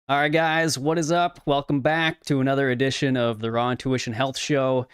All right, guys, what is up? Welcome back to another edition of the Raw Intuition Health Show.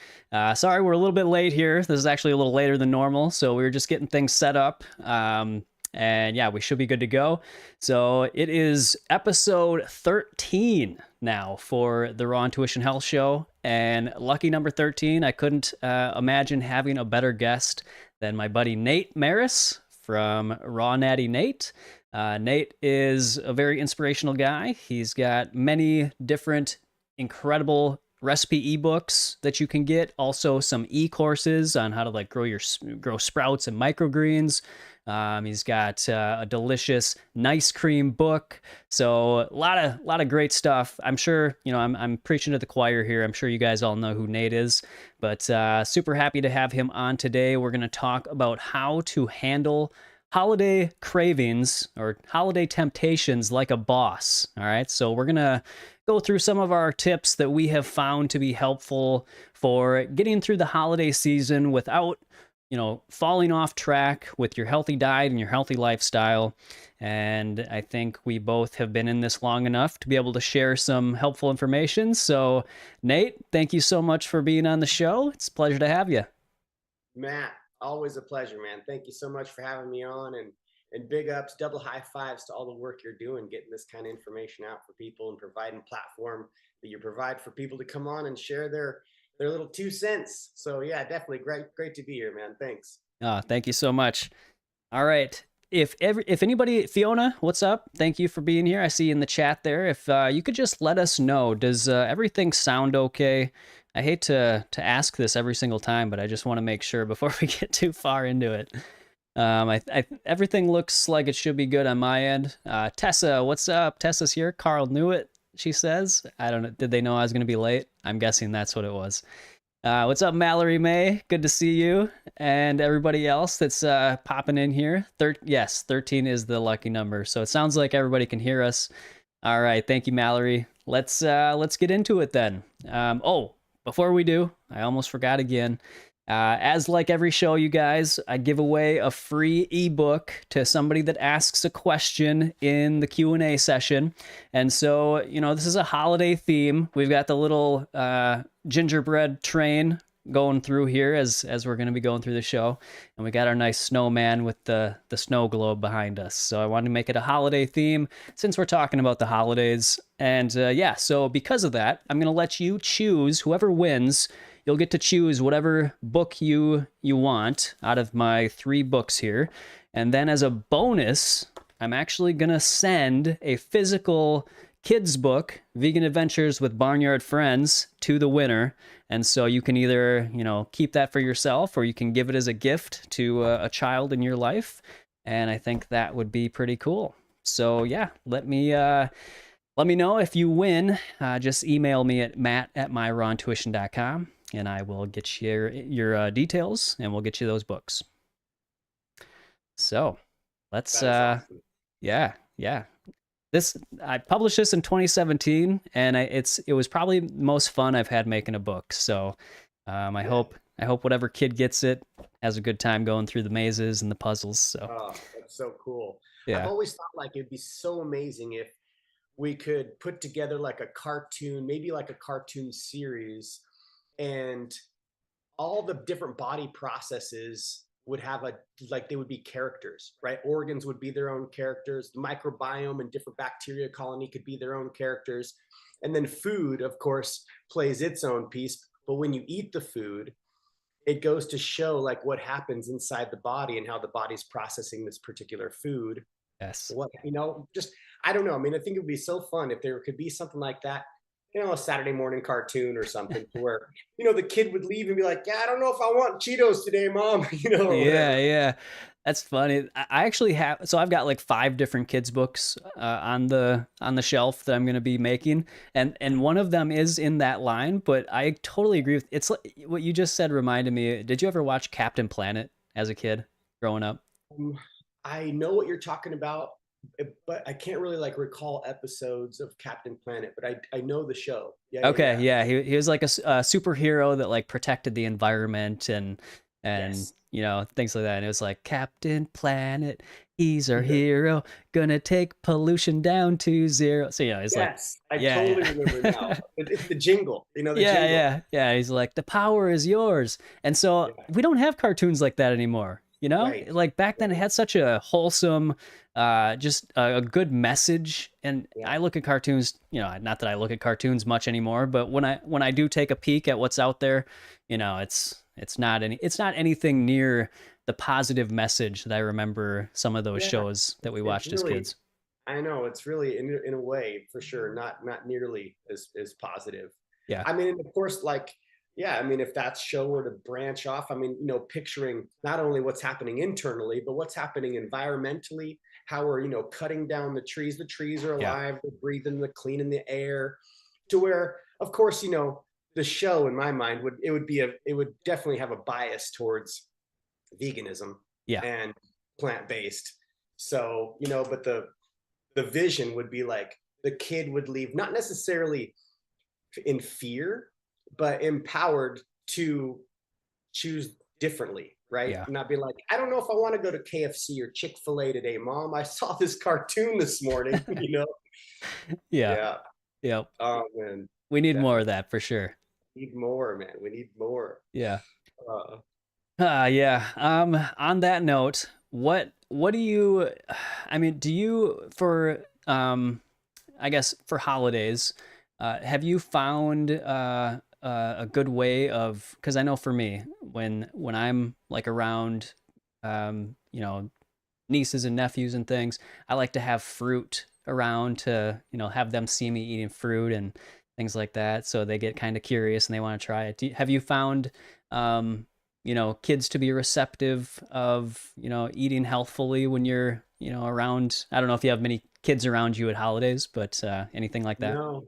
Sorry, we're a little bit late here. This is actually a little later than normal, so we were just getting things set up. And yeah, we should be good to go. So it is episode 13 now for the Raw Intuition Health Show. And lucky number 13, I couldn't imagine having a better guest than my buddy Nate Maris from Raw Natty Nate. Nate is a very inspirational guy. He's got many different incredible recipe ebooks that you can get. Also, some e-courses on how to grow sprouts and microgreens. He's got a delicious nice cream book. So a lot of great stuff. I'm sure I'm preaching to the choir here. I'm sure you guys all know who Nate is, but super happy to have him on today. We're going to talk about how to handle holiday cravings or holiday temptations like a boss. All right. So we're going to go through some of our tips that we have found to be helpful for getting through the holiday season without, falling off track with your healthy diet and your healthy lifestyle. And I think we both have been in this long enough to be able to share some helpful information. So, Nate, thank you so much for being on the show. It's a pleasure to have you. Matt, always a pleasure, man. Thank you so much for having me on, and big ups, double high fives to all the work you're doing, getting this kind of information out for people and providing a platform that you provide for people to come on and share their little 2 cents. So yeah, definitely great to be here, man. Thanks. Thank you so much. All right. If anybody, Fiona, what's up? Thank you for being here. I see you in the chat there. If you could just let us know, does everything sound okay? I hate to ask this every single time, but I just want to make sure before we get too far into it. Everything looks like it should be good on my end. Tessa, what's up? Tessa's here. Carl knew it, she says. I don't know. Did they know I was going to be late? I'm guessing that's what it was. What's up, Mallory May? Good to see you. And everybody else that's popping in here. Yes, 13 is the lucky number. So it sounds like everybody can hear us. All right. Thank you, Mallory. Let's get into it then. Before we do, I almost forgot again. As like every show, you guys, I give away a free ebook to somebody that asks a question in the Q&A session. And so, this is a holiday theme. We've got the little gingerbread train going through here as we're going to be going through the show, and we got our nice snowman with the snow globe behind us. So I wanted to make it a holiday theme since we're talking about the holidays. And so because of that, I'm going to let you choose. Whoever wins, you'll get to choose whatever book you want out of my 3 books here. And then as a bonus, I'm actually going to send a physical kids book, Vegan Adventures with Barnyard Friends, to the winner. And so you can either, keep that for yourself, or you can give it as a gift to a child in your life. And I think that would be pretty cool. So yeah, let me know if you win. Just email me at matt@myrawintuition.com, and I will get you your details, and we'll get you those books. So let's Awesome. yeah. I published this in 2017, and it was probably the most fun I've had making a book. So I hope whatever kid gets it has a good time going through the mazes and the puzzles. So That's so cool. I've yeah. always thought like it'd be so amazing if we could put together like a cartoon, maybe like a cartoon series, and all the different body processes would have they would be characters, right? Organs would be their own characters. The microbiome and different bacteria colony could be their own characters. And then food, of course, plays its own piece. But when you eat the food, it goes to show like what happens inside the body and how the body's processing this particular food. Yes. Just I don't know. I mean, I think it would be so fun if there could be something like that, a Saturday morning cartoon or something, to where the kid would leave and be like, "Yeah, I don't know if I want Cheetos today, mom," or Yeah, whatever. yeah. That's funny. I actually have, so I've got like 5 different kids books on the shelf that I'm going to be making, and one of them is in that line. But I totally agree with it's like, what you just said reminded me. Did you ever watch Captain Planet as a kid growing up? Um, I know what you're talking about, but I can't really like recall episodes of Captain Planet. But I know the show. Yeah, yeah, Okay, yeah. yeah, he was like a superhero that like protected the environment and Yes. things like that. And it was like Captain Planet, He's our Yeah. hero, gonna take pollution down to zero. So yeah, it's like, Yes, I yeah, totally yeah. remember now. It's the jingle, the Yeah, jingle. yeah, yeah. He's like, the power is yours. And so Yeah, we don't have cartoons like that anymore. You know, right, like back then it right. had such a wholesome, just a good message. And Yeah, I look at cartoons, not that I look at cartoons much anymore, but when I do take a peek at what's out there, it's not anything near the positive message that I remember some of those yeah. shows that we It's watched as really, kids. I know it's really in a way for sure not nearly as positive. Yeah, I mean, and of course, like, yeah, I mean, if that show were to branch off, I mean, picturing not only what's happening internally, but what's happening environmentally, how we're, cutting down the trees. The trees are yeah, alive, they're breathing, they're cleaning the air, to where, of course, the show in my mind it would definitely have a bias towards veganism yeah, and plant-based. So, but the vision would be like the kid would leave not necessarily in fear, but empowered to choose differently, right? yeah, Not be like, I don't know if I want to go to KFC or Chick-fil-A today, mom. I saw this cartoon this morning, yeah, Yeah. yeah. Oh man, We need more of definitely that for sure. need more, man. We need more. Yeah. Uh, Yeah. On that note, what do you I mean, do you for I guess for holidays, have you found a good way of, because I know for me, when I'm like around nieces and nephews and things, I like to have fruit around to, have them see me eating fruit and things like that. So they get kind of curious and they want to try it. Have you found, kids to be receptive of, eating healthfully when you're, around? I don't know if you have many kids around you at holidays, but anything like that? no,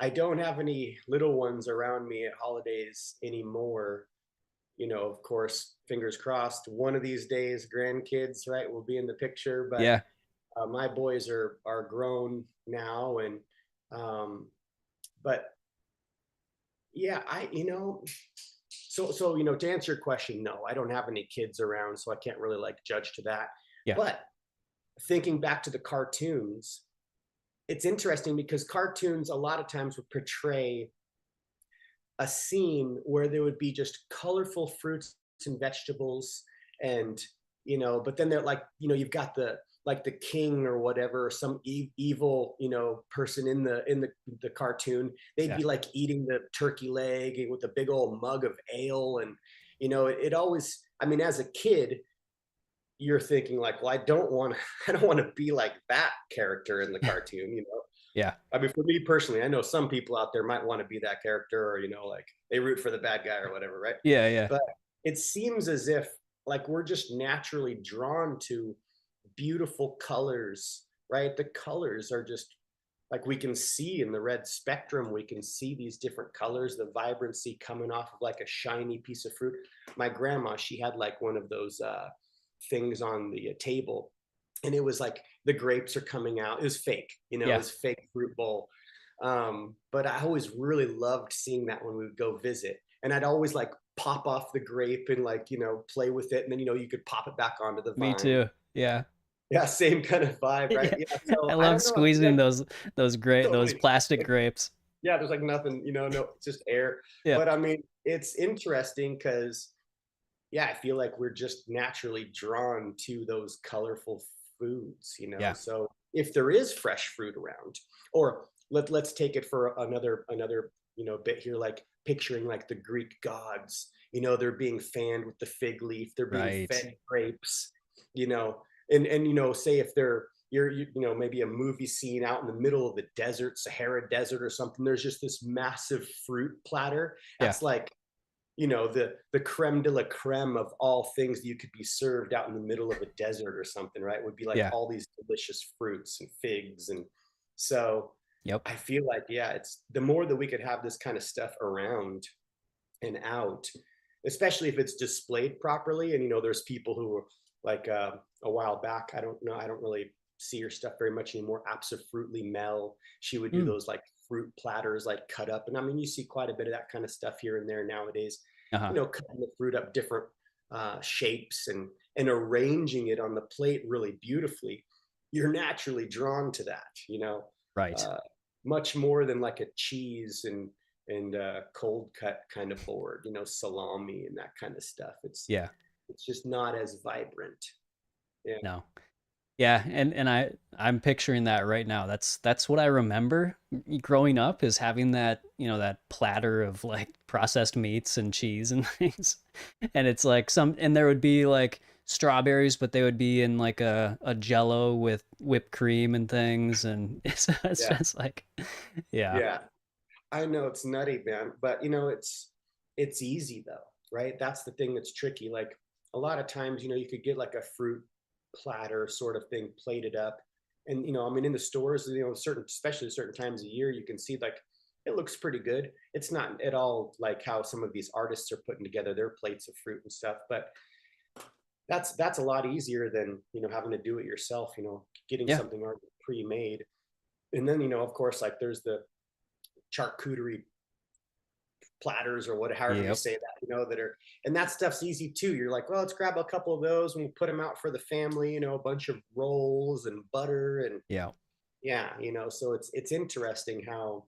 I don't have any little ones around me at holidays anymore. Of course, fingers crossed, one of these days, grandkids, right, will be in the picture. But Yeah. my boys are grown now, and but yeah, to answer your question, no, I don't have any kids around, so I can't really like judge to that. Yeah. But thinking back to the cartoons, it's interesting because cartoons a lot of times would portray a scene where there would be just colorful fruits and vegetables, and but then they're like, you've got the king or whatever, or some evil person in the cartoon. They'd Yeah. be like eating the turkey leg with a big old mug of ale, and it always, I mean, as a kid, you're thinking like, well, I don't want to be like that character in the cartoon. Yeah. I mean, for me personally, I know some people out there might want to be that character, or like they root for the bad guy or whatever, right? Yeah. Yeah. But it seems as if like we're just naturally drawn to beautiful colors, right? The colors are just like, we can see in the red spectrum, we can see these different colors, the vibrancy coming off of like a shiny piece of fruit. My grandma, she had like one of those things on the table, and it was like the grapes are coming out. It was fake, it Yeah. was fake fruit bowl. But I always really loved seeing that when we would go visit, and I'd always like pop off the grape and like play with it, and then you could pop it back onto the Me vine. too. Yeah. Yeah, same kind of vibe, right? Yeah. Yeah. I So I love don't know. I feel squeezing like those totally. plastic grapes. Yeah, there's like nothing, no, it's just air. Yeah. But I mean, it's interesting because, yeah, I feel like we're just naturally drawn to those colorful foods. Yeah. So if there is fresh fruit around, or let's take it for another bit here, like picturing like the Greek gods, they're being fanned with the fig leaf, they're being Right. fed grapes, you know, and say if you're maybe a movie scene out in the middle of the desert, Sahara Desert or something, there's just this massive fruit platter. Yeah. That's like the creme de la creme of all things that you could be served out in the middle of a desert or something, right? Would be like Yeah. all these delicious fruits and figs. And so Yep. I feel like, yeah, it's the more that we could have this kind of stuff around and out, especially if it's displayed properly. And there's people who were like, a while back, I don't know, I don't really see her stuff very much anymore. Absolutely Mel, she would do Mm. those like fruit platters, like cut up, and I mean, you see quite a bit of that kind of stuff here and there nowadays. Uh-huh. Cutting the fruit up different shapes and arranging it on the plate really beautifully, you're naturally drawn to that, Right. uh, much more than like a cheese and cold cut kind of board, salami and that kind of stuff. Yeah. It's just not as vibrant. Yeah, No. Yeah, and I'm picturing that right now. That's what I remember growing up, is having that, that platter of like processed meats and cheese and things. And it's like and there would be like strawberries, but they would be in like a jello with whipped cream and things, and it's yeah, just like, yeah. yeah. I know it's nutty, man, but it's easy though, right? That's the thing that's tricky. Like a lot of times, you could get like a fruit platter sort of thing plated up. And I mean in the stores, certain, especially certain times of year, you can see like it looks pretty good. It's not at all like how some of these artists are putting together their plates of fruit and stuff, but that's a lot easier than, having to do it yourself, getting Yeah. something already pre-made. And then, of course, like there's the charcuterie platters or whatever, however you Yep. say that, that are, and that stuff's easy too. You're like, well, let's grab a couple of those and we'll put them out for the family, a bunch of rolls and butter and Yeah. yeah, so it's interesting how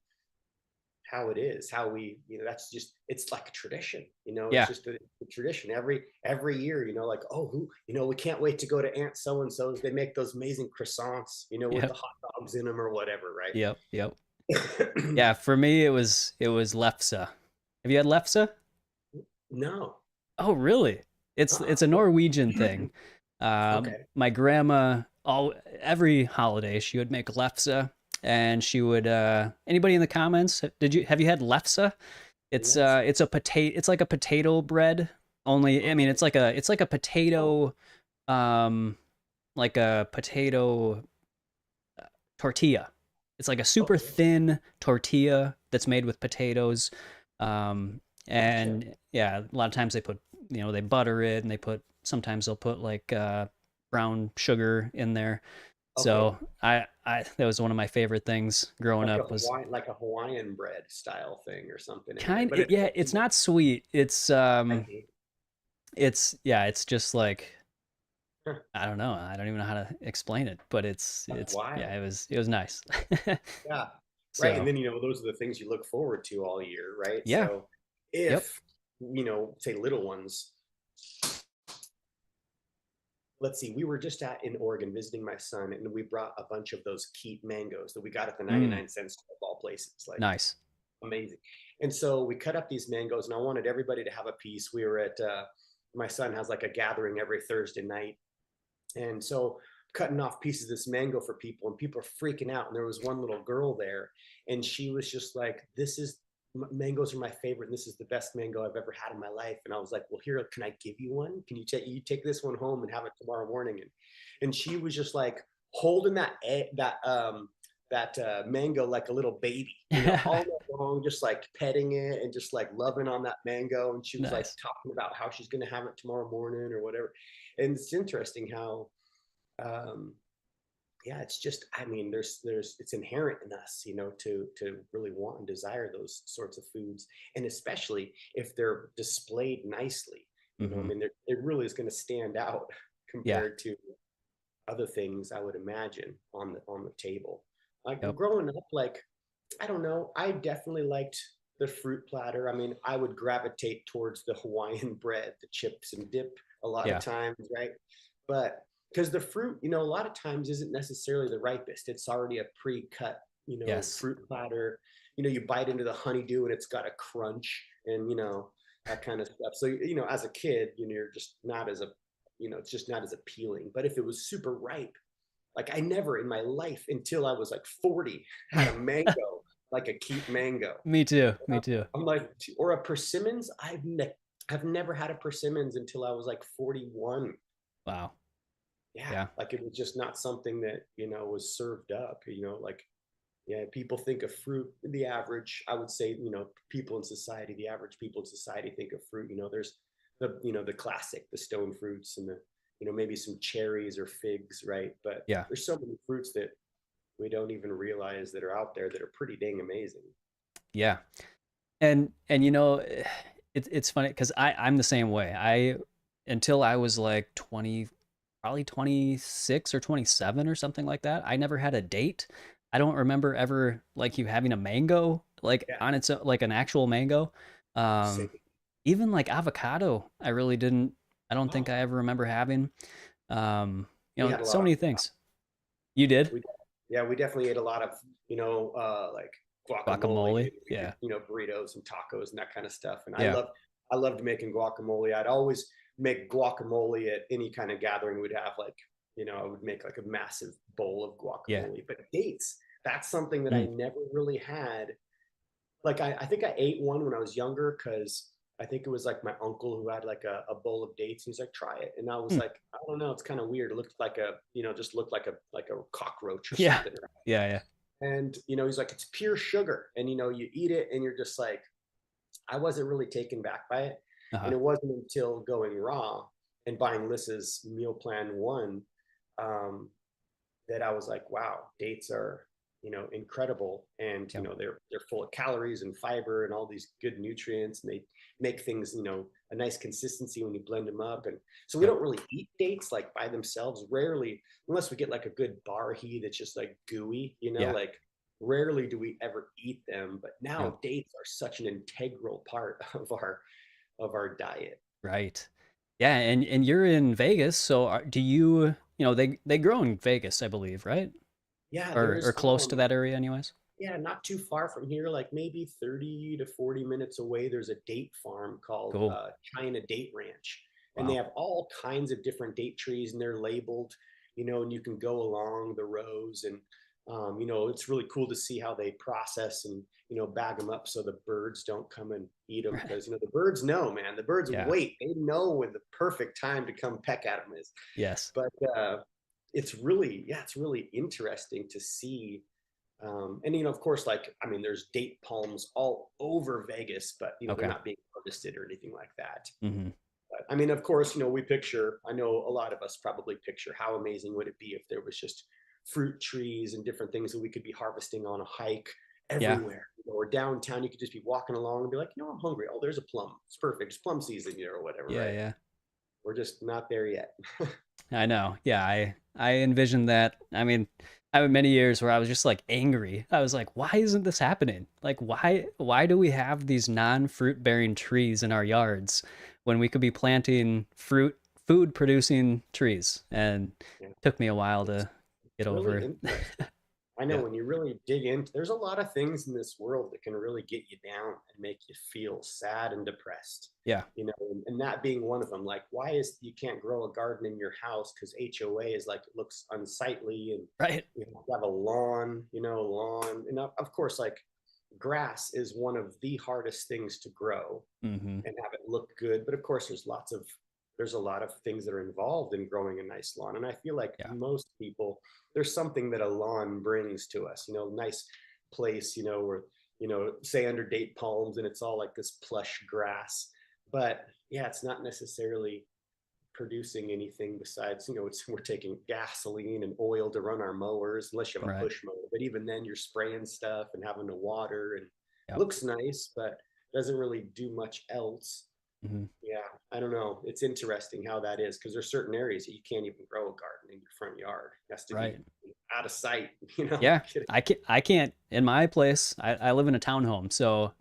it is, how we, that's just, it's like a tradition, it's Yeah. just a tradition every year, like, oh, we can't wait to go to Aunt so and so's. They make those amazing croissants, with the Yep. hot dogs in them or whatever, Yep. Yep. right? Yeah, for me it was lefse. Have you had lefse? No. Oh, really? It's a What? Norwegian thing. Okay. My grandma, all every holiday she would make lefse, and she would. Anybody in the comments? Have you had lefse? Let's It's a potato. It's like a potato bread. Only, I mean, oh, it's like a oh, potato, um, like a potato tortilla. It's like a super okay. thin tortilla that's made with potatoes. Gotcha. And yeah, a lot of times they put, they butter it, and sometimes they'll put like brown sugar in there. Okay. So that was one of my favorite things growing Like a up was Hawaiian bread style thing or something in there. But yeah, it's not sweet. I hate It's just like, huh, I don't know. I don't even know how to explain it, but that's yeah, wild. it was nice. Yeah. Right. And So, then, those are the things you look forward to all year, right? yeah. So Yep. if, say little ones, let's see, we were just in Oregon visiting my son, and we brought a bunch of those keat mangoes that we got at the Mm, 99 cents store of all places. Like nice. amazing. And so we cut up these mangoes, and I wanted everybody to have a piece. We were at my son has like a gathering every Thursday night, and so cutting off pieces of this mango for people, and people are freaking out. And there was one little girl there, and she was just like, "This is mangoes are my favorite, and this is the best mango I've ever had in my life." And I was like, "Well, here, can I give you one? Can you take this one home and have it tomorrow morning?" And she was just like holding that mango like a little baby, all night long, just like petting it and just like loving on that mango. And she was like Nice. talking about how she's going to have it tomorrow morning or whatever. And it's interesting how, um, yeah, it's just, I mean, it's inherent in us, to really want and desire those sorts of foods. And especially if they're displayed nicely, I Hmm. mean, it really is going to stand out Yeah. compared to other things I would imagine on the table. Like Yep. growing up, like I don't know, I definitely liked the fruit platter. I mean, I would gravitate towards the Hawaiian bread, the chips and dip a lot of Yeah. times, right? But because the fruit, a lot of times isn't necessarily the ripest. It's already a pre-cut, Yes. fruit platter. You bite into the honeydew and it's got a crunch and that kind of stuff. So as a kid, you're just not as a it's just not as appealing. But if it was super ripe, like I never in my life until I was like 40 had a mango like a keep mango. Me too. Me too. I'm like, or a persimmons. I've never had a persimmons until I was like 41. Wow. Yeah, Yeah. like it was just not something that was served up. Like yeah, people think of fruit. The average, I would say, people in society, the average people in society think of fruit. There's the classic, the stone fruits, and the maybe some cherries or figs, right? But Yeah. there's so many fruits that we don't even realize that are out there that are pretty dang amazing. until I was like 20, probably 26 or 27 or something like that. I never had a date. I don't remember ever like you having a mango like Yeah. on its own, like an actual mango. Um, Same. even like avocado, I really didn't. I don't think Oh, I ever remember having. we had a So lot of many things. You did we yeah, we definitely ate a lot of, like guacamole, guacamole. and we did, Yeah, burritos and tacos and that kind of stuff. And yeah, I loved making guacamole. I'd always make guacamole at any kind of gathering we'd have. Like, I would make like a massive bowl of yeah. guacamole. But dates, that's something that I Mm, never really had. Like, I think I ate one when I was younger because I think it was like my uncle who had like a bowl of dates. He's like, try it. And I was mm. like, I don't know, it's kind of weird. It looked like just looked like a cockroach or Yeah, something. yeah, yeah. And, he's like, it's pure sugar. And, you eat it and you're just like, I wasn't really taken back by it. And Uh-huh. it wasn't until going raw and buying Lissa's meal plan one, um, that I was like, wow, dates are, incredible. And, Yeah, they're full of calories and fiber and all these good nutrients. And they make things, a nice consistency when you blend them up. And so we yep. don't really eat dates like by themselves, rarely, unless we get like a good barhi that's just like gooey, Yeah, like rarely do we ever eat them. But yeah. now dates are such an integral part of our diet. Right. Yeah, and you're in Vegas, so do you, they grow in Vegas, I believe, right? Yeah, Or there's close to that area anyways? yeah, not too far from here, like maybe 30 to 40 minutes away, there's a date farm called Cool. China Date Ranch. And they Wow. have all kinds of different date trees and they're labeled, and you can go along the rows. And, it's really cool to see how they process and, bag them up so the birds don't come and eat them. Right. Because, the birds know, man, the birds Yeah. wait. They know when the perfect time to come peck at them is. Yes. But it's really interesting to see, and of course, like, I mean, there's date palms all over Vegas, but they're Okay. not being harvested or anything like that. Hmm. But I mean, of course, we picture. I know a lot of us probably picture how amazing would it be if there was just fruit trees and different things that we could be harvesting on a hike Yeah. everywhere. Or downtown, you could just be walking along and be like, I'm hungry. Oh, there's a plum. It's perfect. It's plum season, or whatever, Yeah, right? yeah. We're just not there yet. I know. Yeah, I envisioned that. I mean, I had many years where I was just like angry. I was like, why isn't this happening? Like why do we have these non-fruit bearing trees in our yards when we could be planting food producing trees? And Yeah. it took me a while It's, to get it's really over it. interesting. I know Yeah. when you really dig into, there's a lot of things in this world that can really get you down and make you feel sad and depressed. Yeah. And that being one of them. Like, why is you can't grow a garden in your house because HOA is like it looks unsightly, and Right. you have to have a lawn, and of course, like grass is one of the hardest things to grow Mhm. and have it look good. But of course, there's a lot of things that are involved in growing a nice lawn. And I feel like Yeah. most people, there's something that a lawn brings to us, nice place, where, say under date palms and it's all like this plush grass. But yeah, it's not necessarily producing anything besides, we're taking gasoline and oil to run our mowers, unless you have a Right. push mower. But even then, you're spraying stuff and having to water, and Yep. looks nice, but doesn't really do much else. Mhm. Yeah, I don't know. It's interesting how that is because there's certain areas that you can't even grow a garden in your front yard. It has to be Right. out of sight, Yeah. I can't in my place. I live in a townhome, so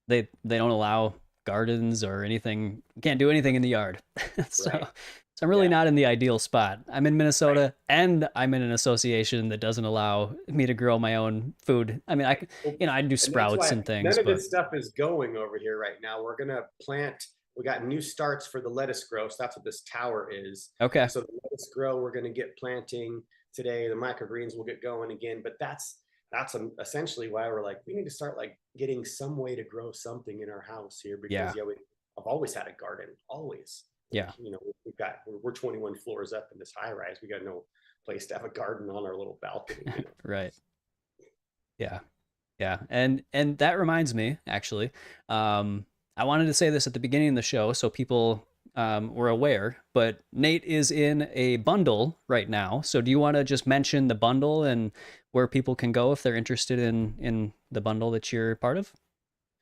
they don't allow gardens or anything. Can't do anything in the yard. so Right. so I'm really Yeah. not in the ideal spot. I'm in Right. Minnesota and I'm in an association that doesn't allow me to grow my own food. I mean, Well, I do and that's sprouts why and things, none of but this stuff is going over here right now. We're gonna plant. We got new starts for the lettuce grow. So that's what this tower is. okay. So the lettuce grow, we're gonna get planting today. The microgreens will get going again. But that's essentially why we're like, we need to start like getting some way to grow something in our house here because Yeah. yeah, I've always had a garden, always. Like, Yeah. we're 21 floors up in this high rise. We got no place to have a garden on our little balcony. Right. Yeah. Yeah, and that reminds me, actually, I wanted to say this at the beginning of the show so people were aware. But Nate is in a bundle right now. So do you want to just mention the bundle and where people can go if they're interested in the bundle that you're part of?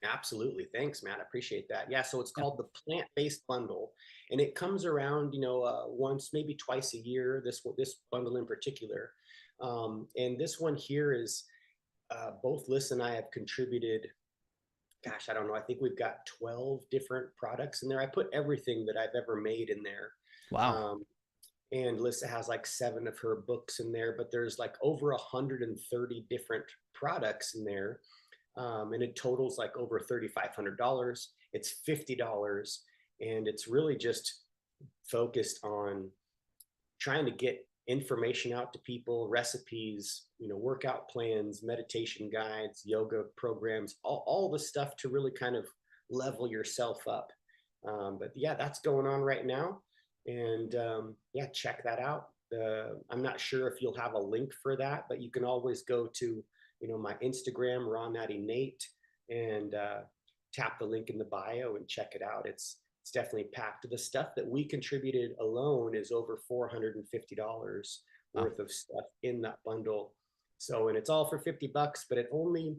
Absolutely. Thanks, Matt. I appreciate that. Yeah. So it's Yeah. called the plant-based bundle, and it comes around, once, maybe twice a year. This bundle in particular, and this one here is both Liz and I have contributed. Gosh, I don't know. I think we've got 12 different products in there. I put everything that I've ever made in there. Wow. Um, and Lissa has like 7 of her books in there, but there's like over 130 different products in there, and it totals like over $3,500. It's $50, and it's really just focused on trying to get information out to people, recipes, workout plans, meditation guides, yoga programs, all the stuff to really kind of level yourself up. But yeah, that's going on right now. And yeah, check that out. I'm not sure if you'll have a link for that, but you can always go to, my Instagram, Raw Natty Nate, and tap the link in the bio and check it out. It's definitely packed. The stuff that we contributed alone is over $450 Wow. worth of stuff in that bundle. So, and it's all for $50, but it only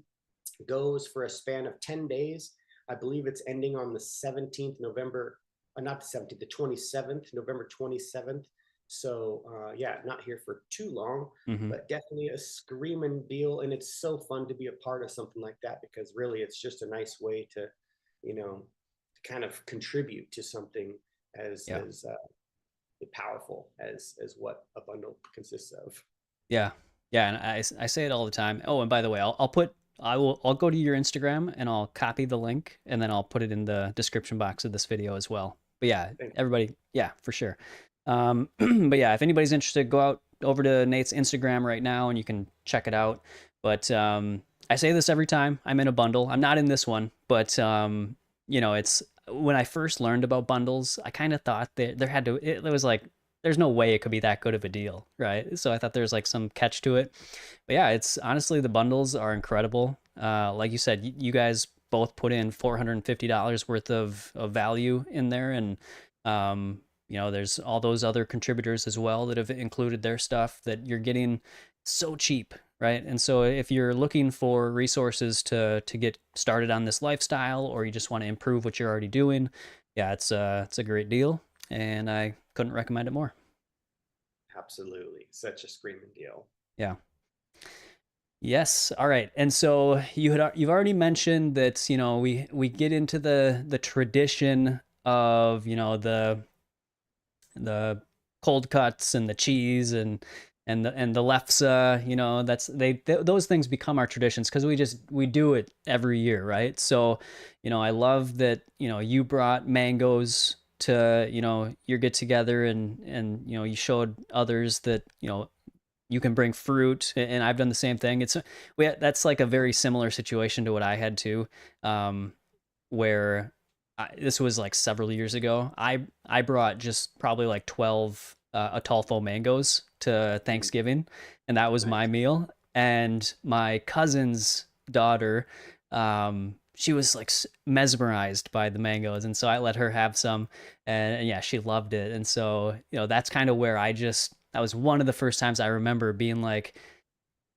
goes for a span of 10 days. I believe it's ending on the 17th November, not the 17th, the 27th, November 27th. So, yeah, not here for too long, Hmm. but definitely a screaming deal. And it's so fun to be a part of something like that, because really it's just a nice way to, you know, kind of contribute to something as Yeah. powerful as what a bundle consists of. Yeah. Yeah. And I say it all the time. Oh, and by the way, I'll go to your Instagram and I'll copy the link and then I'll put it in the description box of this video as well. But yeah, Thank everybody, yeah, for sure. But yeah, if anybody's interested, go out over to Nate's Instagram right now and you can check it out. But I say this every time I'm in a bundle. I'm not in this one, but it's when I first learned about bundles, I kind of thought that it was like there's no way it could be that good of a deal, right? So I thought there's like some catch to it. But yeah, it's honestly the bundles are incredible. Like you said, you guys both put in $450 worth of value in there, and there's all those other contributors as well that have included their stuff that you're getting so cheap, right? And so if you're looking for resources to get started on this lifestyle, or you just want to improve what you're already doing, yeah, it's a great deal, and I couldn't recommend it more. Absolutely, such a screaming deal. Yeah. Yes. All right. And so you've already mentioned that we get into the tradition of the cold cuts and the cheese and the lefse, that's those things become our traditions because we do it every year, right? So I love that you brought mangoes to your get together, and you showed others that you can bring fruit, and I've done the same thing. That's like a very similar situation to what I had too, where this was like several years ago. I brought just probably like 12 Atolfo mangoes to Mm, Thanksgiving, and that was my nice. meal. And my cousin's daughter, she was like mesmerized by the mangoes, and so I let her have some, and yeah, she loved it. And so that's kind of where that was one of the first times I remember being like,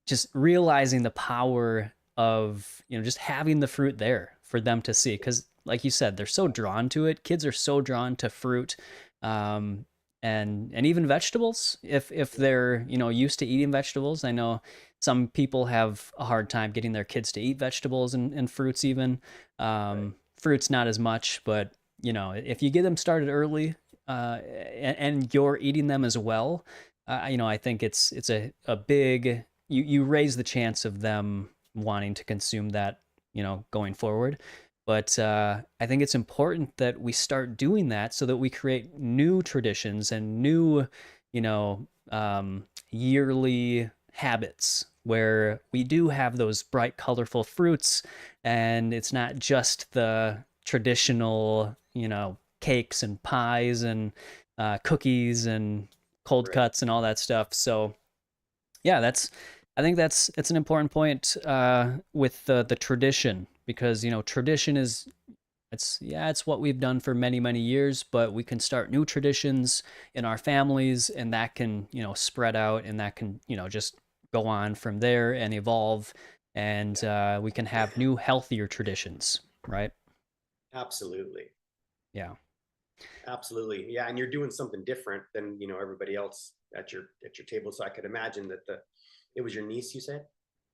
just realizing the power of just having the fruit there for them to see, because like you said, they're so drawn to it. Kids are so drawn to fruit, um, and even vegetables, if they're used to eating vegetables. I know some people have a hard time getting their kids to eat vegetables and fruits even. Right, Fruits not as much, but if you get them started early, and you're eating them as well, I think it's a big, you raise the chance of them wanting to consume that, going forward. But I think it's important that we start doing that so that we create new traditions and new, yearly habits where we do have those bright, colorful fruits, and it's not just the traditional, cakes and pies and cookies and cold right. cuts and all that stuff. So yeah, I think that's it's an important point with the tradition, because tradition is it's what we've done for many many years, but we can start new traditions in our families, and that can spread out, and that can just go on from there and evolve, and we can have new healthier traditions. right? Absolutely. Yeah. Absolutely. Yeah. And you're doing something different than, everybody else at your table. So I could imagine that it was your niece, you said?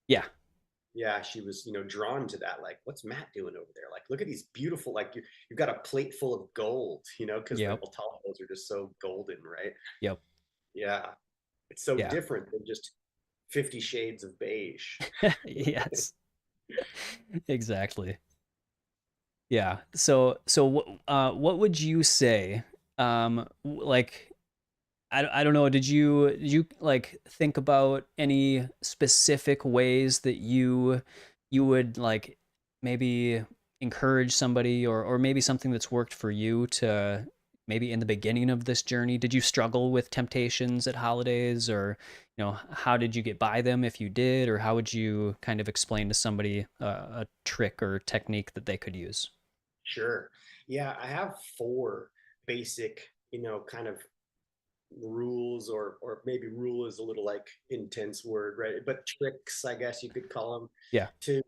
Yeah. Yeah, she was, drawn to that. Like, what's Matt doing over there? Like, look at these beautiful, like you've got a plate full of gold, because the Yep. tacos are just so golden, right? Yep. Yeah. It's so Yeah. different than just 50 shades of beige. Yes. Exactly. Yeah. So what would you say? Like I don't know. Did you like think about any specific ways that you would like maybe encourage somebody, or maybe something that's worked for you to maybe in the beginning of this journey? Did you struggle with temptations at holidays, or how did you get by them if you did, or how would you kind of explain to somebody a trick or technique that they could use? Sure. Yeah, I have four basic, kind of rules, or maybe rule is a little like intense word, right? But tricks, I guess you could call them, Yeah. to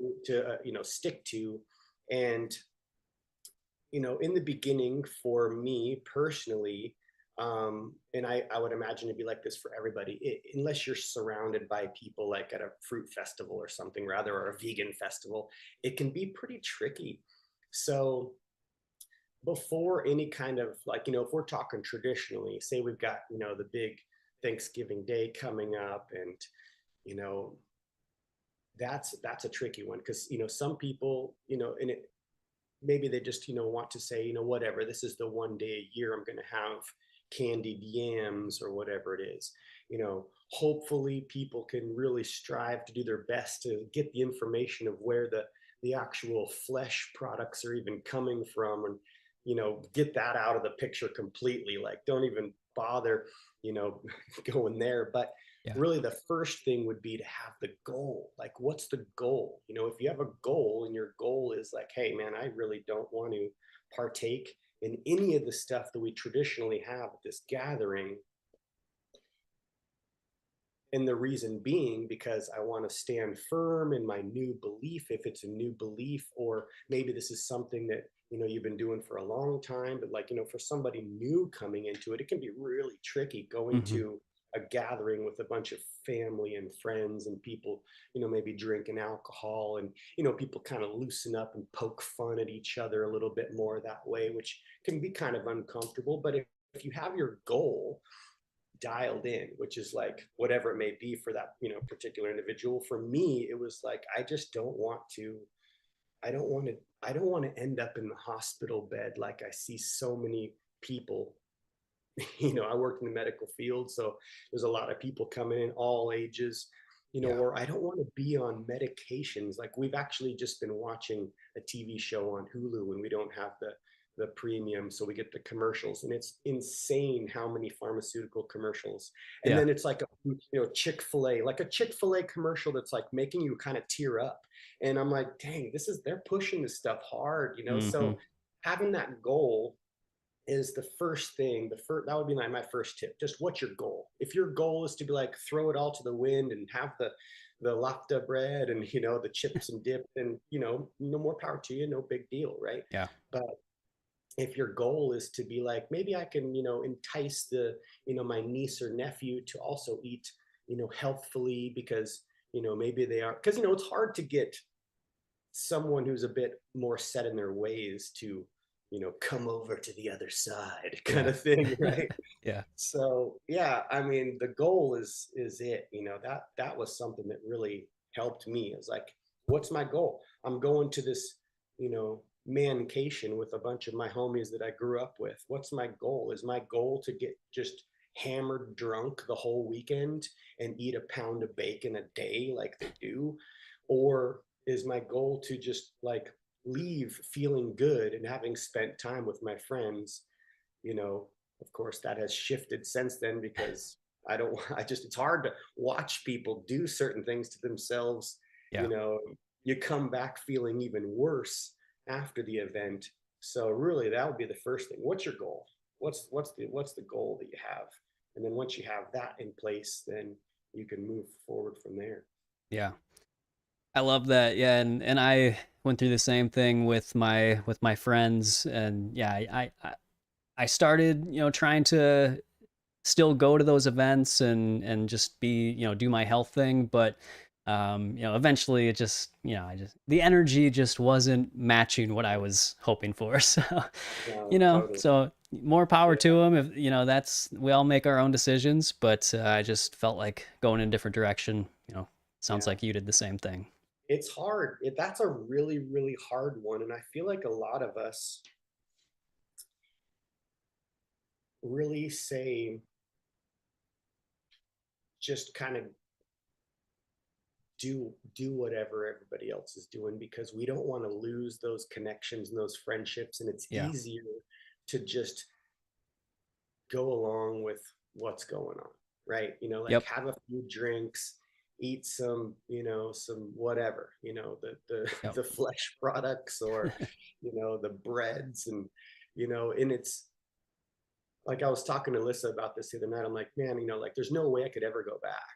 stick to. And in the beginning, for me personally, and I would imagine it'd be like this for everybody, unless you're surrounded by people like at a fruit festival or something, rather, or a vegan festival, it can be pretty tricky. So before any kind of, like, if we're talking traditionally, say we've got, the big Thanksgiving Day coming up, and you know that's a tricky one, because some people, and it maybe they just want to say, whatever, this is the one day a year I'm going to have candied yams or whatever it is. Hopefully people can really strive to do their best to get the information of where the actual flesh products are even coming from, and get that out of the picture completely. Like, don't even bother you know going there. But Yeah. really, the first thing would be to have the goal. Like, what's the goal? If you have a goal, and your goal is like, hey man, I really don't want to partake in any of the stuff that we traditionally have at this gathering, and the reason being because I want to stand firm in my new belief, if it's a new belief, or maybe this is something that you've been doing for a long time. But, like, for somebody new coming into it, it can be really tricky going Hmm. to a gathering with a bunch of family and friends and people, maybe drinking alcohol, and people kind of loosen up and poke fun at each other a little bit more that way, which can be kind of uncomfortable. But if you have your goal dialed in, which is like whatever it may be for that particular individual. For me, it was like, I just don't want to. I don't want to. I don't want to end up in the hospital bed like I see so many people. I worked in the medical field, so there's a lot of people coming in, all ages. Yeah. Where I don't want to be on medications. Like, we've actually just been watching a TV show on Hulu, and we don't have the premium, so we get the commercials, and it's insane how many pharmaceutical commercials. And Yeah. then it's like Chick-fil-A, like a Chick-fil-A commercial that's like making you kind of tear up. And I'm like, dang, they're pushing this stuff hard. Hmm. So having that goal is the first thing. That would be my first tip. Just, what's your goal? If your goal is to be like, throw it all to the wind and have the lafta bread and the chips and dip, and no more power to you, no big deal, right? Yeah. But if your goal is to be like, maybe I can entice my niece or nephew to also eat healthfully, because maybe they are, because it's hard to get someone who's a bit more set in their ways to come over to the other side, kind Yeah. of thing, right? Yeah. So yeah, I mean, the goal is it. That was something that really helped me. It's like, what's my goal? I'm going to this mancation with a bunch of my homies that I grew up with. What's my goal? Is my goal to get just hammered drunk the whole weekend and eat a pound of bacon a day like they do? Or is my goal to just like leave feeling good and having spent time with my friends? you know of course, that has shifted since then, because I don't I just it's hard to watch people do certain things to themselves. you Yeah. know you come back feeling even worse after the event. So really, that would be the first thing. What's your goal? What's the goal that you have? And then once you have that in place, then you can move forward from there. Yeah. I love that. Yeah, and went through the same thing with my friends, and yeah, I started, trying to still go to those events and just be, do my health thing, but eventually it just, the energy just wasn't matching what I was hoping for. So, No, totally. so more power to Yeah. them. If that's, we all make our own decisions, but I just felt like going in a different direction. Sounds Yeah. like you did the same thing. It's hard. That's a really, really hard one. And I feel like a lot of us really say just kind of do whatever everybody else is doing because we don't want to lose those connections and those friendships. And it's Yeah. easier to just go along with what's going on, right? Like Yep. have a few drinks, eat some, some whatever, the Yep. the flesh products or, the breads and it's like I was talking to Alyssa about this the other night. I'm like, man, like there's no way I could ever go back.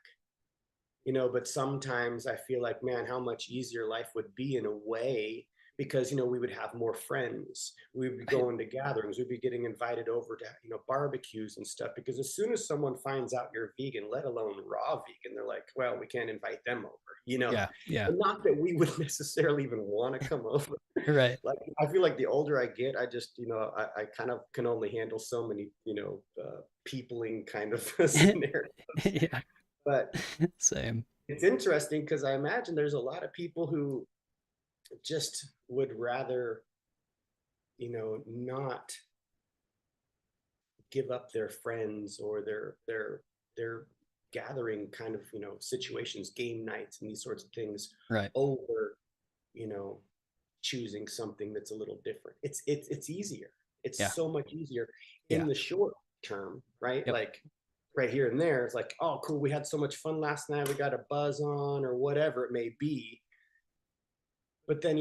But sometimes I feel like, man, how much easier life would be in a way because, we would have more friends. We'd be Right. going to gatherings. We'd be getting invited over to, barbecues and stuff. Because as soon as someone finds out you're vegan, let alone raw vegan, they're like, well, we can't invite them over. Yeah. Yeah. And not that we would necessarily even want to come over. Right. Like, I feel like the older I get, I just, I kind of can only handle so many, peopling kind of scenarios. Yeah. But Same. it's interesting because I imagine there's a lot of people who just would rather, not give up their friends or their gathering kind of, situations, game nights and these sorts of things Right. over, you know, choosing something that's a little different. It's easier. Yeah. It's so much easier Yeah. in the short term, right? Yep. Like right here and there, it's like, oh, cool, we had so much fun last night. We got a buzz on or whatever it may be. But then,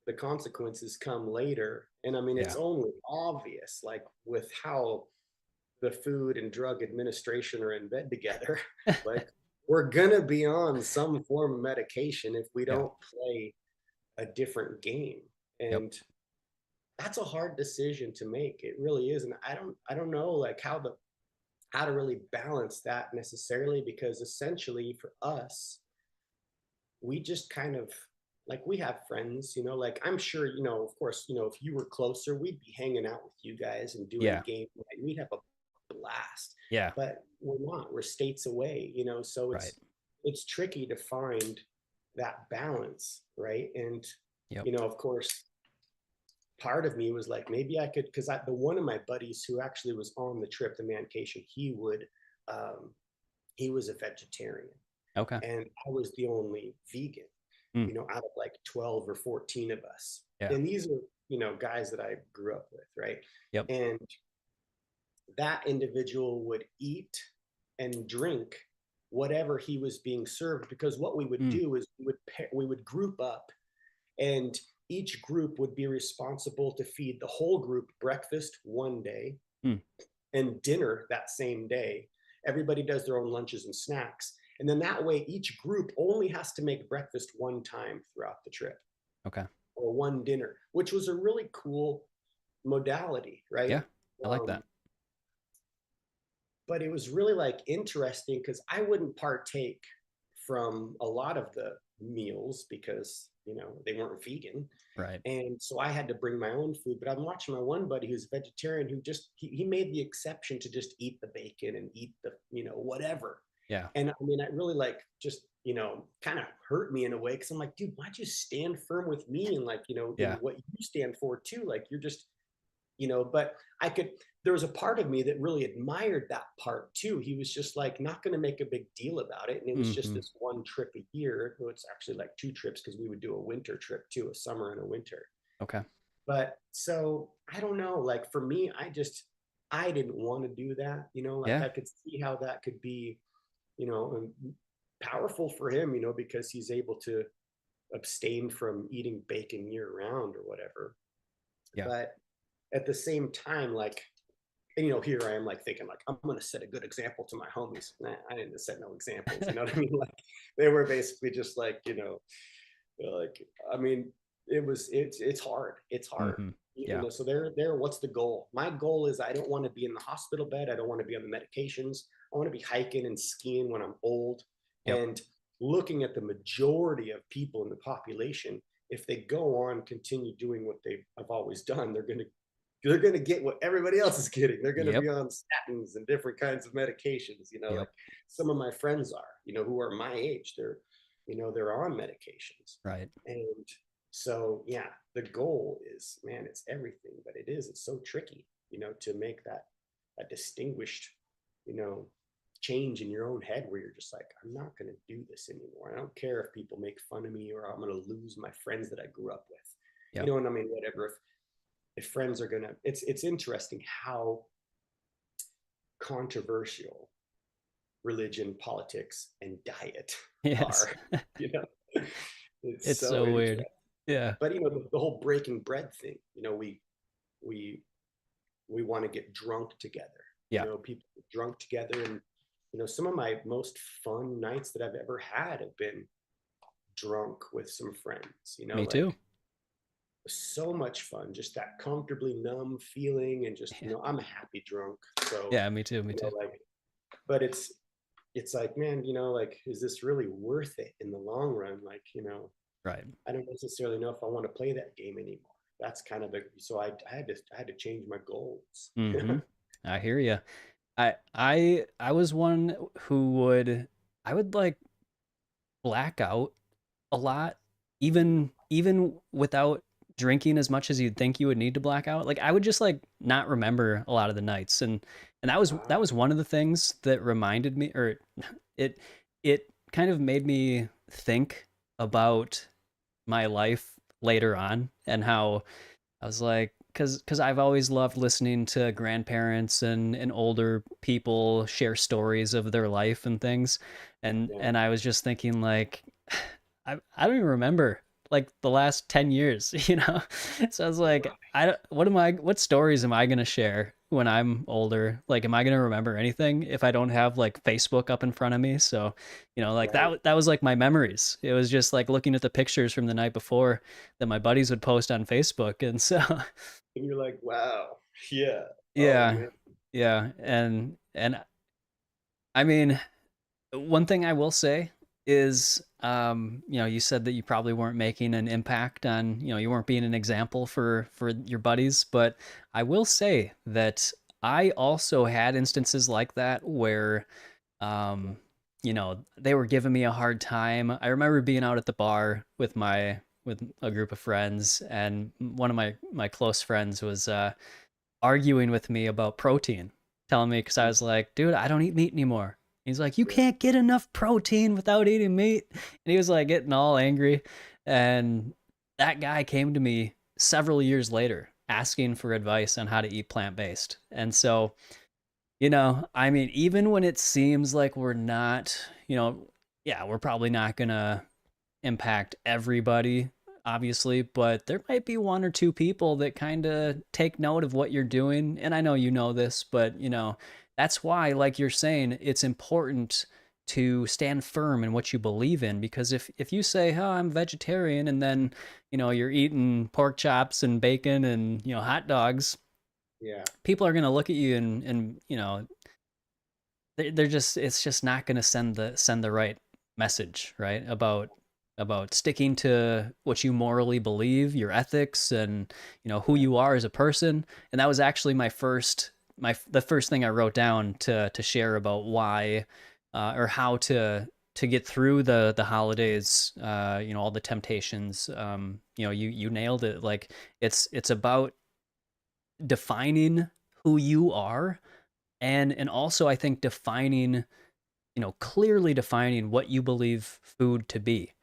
the consequences come later. And I mean, Yeah. it's only obvious, like with how the Food and Drug Administration are in bed together. Like, we're going to be on some form of medication if we Yeah. don't play a different game. Yep. And that's a hard decision to make. It really is. And I don't know like how to really balance that necessarily because essentially for us, we just kind of like we have friends, like I'm sure, of course, if you were closer, we'd be hanging out with you guys and doing Yeah. game night. We'd have a blast. Yeah. But we're not. We're states away, so Right. it's tricky to find that balance, right? And Yep. of course, part of me was like, maybe I could, because the one of my buddies who actually was on the trip, the Mancation, um, he was a vegetarian Okay. and I was the only vegan, Mm. out of like 12 or 14 of us. Yeah. And these are, guys that I grew up with, right? Yep. And that individual would eat and drink whatever he was being served because what we would Mm. do is we would group up and each group would be responsible to feed the whole group breakfast one day Mm. and dinner that same day. Everybody does their own lunches and snacks. And then that way, each group only has to make breakfast one time throughout the trip Okay. or one dinner, which was a really cool modality, right? Yeah. I like Um, that. but it was really like interesting because I wouldn't partake from a lot of the meals because, they weren't vegan. Right. And so I had to bring my own food. But I'm watching my one buddy who's a vegetarian who just he made the exception to just eat the bacon and eat the, whatever. Yeah. And I mean, I really like just, kind of hurt me in a way because I'm like, dude, why'd you stand firm with me and like, in Yeah. what you stand for too? Like you're just, but there was a part of me that really admired that part too. He was just like not going to make a big deal about it. And it was just Mm-hmm. this one trip a year. Well, it's actually like two trips because we would do a winter trip too, a summer and a winter. Okay. But so I don't know, like for me, I didn't want to do that, like Yeah. I could see how that could be, powerful for him, because he's able to abstain from eating bacon year round or whatever. Yeah. But at the same time, like, and here I am like thinking like I'm gonna set a good example to my homies. Nah, I didn't set no examples, you know what I mean? Like they were basically just like, like I mean, it's hard. It's hard. Hmm. You Yeah. know, so there, what's the goal? My goal is I don't want to be in the hospital bed. I don't want to be on the medications. I want to be hiking and skiing when I'm old. Yep. And looking at the majority of people in the population, if they go on continue doing what they have always done, they're going to get what everybody else is getting. They're going to Yep. be on statins and different kinds of medications. You know, Yep. like some of my friends are, who are my age. They're on medications, Right. and so yeah, the goal is, man, it's everything, but it's so tricky, to make that distinguished, you know, change in your own head where you're just like, I'm not going to do this anymore. I don't care if people make fun of me or I'm going to lose my friends that I grew up with. Yep. And I mean, whatever. If friends are gonna, it's interesting how controversial religion, politics, and diet Yes. are. You know, it's It's so so interesting. weird. Yeah. But the whole breaking bread thing. We we want to get drunk together. Yeah. People get drunk together, and some of my most fun nights that I've ever had have been drunk with some friends. Me Like too. so much fun, just that comfortably numb feeling, and just Yeah. I'm a happy drunk. So Yeah. Me too. Me too. like, but it's like, man, like, is this really worth it in the long run? Like, Right. I don't necessarily know if I want to play that game anymore. That's kind of so I had to change my goals. Hmm. I hear you. I was one who I would like black out a lot, even without drinking as much as you'd think you would need to black out. Like I would just like not remember a lot of the nights, and that was one of the things that reminded me, or it it kind of made me think about my life later on and how I was like, because I've always loved listening to grandparents and older people share stories of their life and things, Yeah, and I was just thinking like, I don't even remember like the last 10 years, you know. So I was like, what stories am I gonna share when I'm older? Like, am I gonna remember anything if I don't have like Facebook up in front of me? So, like right. that was like my memories. It was just like looking at the pictures from the night before that my buddies would post on Facebook. And so And you're like, wow, yeah, oh yeah, man, yeah. And I mean, one thing I will say is, you said that you probably weren't making an impact on, you weren't being an example for your buddies, but I will say that I also had instances like that where, um, they were giving me a hard time. I remember being out at the bar with a group of friends, and one of my close friends was arguing with me about protein, telling me because I was like, dude, I don't eat meat anymore. He's like, you yeah, can't get enough protein without eating meat. And he was like getting all angry. And that guy came to me several years later asking for advice on how to eat plant based. And so, I mean, even when it seems like we're not, yeah, we're probably not going to impact everybody, obviously, but there might be one or two people that kind of take note of what you're doing. And I know you know this, but that's why, like you're saying, it's important to stand firm in what you believe in, because if you say, "Oh, I'm vegetarian," and then you're eating pork chops and bacon and hot dogs, yeah, people are going to look at you and they're just, it's just not going to send the right message, right, about sticking to what you morally believe, your ethics, and who yeah, you are as a person. And that was actually the first thing I wrote down to share about why, or how to get through the holidays, all the temptations. You nailed it. Like it's about defining who you are, and also I think defining, clearly defining what you believe food to be,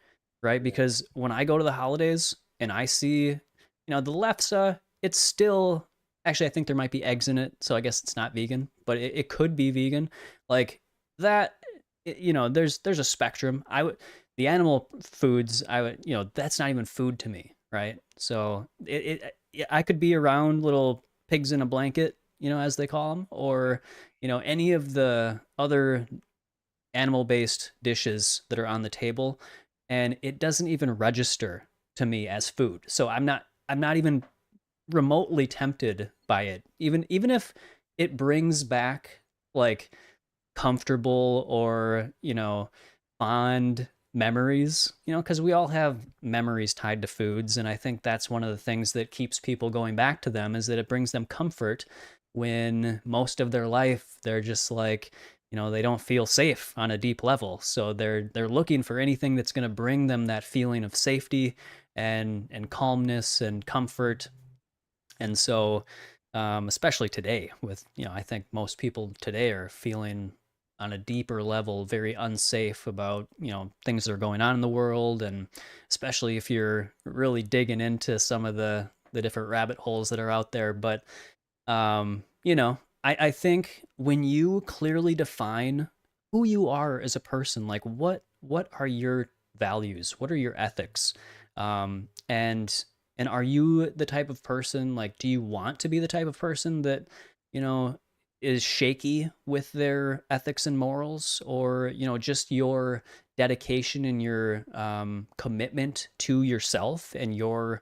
right? yeah, Because when I go to the holidays and I see, the lefse, it's still, actually, I think there might be eggs in it, so I guess it's not vegan, but it could be vegan. Like that, there's a spectrum. The animal foods, I would, that's not even food to me, right? So I could be around little pigs in a blanket, as they call them, or any of the other animal based dishes that are on the table, and it doesn't even register to me as food. So I'm not even remotely tempted by it. Even if it brings back like comfortable or, fond memories, because we all have memories tied to foods. And I think that's one of the things that keeps people going back to them, is that it brings them comfort when most of their life they're just like, they don't feel safe on a deep level. So they're looking for anything that's going to bring them that feeling of safety and calmness and comfort. And so, especially today, with, I think most people today are feeling on a deeper level very unsafe about, things that are going on in the world. And especially if you're really digging into some of the different rabbit holes that are out there. But, I think when you clearly define who you are as a person, like what are your values? What are your ethics? And are you the type of person, like, do you want to be the type of person that, you know, is shaky with their ethics and morals, or, just your dedication and your commitment to yourself and your,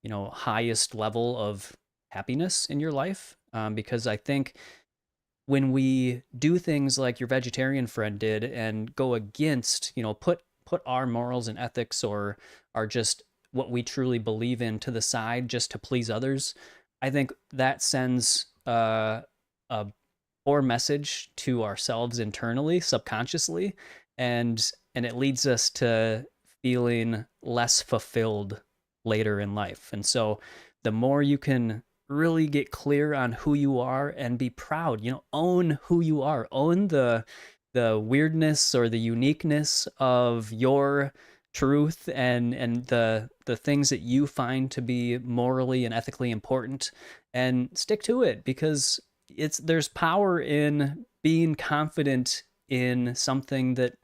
highest level of happiness in your life? Because I think when we do things like your vegetarian friend did and go against, put our morals and ethics, or are just what we truly believe in, to the side just to please others, I think that sends a poor message to ourselves internally, subconsciously, and it leads us to feeling less fulfilled later in life. And so the more you can really get clear on who you are and be proud, own who you are, own the weirdness or the uniqueness of your truth, and the things that you find to be morally and ethically important, and stick to it, because there's power in being confident in something that,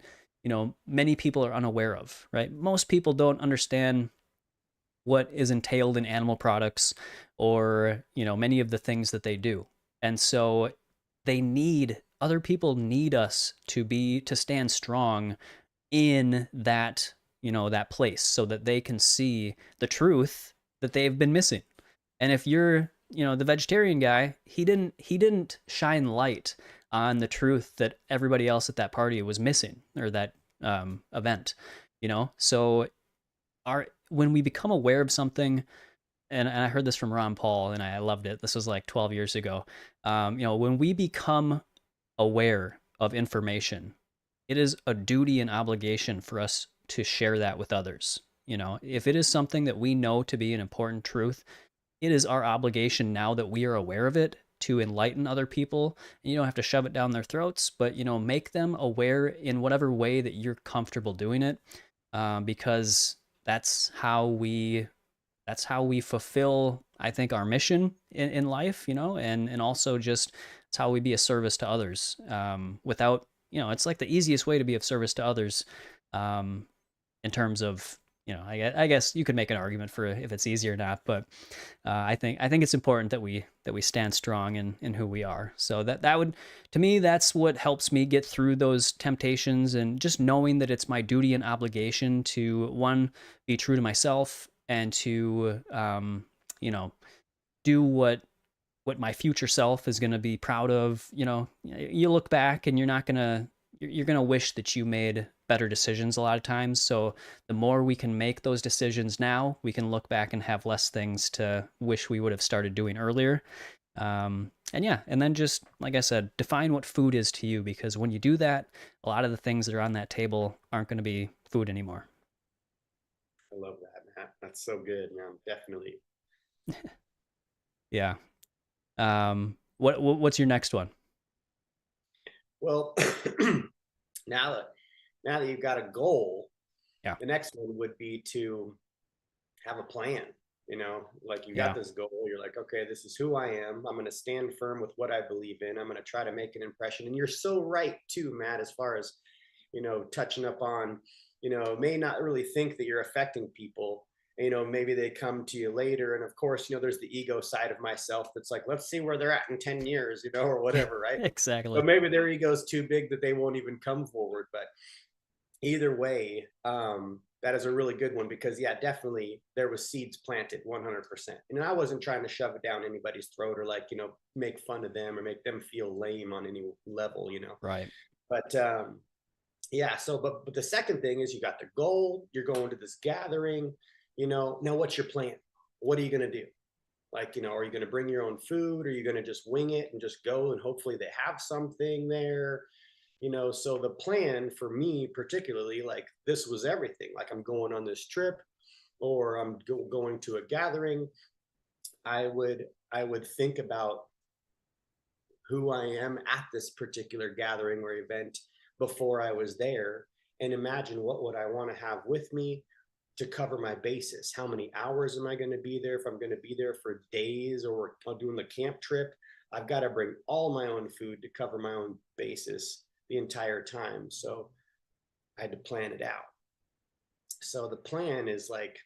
many people are unaware of, right? Most people don't understand what is entailed in animal products, or, many of the things that they do. And so other people need us to stand strong in that, that place, so that they can see the truth that they've been missing. And if you're, the vegetarian guy, he didn't shine light on the truth that everybody else at that party was missing, or that event, so our when we become aware of something, and I heard this from Ron Paul, and I loved it. This was like 12 years ago. When we become aware of information, it is a duty and obligation for us to share that with others. If it is something that we know to be an important truth, it is our obligation, now that we are aware of it, to enlighten other people. And you don't have to shove it down their throats, but, make them aware in whatever way that you're comfortable doing it, because that's how we that's how we fulfill, I think, our mission in life, and also just it's how we be a service to others, without, it's like the easiest way to be of service to others, um, in terms of, I guess you could make an argument for if it's easy or not, but I think it's important that we stand strong in who we are. So that would, to me, that's what helps me get through those temptations, and just knowing that it's my duty and obligation to, one, be true to myself, and to, do what my future self is going to be proud of. You look back and you're going to wish that you made better decisions a lot of times. So the more we can make those decisions now, we can look back and have less things to wish we would have started doing earlier. And yeah, and then just like I said, define what food is to you, because when you do that, a lot of the things that are on that table aren't going to be food anymore. I love that, Matt. That's so good, man. Definitely. Yeah. What's your next one? Well, now that you've got a goal, Yeah. the next one would be to have a plan. Like you got Yeah. this goal, you're like, okay, this is who I am. I'm going to stand firm with what I believe in. I'm going to try to make an impression. And you're so right too, Matt, as far as, touching up on, may not really think that you're affecting people. Maybe they come to you later. And of course, there's the ego side of myself that's like, let's see where they're at in 10 years, or whatever, right? Exactly. But maybe their ego's too big that they won't even come forward. But either way, That is a really good one because yeah, definitely there was seeds planted 100%. And I wasn't trying to shove it down anybody's throat or like, make fun of them or make them feel lame on any level. Right. But yeah, so but the second thing is you got the goal, you're going to this gathering, now what's your plan? What are you going to do? Like, are you going to bring your own food? Are you going to just wing it and just go and hopefully they have something there? So the plan for me particularly, like this was everything. Like I'm going on this trip or I'm going to a gathering. I would think about who I am at this particular gathering or event before I was there and imagine what would I want to have with me to cover my bases. How many hours am I going to be there? If I'm going to be there for days or I'm doing the camp trip, I've got to bring all my own food to cover my own basis the entire time. So I had to plan it out. So the plan is like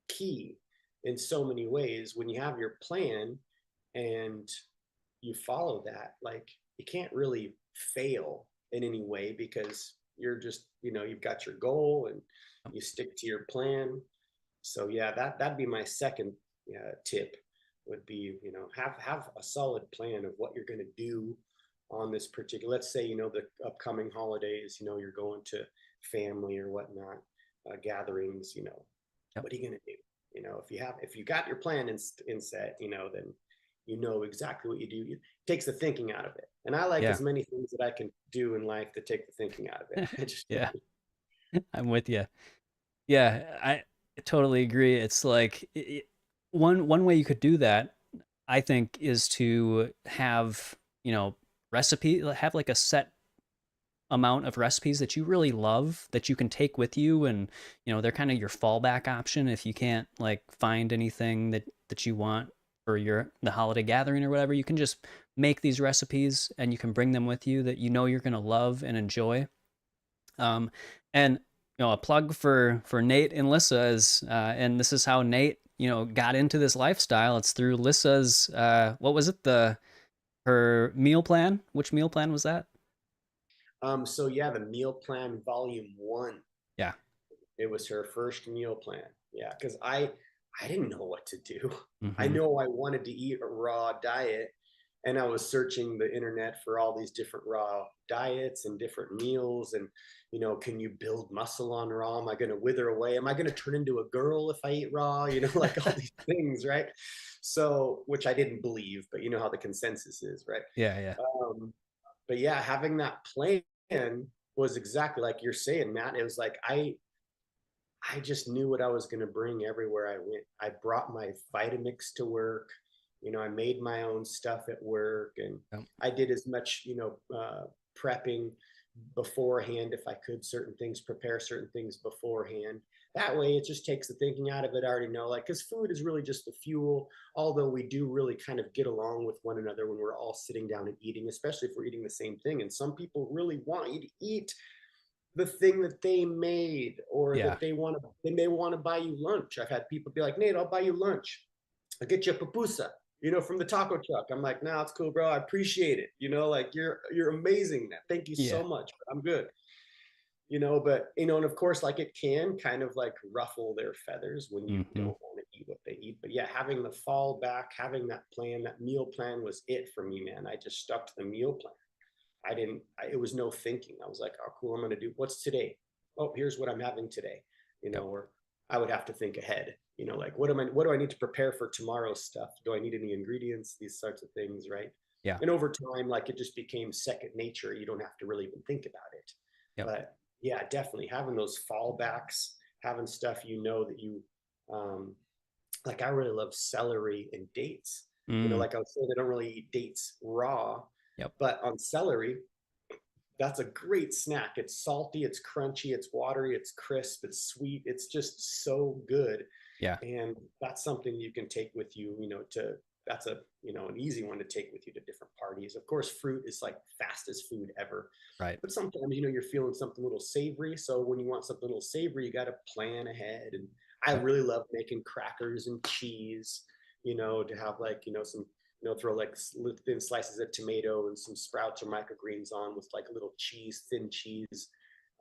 key in so many ways. When you have your plan and you follow that, like you can't really fail in any way because you're just, you've got your goal and you stick to your plan. So yeah, that'd be my second tip would be, have a solid plan of what you're going to do on this particular, let's say, the upcoming holidays, you're going to family or whatnot, gatherings, Yep. what are you going to do? If you got your plan in set, then exactly what you do. It takes the thinking out of it. And I like Yeah. as many things that I can do in life to take the thinking out of it. Yeah. I'm with you. Yeah, I totally agree. It's like one way you could do that, I think, is to have, recipe, have like a set amount of recipes that you really love that you can take with you, and they're kind of your fallback option if you can't like find anything that you want for the holiday gathering or whatever. You can just make these recipes and you can bring them with you that you're going to love and enjoy. And a plug for Nate and Lissa is, and this is how Nate got into this lifestyle. It's through Lissa's, what was it, her meal plan? Which meal plan was that? So yeah, the meal plan volume 1. Yeah. It was her first meal plan. Yeah, because I didn't know what to do. I Mm-hmm. know I wanted to eat a raw diet, and I was searching the internet for all these different raw diets and different meals. And can you build muscle on raw? Am I going to wither away? Am I going to turn into a girl if I eat raw? Like all these things, right? So, which I didn't believe, but you know how the consensus is, right? Yeah, yeah. Um, but yeah, having that plan was exactly like you're saying, Matt. It was like I just knew what I was going to bring everywhere I went. I brought my Vitamix to work. I made my own stuff at work, and Yep. I did as much, prepping beforehand if I could. Prepare certain things beforehand. That way, it just takes the thinking out of it. I already know, like, because food is really just the fuel. Although we do really kind of get along with one another when we're all sitting down and eating, especially if we're eating the same thing. And some people really want you to eat the thing that they made or Yeah. that they may want to buy you lunch. I've had people be like, Nate, I'll buy you lunch. I'll get you a pupusa, from the taco truck. I'm like, nah, it's cool, bro. I appreciate it. Like you're amazing. That. Thank you Yeah. so much. I'm good. But and of course, like it can kind of like ruffle their feathers when you Mm-hmm. don't want to eat what they eat. But yeah, having the fallback, having that plan, that meal plan was it for me, man. I just stuck to the meal plan. It was no thinking. I was like, oh, cool. I'm going to do what's today. Oh, here's what I'm having today, Yep. or I would have to think ahead, like what do I need to prepare for tomorrow's stuff? Do I need any ingredients? These sorts of things. Right. Yeah. And over time, like it just became second nature. You don't have to really even think about it. Yep. But yeah, definitely having those fallbacks, having stuff, that um, like I really love celery and dates. Mm. Like I was saying, I don't really eat dates raw, Yep. but on celery, that's a great snack. It's salty, it's crunchy, it's watery, it's crisp, it's sweet. It's just so good. Yeah. And that's something you can take with you, that's an easy one to take with you to different parties. Of course, fruit is like fastest food ever. Right. But sometimes, you're feeling something a little savory. So when you want something a little savory, you got to plan ahead. And I Yep. really love making crackers and cheese, to have like, some throw like thin slices of tomato and some sprouts or microgreens on with like a little cheese, thin cheese.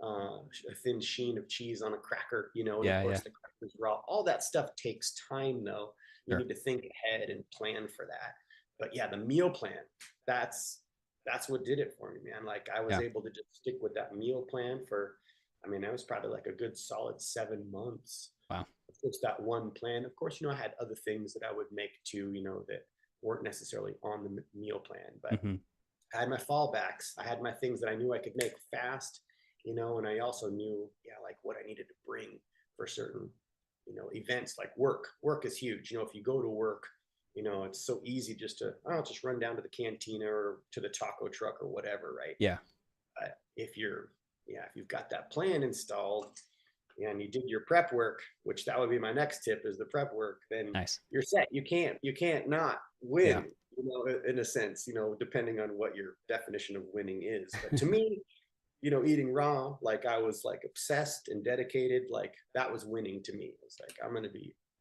a thin sheen of cheese on a cracker, and of Yeah, course yeah, the cracker's raw. All that stuff takes time though. You sure. need to think ahead and plan for that. But yeah, the meal plan, that's that's what did it for me, man. Like I was Yeah. able to just stick with that meal plan for, I mean, that was probably like a good solid 7 months. Wow. Just that one plan. Of course, I had other things that I would make too, that weren't necessarily on the meal plan, but Hmm. I had my fallbacks. I had my things that I knew I could make fast, and I also knew, yeah, like what I needed to bring for certain, events like work. Work is huge. If you go to work, it's so easy just to, I don't know, just run down to the cantina or to the taco truck or whatever, right? Yeah. But if you've got that plan installed, and you did your prep work, which that would be my next tip is the prep work, then Nice. you're set. You can't not Yeah. win, in a sense, depending on what your definition of winning is. But to me, eating raw, like I was like obsessed and dedicated, like that was winning to me. It's like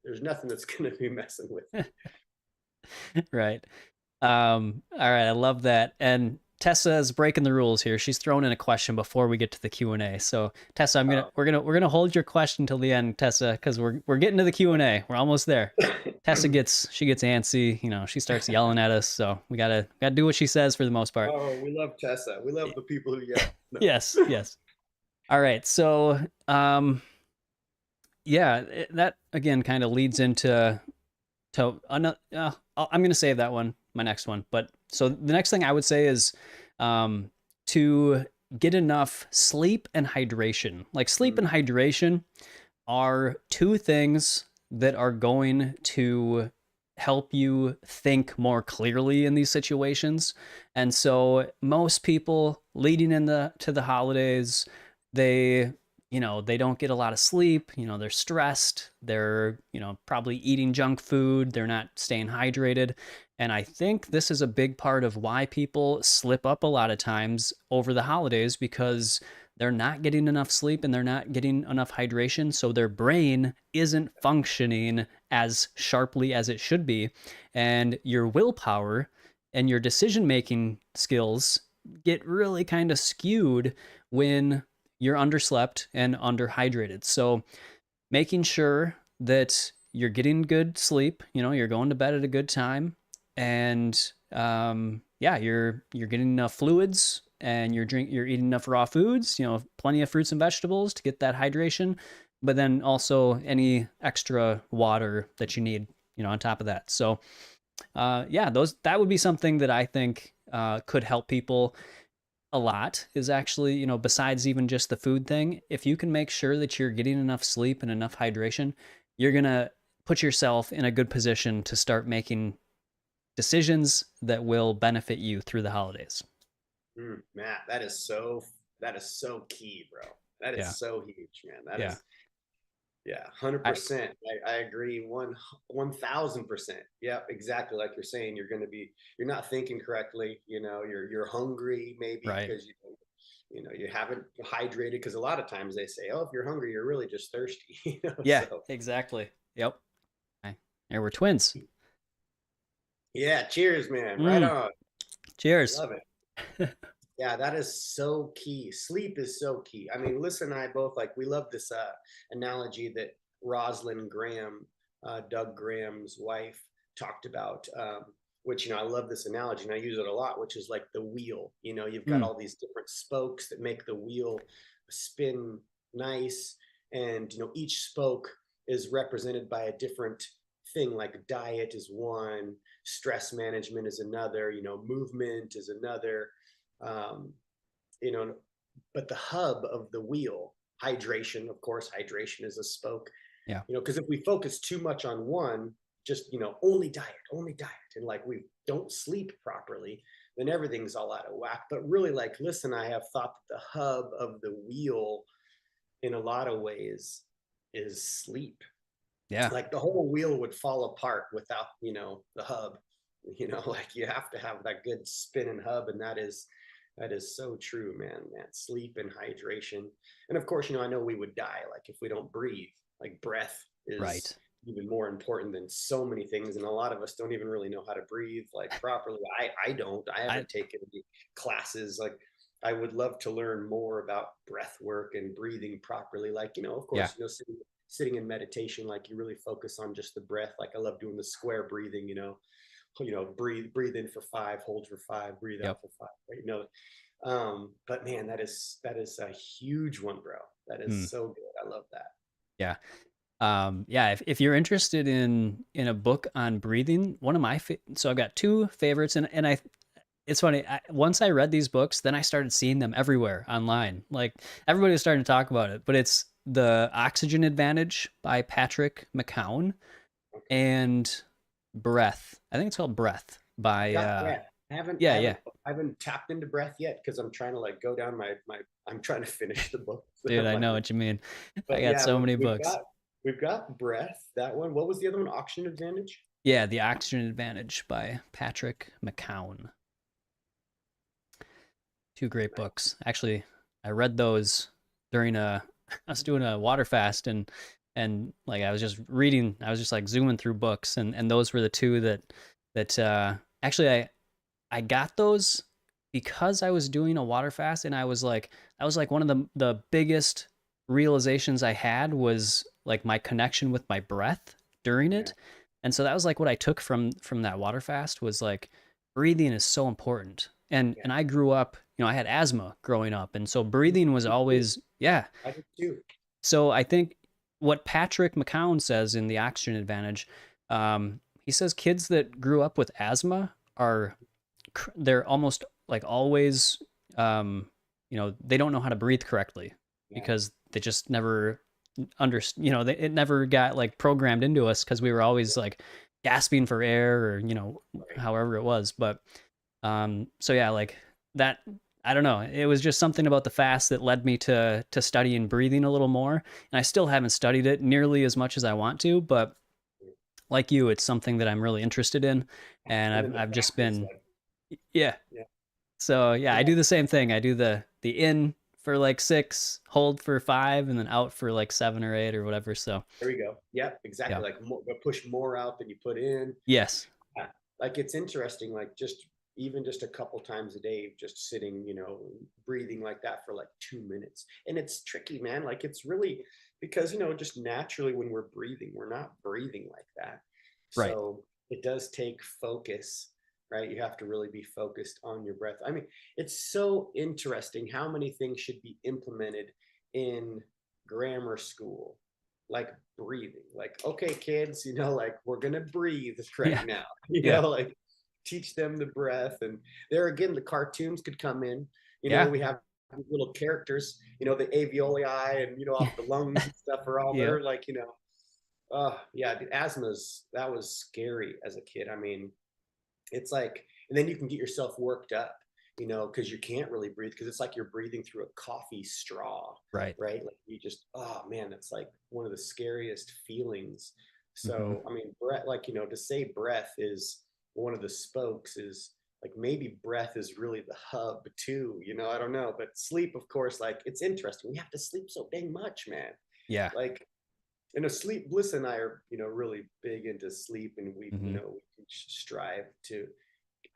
there's nothing that's gonna be messing with me. Right. All right, I love that. And Tessa is breaking the rules here. She's thrown in a question before we get to the Q&A. So Tessa, Oh. we're gonna hold your question till the end, Tessa, because we're getting to the Q&A. We're almost there. Tessa gets antsy, she starts yelling at us. So we gotta do what she says for the most part. Oh, we love Tessa. We love the people who yell. No. Yes, yes. All right. So yeah, that again kind of leads into I'm going to save that one, my next one. But so the next thing I would say is um, to get enough sleep and hydration. Like sleep and hydration are two things that are going to help you think more clearly in these situations. And so most people leading to the holidays, they they don't get a lot of sleep, they're stressed, they're, probably eating junk food, they're not staying hydrated. And I think this is a big part of why people slip up a lot of times over the holidays because they're not getting enough sleep and they're not getting enough hydration. So their brain isn't functioning as sharply as it should be. And your willpower and your decision making skills get really kind of skewed when you're underslept and underhydrated. So making sure that you're getting good sleep, you're going to bed at a good time, and yeah, you're getting enough fluids and you're eating enough raw foods, plenty of fruits and vegetables to get that hydration, but then also any extra water that you need, on top of that. So yeah, that would be something that I think could help people a lot is actually, besides even just the food thing, if you can make sure that you're getting enough sleep and enough hydration, you're going to put yourself in a good position to start making decisions that will benefit you through the holidays. Matt, that is so key, bro. That is Yeah. so huge, man. That Yeah. is, yeah, I 100%. I agree 1,000%. Yeah, exactly like you're saying. You're not thinking correctly. You're hungry maybe right. because you haven't hydrated, because a lot of times they say, oh, if you're hungry, you're really just thirsty. Yeah, So exactly. Yep. Okay. There we're twins. yeah, cheers, man. Right Mm, on. cheers. Love it. Yeah, that is so key. Sleep is so key. I mean, Lisa and I both, like, we love this analogy that Rosalind Graham, Doug Graham's wife, talked about, which, I love this analogy and I use it a lot, which is like the wheel. You've got Mm, all these different spokes that make the wheel spin nice. And, each spoke is represented by a different thing, like diet is one, stress management is another, movement is another, um, you know, but the hub of the wheel, hydration, of course, hydration is a spoke, yeah. because if we focus too much on one, just, only diet, and like we don't sleep properly, then everything's all out of whack. But really, like, listen, I have thought that the hub of the wheel in a lot of ways is sleep. Yeah. Like the whole wheel would fall apart without, the hub. Like you have to have that good spinning hub, and that is so true, man. Sleep and hydration. And of course, I know we would die like if we don't breathe. Like breath is Right. even more important than so many things, and a lot of us don't even really know how to breathe like properly. I don't. I I haven't taken any classes. Like I would love to learn more about breath work and breathing properly. Like, of Yeah. course, sitting in meditation, like you really focus on just the breath. Like I love doing the square breathing, breathe in for 5, hold for 5, breathe Yep. out for 5, right? But man, that is a huge one, bro. That is Hmm. so good. I love that. Yeah. Yeah, if you're interested in a book on breathing, one of my so I've got two favorites, and I it's funny. Once I read these books, then I started seeing them everywhere online. Like everybody was starting to talk about it. But it's The Oxygen Advantage by Patrick McKeown Okay. and Breath. I think it's called Breath I've by got breath. I haven't, I yeah, haven't, yeah. I haven't tapped into breath yet because I'm trying to like go down I'm trying to finish the book. So Dude, I'm I like, know what you mean. I but got yeah, so many we've books. got we've got breath. That one. What was the other one? Oxygen advantage. Yeah, The Oxygen Advantage by Patrick McKeown. Two great books. Actually, I read those during a I was doing a water fast, and like I was just reading, I was just like zooming through books, and those were the two that actually I got those because I was doing a water fast, and I was like, that was like one of the biggest realizations I had was like my connection with my breath during Yeah, it. And so that was like what I took from that water fast was like breathing is so important. And yeah. I grew up, I had asthma growing up, and so breathing was Me too. always, yeah. I did too. So I think what Patrick McKeown says in The Oxygen Advantage, he says kids that grew up with asthma are they're almost like always they don't know how to breathe correctly Yeah, because they just never it never got like programmed into us because we were always like gasping for air or right. however it was. But so yeah, like that, I don't know, it was just something about the fast that led me to studying breathing a little more, and I still haven't studied it nearly as much as I want to, but like you, it's something that I'm really interested in, and And then the I've just fact is been, like, yeah. yeah, So yeah, and I that, do the same thing. I do the in for like 6, hold for 5, and then out for like 7 or 8 or whatever. So there we go. Yeah, yeah, exactly. Like push more out than you put in. yes, Yeah. Like it's interesting, like just even just a couple times a day, just sitting, breathing like that for like 2 minutes. And it's tricky, man. Like it's really because, just naturally when we're breathing, we're not breathing like that. right, So it does take focus, right? You have to really be focused on your breath. I mean, it's so interesting how many things should be implemented in grammar school, like breathing. Like, okay, kids, like we're gonna breathe right yeah, now. yeah, Like teach them the breath. And there again, the cartoons could come in. yeah, We have little characters, the alveoli and off the lungs and stuff are all yep, there. Like, yeah, the asthma's that was scary as a kid. I mean, it's like, and then you can get yourself worked up, because you can't really breathe because it's like you're breathing through a coffee straw, right, right? Like you just, oh man, it's like one of the scariest feelings. hmm, So, I mean, breath, like, to say breath is one of the spokes is like maybe breath is really the hub too, I don't know. But sleep, of course, like it's interesting. We have to sleep so dang much, man. yeah, Like, sleep, Bliss and I are, really big into sleep, and hmm, we strive to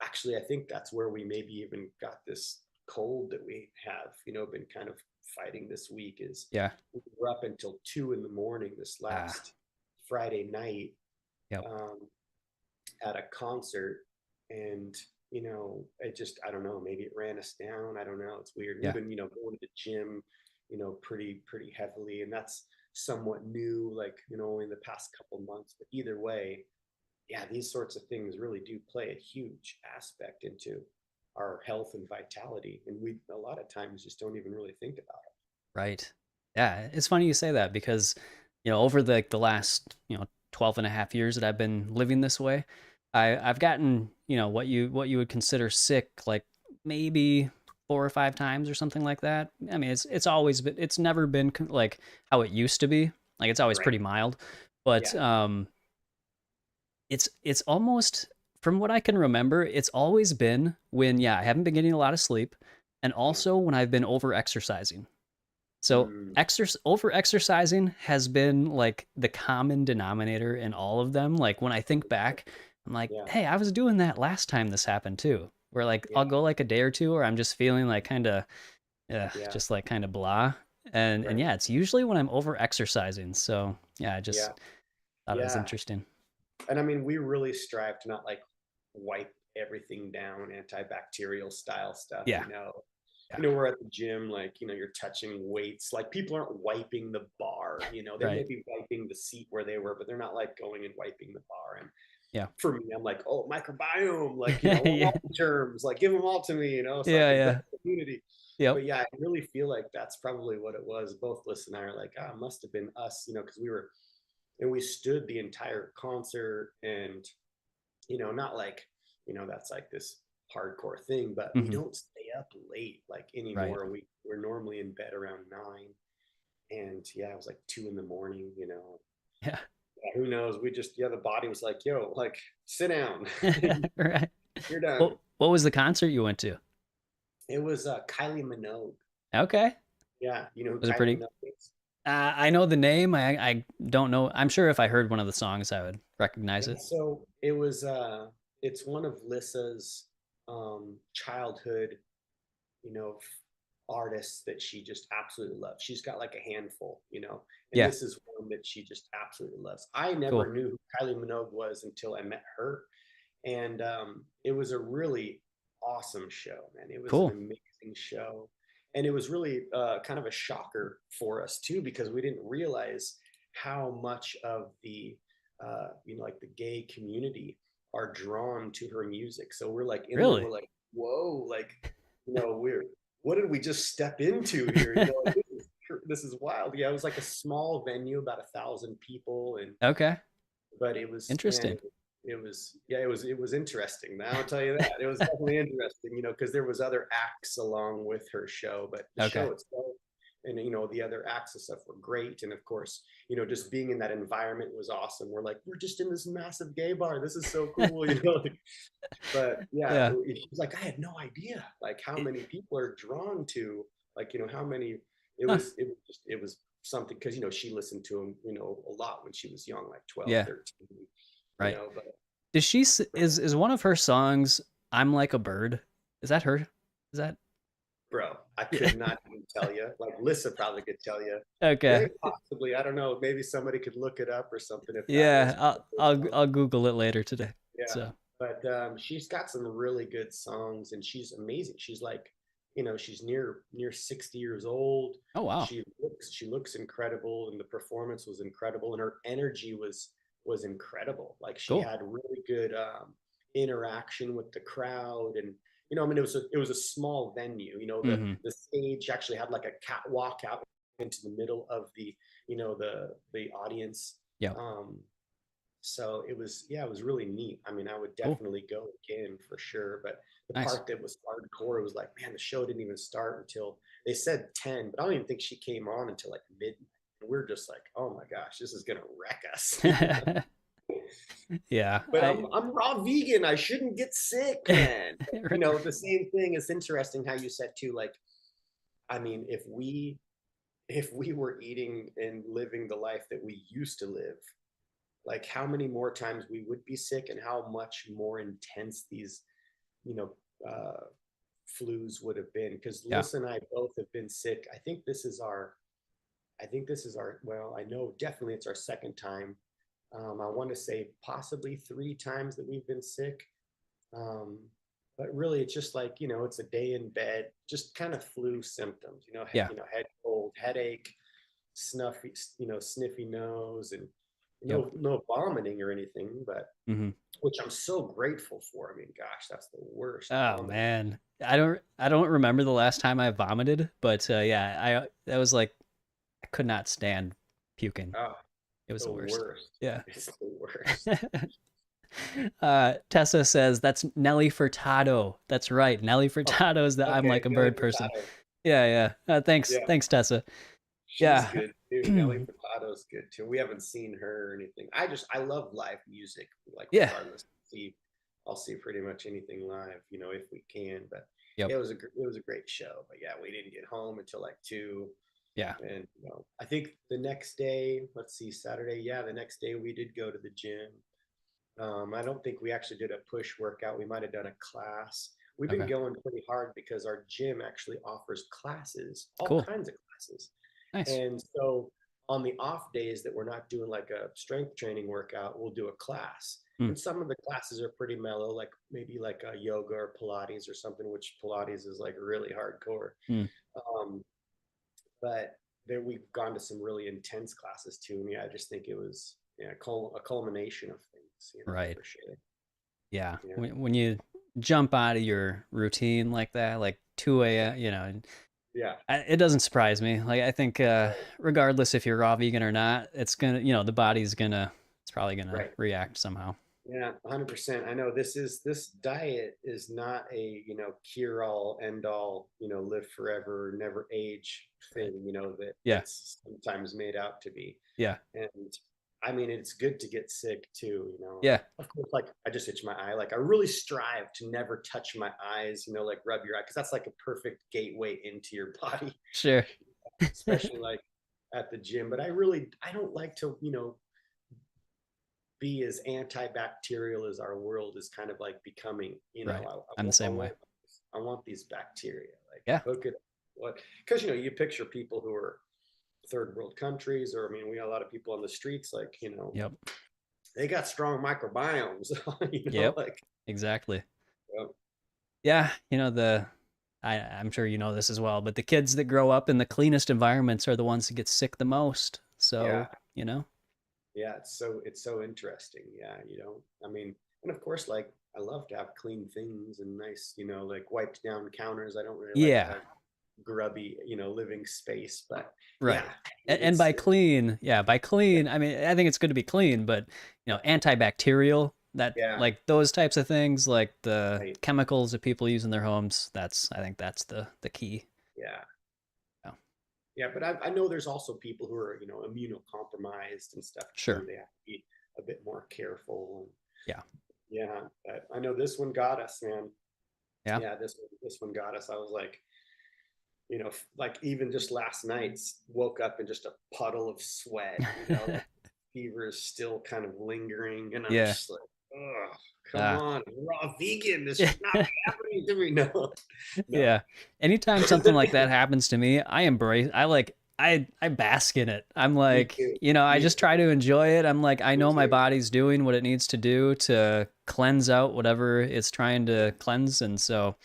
actually, I think that's where we maybe even got this cold that we have, been kind of fighting this week is yeah, we were up until 2 in the morning this ah, last Friday night yep, um, at a concert. And, it just, I don't know, maybe it ran us down. I don't know. It's weird. We've yeah, been, going to the gym, pretty heavily. And that's somewhat new, like, in the past couple months. But either way, yeah, these sorts of things really do play a huge aspect into our health and vitality. And we, a lot of times, just don't even really think about right, yeah. It's funny you say that because over the last 12 and a half years that I've been living this way, I've gotten what you would consider sick like maybe 4 or 5 times or something like that. I mean, it's always been, it's never been like how it used to be. Like it's it. always Right. pretty mild, but Yeah. it's almost, from what I can remember, it's always been when, yeah, I haven't been getting a lot of sleep, and Yeah. also when I've been over exercising. So Mm, over exercising has been like the common denominator in all of them. Like when I think back, I'm like, yeah. hey, I was doing that last time this happened too. where like Yeah. I'll go like a day or two where I'm just feeling like kind of Yeah. just like kind of blah. And Right. yeah, it's usually when I'm over exercising. So yeah, I Yeah. just thought it was Yeah. interesting. And I mean, we really strive to not like wipe everything down, antibacterial style stuff, Yeah. Yeah. we're at the gym, like, you're touching weights, like people aren't wiping the bar, they may Right. be wiping the seat where they were, but they're not like going and wiping the bar. And Yeah. for me, I'm like, oh, microbiome, like, I want Yeah. all the terms, like give them all to me, so I Yeah. can build Yeah. a community. Yep. But yeah, I really feel like that's probably what it was. Both Liz and I are like, it must have been us, because we stood the entire concert. And not like, that's like this hardcore thing, but we Hmm. don't stay up late like Right. anymore. We're normally in bed around 9. And yeah, it was like 2 in the morning. Yeah. Yeah, who knows? The body was like, yo, like, sit down. Right. You're done. What was the concert you went to? It was Kylie Minogue. Okay. Yeah, you know who Was it Kylie pretty? Minogue is? I know the name. I don't know. I'm sure if I heard one of the songs, I would recognize Yeah, it. so it's one of Lissa's childhood, you know, artists that she just absolutely loves. She's got like a handful, and Yeah. this is one that she just absolutely loves. I never Cool. knew who Kylie Minogue was until I met her. And it was a really awesome show, man. It was an Cool. amazing show. And it was really kind of a shocker for us too, because we didn't realize how much of the, like the gay community are drawn to her music. So we're like in there, Really? we're like, whoa, like, what did we just step into here? Like, this is wild. Yeah, it was like a small venue, about 1,000 people. And Okay. but it was, man, Interesting. it was interesting. I'll tell you that it was definitely interesting, because there was other acts along with her show, but the Okay. show itself and the other acts and stuff were great. And of course, just being in that environment was awesome. We're like, we're just in this massive gay bar. This is so cool, But yeah, Yeah. it was like I had no idea like how many people are drawn to, like, how many. It Huh. was it was just it was something, because she listened to him, a lot when she was young, like 12, Yeah. 13. Right. But Does is one of her songs "I'm Like a Bird"? Is that her? Is that? bro, I Yeah. could not even tell you. Like Lissa probably could tell you. Okay. Very possibly. I don't know. Maybe somebody could look it up or something if that was Yeah. her song. I'll Google it later today. Yeah. So. But she's got some really good songs, and she's amazing. She's like, she's near 60 years old. Oh wow. She looks incredible, and the performance was incredible, and her energy was incredible. Like she Cool. had really good interaction with the crowd. And I mean, it was a small venue. Hmm. The stage actually had like a catwalk out into the middle of the audience. Yep. um so it was really neat. I mean, I would Cool. definitely go again for sure. But the Nice. part that was hardcore, it was like, man, the show didn't even start until they said 10, but I don't even think she came on until like midnight. And we're just like, oh my gosh, this is gonna wreck us. Yeah. But I'm raw vegan. I shouldn't get sick, man. The same thing. It's interesting how you said too, like, I mean, if we were eating and living the life that we used to live, like how many more times we would be sick, and how much more intense these, you know, uh, flus would have been. Because Yeah. Liz and I both have been sick. I think this is our, well, I know definitely it's our second time. I want to say possibly 3 times that we've been sick. Um, but really, it's just like, it's a day in bed, just kind of flu symptoms, Yeah. head cold, headache, snuffy, sniffy nose, and Yep. no vomiting or anything, but Hmm. which I'm so grateful for. I mean, gosh, that's the worst Oh vomit. man. I don't remember the last time I vomited, but yeah, I that was like I could not stand puking. Oh, It was the the worst. worst. Yeah. It's the worst. Tessa says that's Nelly Furtado. That's right. Nelly Oh, Furtado is the I'm okay, like a Nelly bird person. Furtado. Yeah, yeah. Yeah, Thanks, Tessa. she's Yeah. good too. Nelly Furtado's good too. We haven't seen her or anything. I love live music, like Yeah. regardless. I'll see pretty much anything live, if we can. But Yep. yeah, it was a great show. But yeah, we didn't get home until like 2. Yeah. And I think the next day, let's see, Saturday. Yeah, the next day we did go to the gym. I don't think we actually did a push workout. We might have done a class. we've been Okay. going pretty hard because our gym actually offers classes, all Cool. kinds of classes. Nice. And so on the off days that we're not doing like a strength training workout, we'll do a class. Mm. And some of the classes are pretty mellow, like maybe like a yoga or Pilates or something, which Pilates is like really hardcore. Mm. Um, but there we've gone to some really intense classes too. And yeah, I just think it was a culmination of things, Right. for sure. Yeah. Yeah. When you jump out of your routine like that, like 2 a.m., Yeah. it doesn't surprise me. Like I think, Right. regardless if you're raw vegan or not, it's gonna, the body's gonna, it's probably gonna Right. react somehow. Yeah, 100%. I know this diet is not a, cure all end all, live forever, never age Right. thing, that Yeah. it's sometimes made out to be. Yeah. And I mean, it's good to get sick too, Yeah. Of course, like I just itch my eye. Like I really strive to never touch my eyes, like rub your eye, because that's like a perfect gateway into your body, Sure. especially like at the gym. But I don't like to, be as antibacterial as our world is kind of like becoming. Right. I, I'm the I same way. want I want these bacteria. Like Yeah. hook it what because you picture people who are third world countries, or I mean we got a lot of people on the streets, like, Yep. they got strong microbiomes, Yep. like Exactly. yeah, Yeah. I'm sure you know this as well, but the kids that grow up in the cleanest environments are the ones that get sick the most. yeah, So, yeah, it's so interesting. Yeah, I mean, and of course, like I love to have clean things and nice, like wiped down counters. I don't really like to yeah. have grubby, living space. But yeah, Right. And it's by clean, yeah, by clean, I mean, I think it's good to be clean, but, antibacterial, that, yeah, like those types of things, like the right, chemicals that people use in their homes, I think that's the key. yeah, Yeah. yeah. But I know there's also people who are, immunocompromised and stuff too. Sure. They have to be a bit more careful. And Yeah. yeah, but I know this one got us, man. Yeah. Yeah, this one got us. I was like, like even just last night, woke up in just a puddle of sweat, like fever is still kind of lingering. And I'm Yeah. just like, oh, come Uh, on, raw vegan. This should not be happening to me. No, no. yeah. Anytime something like that happens to me, I embrace, I bask in it. I'm Me like, too. I Me just too. try to enjoy it. I'm like, I Me know my too. body's doing what it needs to do to cleanse out whatever it's trying to cleanse. And so,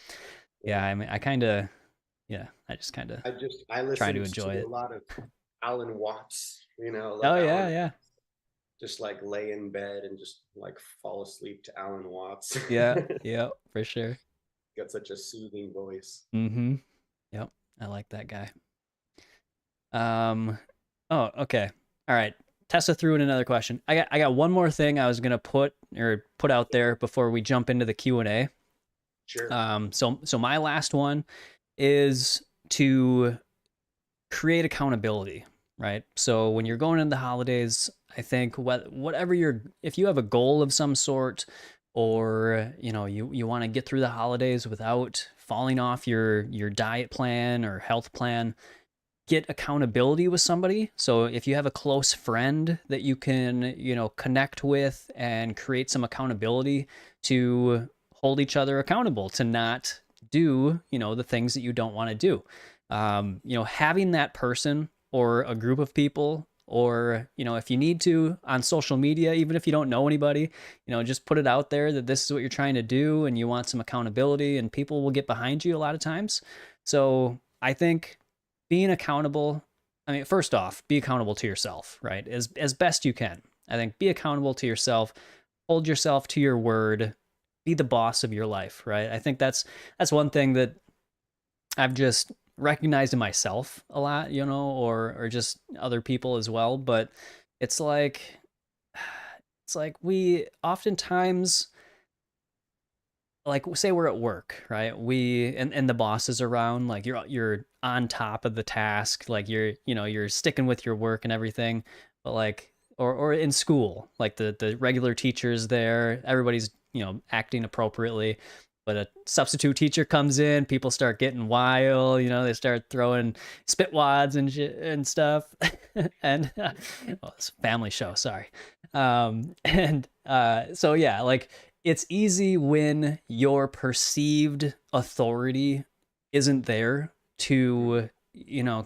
yeah, Yeah. I mean, I kind of, yeah, I just kind of I try to listened to enjoy a it. lot of Alan Watts, Oh, love yeah, Alan, yeah. just like lay in bed and just like fall asleep to Alan Watts. Yeah, yeah, for sure. Got such a soothing voice. Mm-hmm. Yep. I like that guy. Um, oh, okay. All right. Tessa threw in another question. I got one more thing I was gonna put out there before we jump into the Q&A. Sure. So my last one is to create accountability, right? So when you're going into the holidays, I think whatever if you have a goal of some sort, or you want to get through the holidays without falling off your diet plan or health plan, get accountability with somebody. So if you have a close friend that you can, connect with and create some accountability to hold each other accountable to not do, the things that you don't want to do. Having that person or a group of people, or, if you need to on social media, even if you don't know anybody, just put it out there that this is what you're trying to do and you want some accountability, and people will get behind you a lot of times. So I think being accountable, I mean, first off, be accountable to yourself, right? As best you can. I think be accountable to yourself, hold yourself to your word, be the boss of your life, right? I think that's one thing that I've just recognized in myself a lot, or just other people as well. But it's like we oftentimes, like, say we're at work, right? And the boss is around, like you're on top of the task, like you're sticking with your work and everything. But like, or in school, like the regular teachers there, everybody's acting appropriately. But a substitute teacher comes in, people start getting wild, they start throwing spit wads and shit and stuff. And well, it's a family show, sorry. And so yeah, like, it's easy when your perceived authority isn't there to,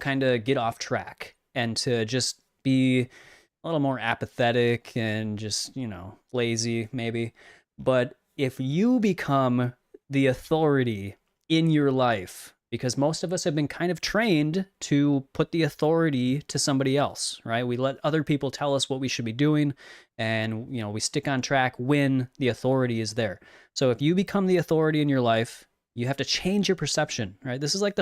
kind of get off track and to just be a little more apathetic and just, lazy maybe. But if you become the authority in your life, because most of us have been kind of trained to put the authority to somebody else, right? We let other people tell us what we should be doing, and we stick on track when the authority is there. So if you become the authority in your life, you have to change your perception, right? This is like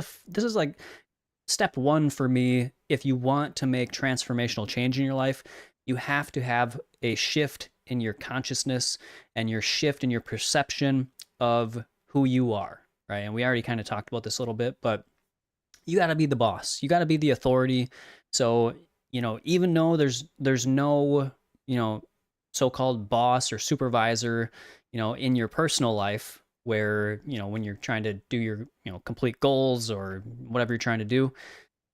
step one for me. If you want to make transformational change in your life, you have to have a shift in your consciousness and your shift in your perception of who you are, right? And we already kind of talked about this a little bit, but you got to be the boss. You got to be the authority. So, even though there's no, so-called boss or supervisor, in your personal life where, when you're trying to do your, complete goals or whatever you're trying to do,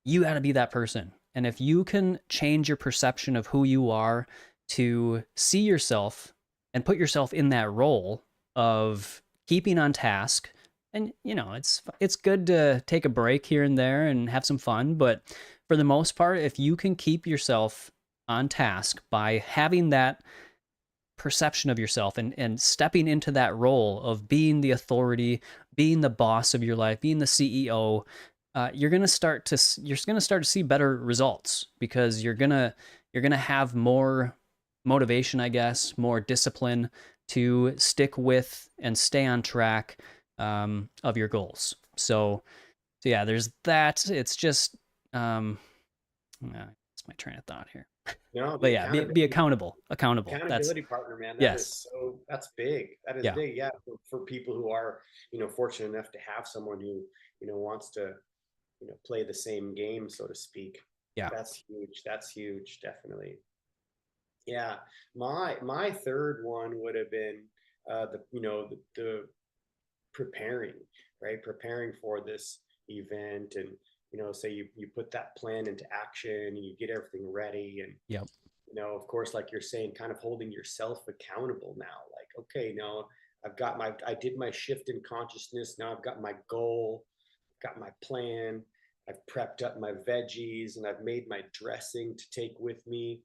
you got to be that person. And if you can change your perception of who you are to see yourself and put yourself in that role of keeping on task, and it's good to take a break here and there and have some fun, but for the most part, if you can keep yourself on task by having that perception of yourself and stepping into that role of being the authority, being the boss of your life, being the CEO, you're gonna start to see better results because you're gonna have more motivation, I guess, more discipline to stick with and stay on track of your goals. So yeah, there's that. It's just that's my train of thought here. No, But the yeah, be accountable. Accountable. That's accountability partner, man. yes. That's big. That is Yeah. big. Yeah, for people who are, fortunate enough to have someone who, wants to, play the same game, so to speak. Yeah. That's huge. That's huge. Definitely. Yeah. My third one would have been the preparing, right? Preparing for this event, and say you put that plan into action and you get everything ready, and Yep. of course, like you're saying, kind of holding yourself accountable now. Like, okay, now I did my shift in consciousness. Now I've got my goal, got my plan. I've prepped up my veggies and I've made my dressing to take with me,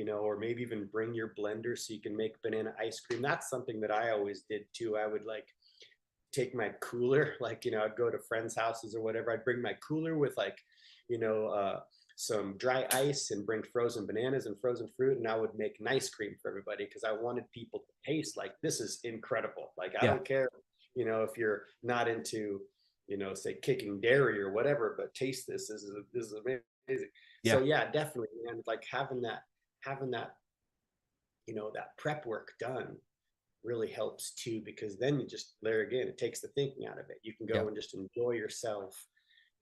or maybe even bring your blender so you can make banana ice cream. That's something that I always did too. I would like take my cooler, like, I'd go to friends' houses or whatever. I'd bring my cooler with like, you know, uh, some dry ice and bring frozen bananas and frozen fruit. And I would make an ice cream for everybody because I wanted people to taste like, this is incredible. Like, I Yeah. don't care, if you're not into, say kicking dairy or whatever, but taste this. This is amazing. So Yeah. yeah, definitely, man. Like having that, that prep work done really helps too, because then you just, there again, it takes the thinking out of it. You can go Yep. and just enjoy yourself.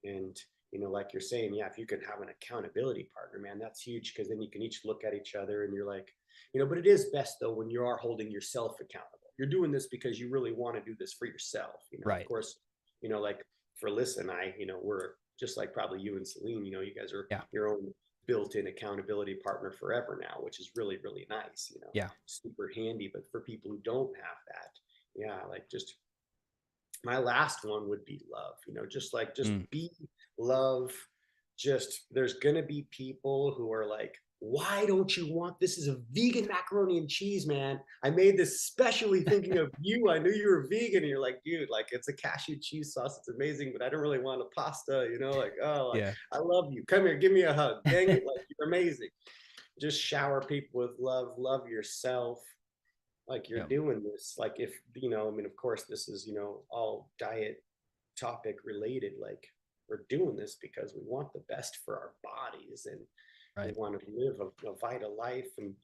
And like you're saying, yeah, if you can have an accountability partner, man, that's huge, because then you can each look at each other and you're like, but it is best though when you are holding yourself accountable. You're doing this because you really want to do this for yourself. Of Right. course, like for Alyssa and I, we're just like probably you and Celine, you guys are Yeah. your own built-in accountability partner forever now, which is really, really nice, Yeah. super handy. But for people who don't have that, yeah, like just my last one would be love, just Mm. be love. Just, there's gonna be people who are like, why don't you want this? Is a vegan macaroni and cheese, man. I made this specially thinking of you. I knew you were vegan. And you're like, dude, like it's a cashew cheese sauce. It's amazing, but I don't really want a pasta, like, oh, like Yeah. I love you. Come here, give me a hug. Dang it, like you're amazing. Just shower people with love, love yourself, like you're Yep. doing this. Like, if I mean, of course this is all diet topic related. Like, we're doing this because we want the best for our bodies, and we Right. want to live a vital life. And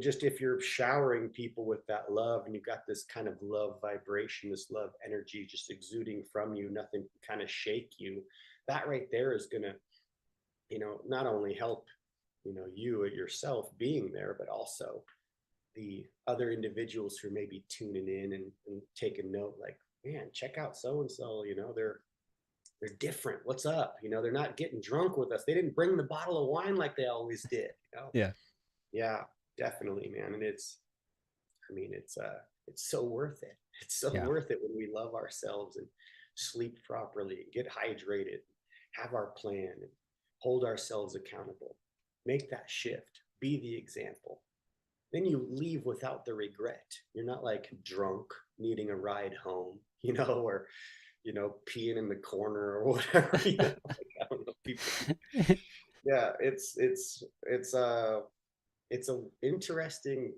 just, if you're showering people with that love, and you've got this kind of love vibration, this love energy just exuding from you, nothing can kind of shake you. That right there is gonna not only help you yourself being there, but also the other individuals who may be tuning in and taking note, like, man, check out so and so, they're different. What's up? They're not getting drunk with us. They didn't bring the bottle of wine like they always did. Yeah. Yeah, definitely, man. And it's I mean, it's so worth it. It's so Yeah. worth it when we love ourselves and sleep properly, get hydrated, have our plan, and hold ourselves accountable. Make that shift. Be the example. Then you leave without the regret. You're not like drunk, needing a ride home, or peeing in the corner or whatever. Like, I don't know, people. Yeah, it's a interesting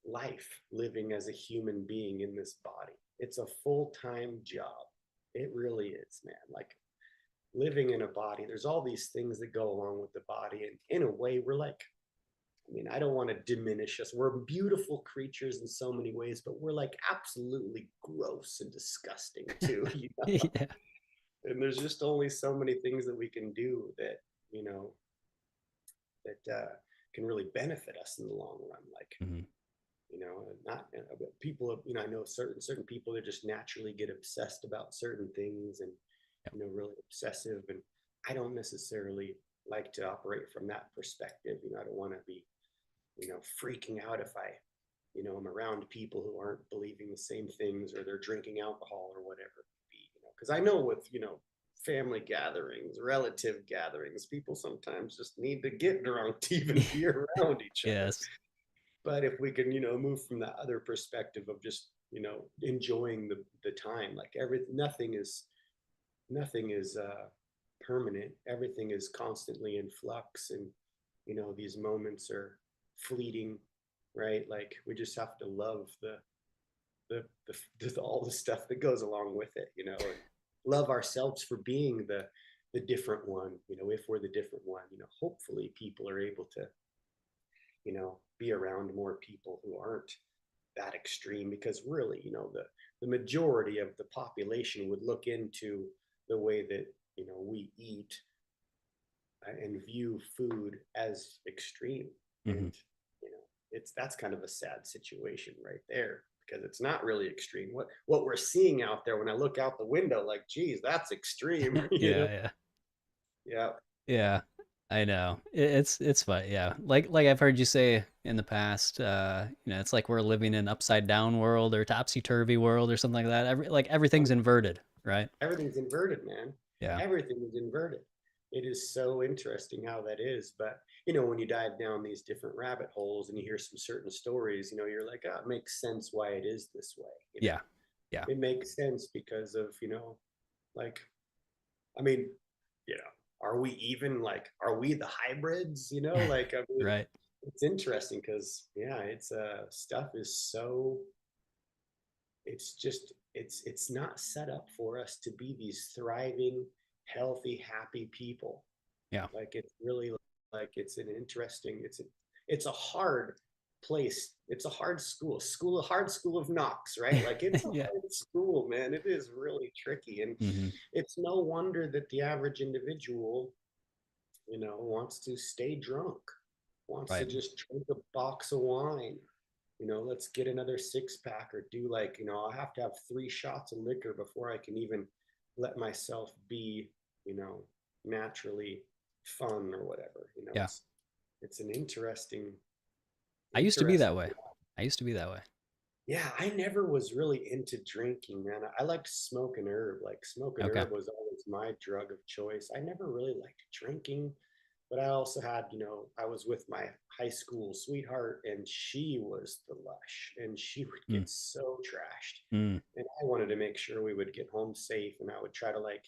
life living as a human being in this body. It's a full-time job. It really is, man. Like living in a body, there's all these things that go along with the body. And in a way, we're like, I mean, I don't want to diminish us. We're beautiful creatures in so many ways, but we're like absolutely gross and disgusting too. Yeah. And there's just only so many things that we can do that, you know, can really benefit us in the long run. Like, Hmm. not people, I know certain people that just naturally get obsessed about certain things and, Yep. really obsessive. And I don't necessarily like to operate from that perspective. I don't want to be, freaking out if I, I'm around people who aren't believing the same things or they're drinking alcohol or whatever it be, because I know with, family gatherings, relative gatherings, people sometimes just need to get drunk to even be around each other. Yes. But if we can, move from that other perspective of just, enjoying the time, like nothing is permanent. Everything is constantly in flux, and these moments are fleeting, right? Like we just have to love all the stuff that goes along with it, and love ourselves for being the different one. If we're the different one, hopefully people are able to, be around more people who aren't that extreme, because really, the majority of the population would look into the way that, we eat and view food as extreme. Hmm. And, that's kind of a sad situation right there, because it's not really extreme. What we're seeing out there, when I look out the window, like, geez, that's extreme. Yeah. Yeah. Yeah. Yeah. I know. It's fun. Yeah. Like I've heard you say in the past, it's like we're living in an upside down world or topsy turvy world or something like that. Everything's inverted, right? Everything's inverted, man. Yeah. Everything is inverted. It is so interesting how that is. But, when you dive down these different rabbit holes and you hear some certain stories, you're like, oh, it makes sense why it is this way. Yeah. Yeah. It makes sense because of, like, I mean, are we even like, are we the hybrids? Like, I mean, Right. it's interesting because, yeah, it's stuff is so, it's just, it's not set up for us to be these thriving, healthy, happy people. Yeah. Like it's really, like it's an interesting, it's a hard place. It's a hard school of knocks, right? Like it's a Yeah. hard school, man. It is really tricky. And Hmm. it's no wonder that the average individual, wants to stay drunk, wants to Right. just drink a box of wine. Let's get another six pack, or do, like, I have to have 3 shots of liquor before I can even let myself be, you know, naturally fun or whatever. Yeah. It's an interesting, I used to be interesting. that way. I used to be that way. Yeah, I never was really into drinking, man. I liked smoking herb. Like smoking Okay. herb was always my drug of choice. I never really liked drinking, but I also had, I was with my high school sweetheart, and she was the lush, and she would Mm. get so trashed. Mm. And I wanted to make sure we would get home safe, and I would try to, like,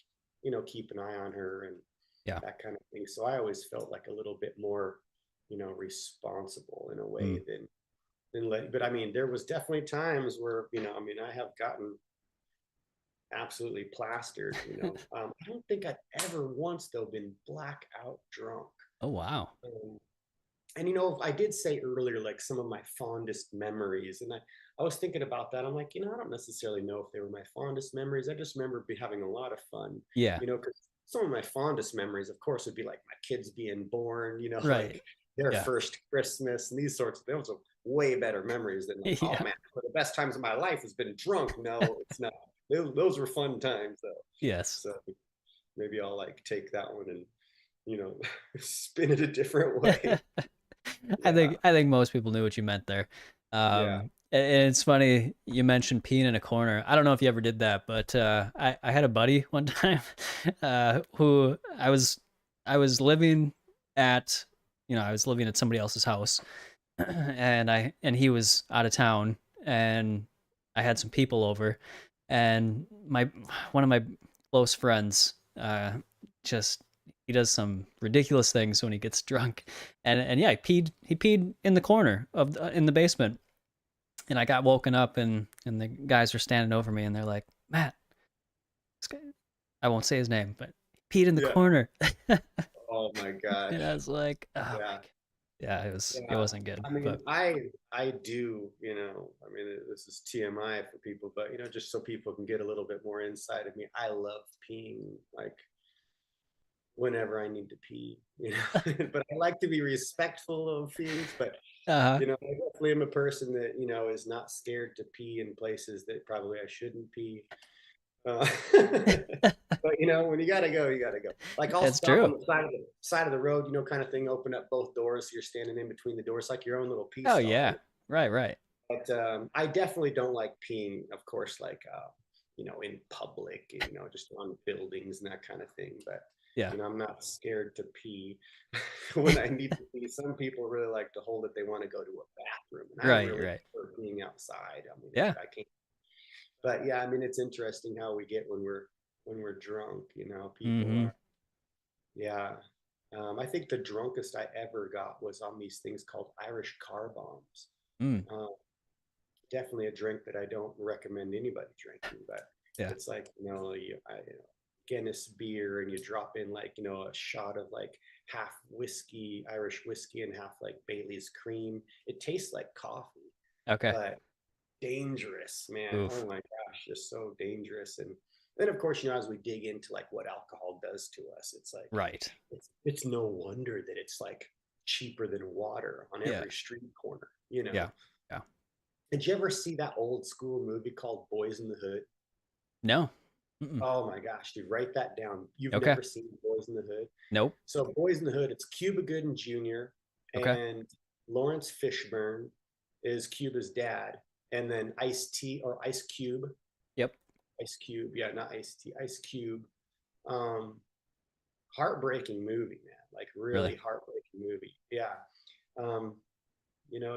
keep an eye on her and Yeah. that kind of thing. So I always felt like a little bit more, responsible in a Mm. way but I mean, there was definitely times where, I mean, I have gotten absolutely plastered, I don't think I've ever once though been blackout drunk. Oh wow. Um, and I did say earlier, like some of my fondest memories, and I was thinking about that. I'm like, I don't necessarily know if they were my fondest memories. I just remember having a lot of fun, Yeah. because some of my fondest memories, of course, would be like my kids being born, Right. like their Yeah. first Christmas and these sorts of things. Those are way better memories than like, oh Yeah. man, one of the best times of my life has been drunk. No, it's not. Those were fun times though. Yes. So maybe I'll like take that one and, spin it a different way. I Yeah. think I think most people knew what you meant there. Yeah. And it's funny you mentioned peeing in a corner. I don't know if you ever did that, but I had a buddy one time who I was living at, I was living at somebody else's house, and he was out of town, and I had some people over, and my one of my close friends just he does some ridiculous things when he gets drunk, and yeah, he peed in the corner of in the basement, and I got woken up, and the guys were standing over me, and they're like, Matt, this guy, I won't say his name, but he peed in the Yeah. corner. Oh my And I gosh. was like, oh my Yeah. god, yeah, it Yeah. wasn't good, I mean, but I do, I mean, this is TMI for people, but just so people can get a little bit more insight of me, I love peeing like whenever I need to pee. But I like to be respectful of things, but uh I definitely am a person that, is not scared to pee in places that probably I shouldn't pee. Uh, but when you gotta go, you gotta go. Like I'll it's stop true. on the side of the road, kind of thing. Open up both doors, so you're standing in between the doors, like your own little pee Oh stall. yeah, right. But I definitely don't like peeing, of course, like in public, just on buildings and that kind of thing. But Yeah, I'm not scared to pee when I need to pee. Some people really like to hold it; they want to go to a bathroom, and I really right. prefer being outside. I mean, Yeah. I can't. But yeah, I mean, it's interesting how we get when we're drunk. People Mm-hmm. are, yeah. I think the drunkest I ever got was on these things called Irish car bombs. Mm. Um, Definitely a drink that I don't recommend anybody drinking, but Yeah. it's like, Guinness beer, and you drop in like, a shot of like half whiskey, Irish whiskey, and half like Bailey's cream. It tastes like coffee, Okay. but dangerous, man. Oh Oof. my gosh, just so dangerous. And then of course, as we dig into like what alcohol does to us, it's like Right. it's no wonder that it's like cheaper than water on Yeah. every street corner. Yeah. Yeah. Did you ever see that old school movie called Boys in the Hood? No. Mm-mm. Oh my gosh, dude, write that down. You've Okay. never seen Boys in the Hood? Nope. So Boys in the Hood, it's Cuba Gooding Jr. Okay. and Lawrence Fishburne is Cuba's dad, and then Ice T or Ice Cube, Yep. Ice Cube, yeah, not Ice T, Ice Cube. Um, Heartbreaking movie, man, like Really. really heartbreaking movie. Yeah. Um,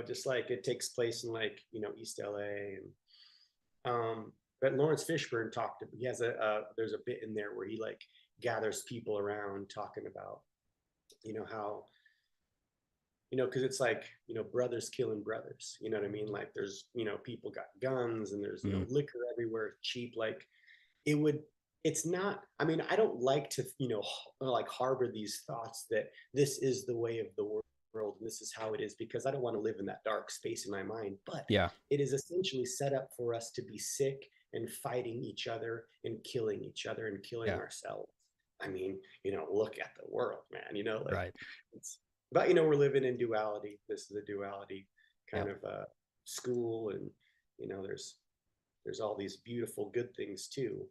just like it takes place in like East LA, and but Lawrence Fishburne talked. He has there's a bit in there where he like gathers people around talking about how because it's like brothers killing brothers. You know what I mean? Like there's people got guns, and there's Mm. liquor everywhere, cheap. Like it would. It's not. I mean, I don't like to like harbor these thoughts that this is the way of the world, and this is how it is, because I don't want to live in that dark space in my mind. But Yeah. it is essentially set up for us to be sick and fighting each other and killing each other and killing Yeah. ourselves. I mean, look at the world, man. Like Right. it's. But we're living in duality. This is a duality kind Yep. of school, and there's all these beautiful good things too.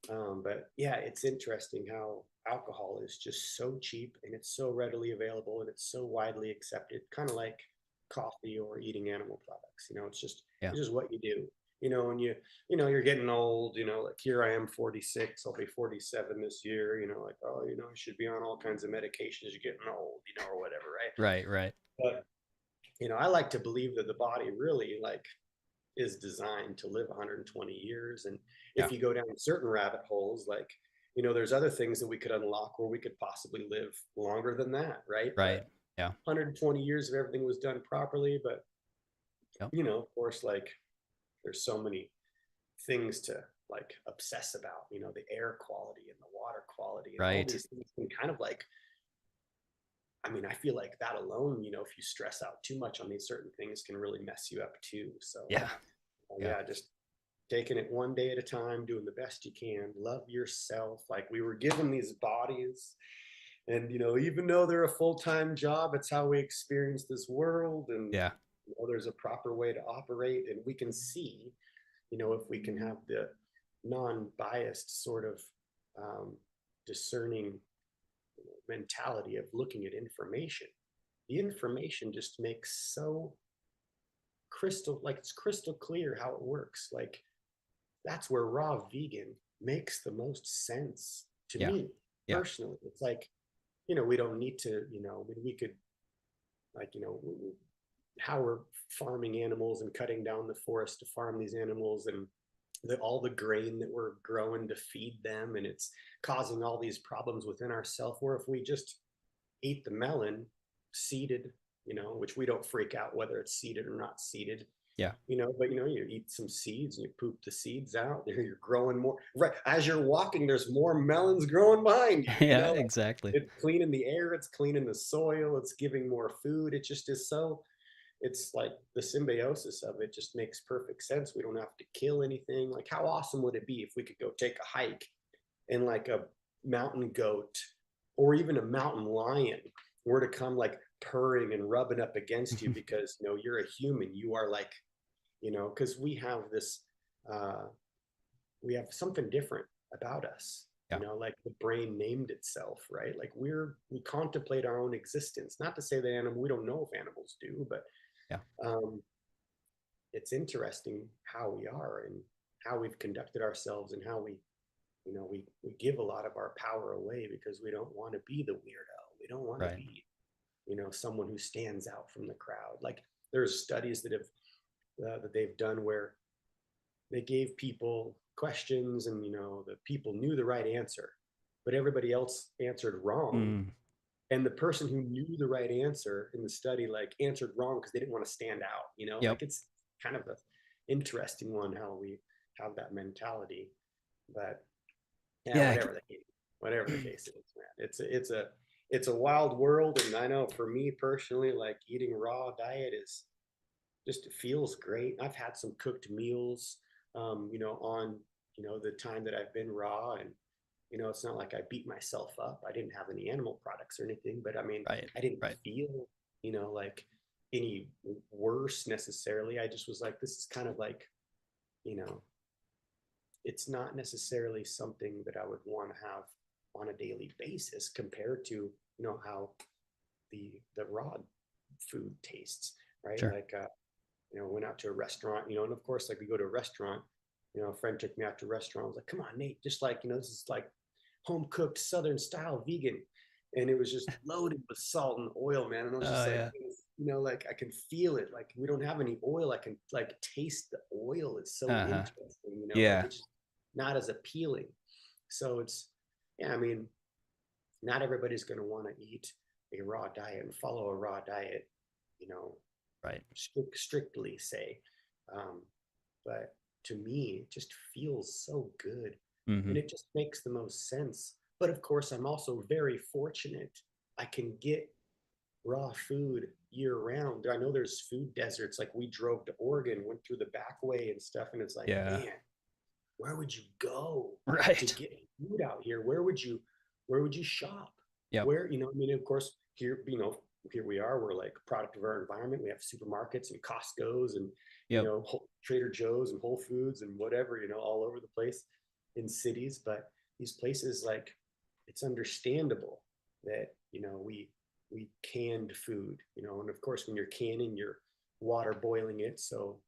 But yeah, it's interesting how alcohol is just so cheap, and it's so readily available, and it's so widely accepted, kind of like coffee or eating animal products. Yeah. It's just what you do. And you're getting old. Like here I am, 46. I'll be 47 this year. Like I should be on all kinds of medications. You're getting old, or whatever, right? Right. But I like to believe that the body really like is designed to live 120 years. And Yeah. if you go down certain rabbit holes, like, there's other things that we could unlock where we could possibly live longer than that, right? Right. But Yeah. 120 years of everything was done properly. But, Yep. of course, like there's so many things to like obsess about, the air quality and the water quality and all Right. these things can kind of like, I mean, I feel like that alone, if you stress out too much on these certain things can really mess you up too. So, Yeah. Yeah. yeah, just taking it one day at a time, doing the best you can, love yourself. Like we were given these bodies, and even though they're a full-time job, it's how we experience this world. And Yeah. there's a proper way to operate, and we can see, if we can have the non-biased sort of discerning mentality of looking at information. The information just makes so it's crystal clear how it works. Like that's where raw vegan makes the most sense to Yeah. me Yeah. personally. It's like, we don't need to, we could, like, how we're farming animals and cutting down the forest to farm these animals, and all the grain that we're growing to feed them, and it's causing all these problems within ourselves. Where if we just ate the melon seeded, which we don't freak out whether it's seeded or not seeded, Yeah. but you eat some seeds and you poop the seeds out. You're growing more. Right as you're walking, there's more melons growing behind you. Yeah, exactly. It's cleaning the air, it's cleaning the soil, it's giving more food. It just is so. It's like the symbiosis of it just makes perfect sense. We don't have to kill anything. Like, how awesome would it be if we could go take a hike and like a mountain goat or even a mountain lion were to come like purring and rubbing up against you because you're a human. You are like, because we have this, we have something different about us. Yeah. Like the brain named itself, right? Like we contemplate our own existence. Not to say that we don't know if animals do, but Yeah. um, it's interesting how we are and how we've conducted ourselves and how we give a lot of our power away because we don't want to be the weirdo. We don't want to Right. be, someone who stands out from the crowd. Like there's studies that they've done where they gave people questions and the people knew the right answer, but everybody else answered wrong. Mm. And the person who knew the right answer in the study like answered wrong because they didn't want to stand out. Yep. Like it's kind of an interesting one how we have that mentality. But yeah, Yeah. whatever the case is, man, it's a wild world. And I know for me personally, like eating raw diet is just, it feels great. I've had some cooked meals, on the time that I've been raw, and it's not like I beat myself up. I didn't have any animal products or anything, but I mean, Right. I didn't Right. feel, like any worse necessarily. I just was like, this is kind of like, you know, it's not necessarily something that I would want to have on a daily basis compared to, how the raw food tastes, right? Sure. Like, went out to a restaurant, and of course, like we go to a restaurant, a friend took me out to a restaurant. I was like, come on, Nate, just like, this is like home cooked Southern style vegan. And it was just loaded with salt and oil, man. And I was Oh just like, yeah. like I can feel it. Like we don't have any oil. I can like taste the oil. It's so Uh-huh. interesting, like Yeah. it's not as appealing. So it's, yeah, I mean, not everybody's going to want to eat a raw diet and follow a raw diet, you know, Right. strictly say. Um, but to me, it just feels so good Mm-hmm. and it just makes the most sense. But of course, I'm also very fortunate. I can get raw food year round. I know there's food deserts. Like we drove to Oregon, went through the back way and stuff. And it's like, Yeah. man, where would you go to Right. get food out here? Where would you shop? Yep. Where, I mean, of course, here, here we are, we're like a product of our environment. We have supermarkets and Costco's and, Yep. Trader Joe's and Whole Foods and whatever, all over the place in cities. But these places, like, it's understandable that, we canned food, and of course, when you're canning, you're water boiling it. So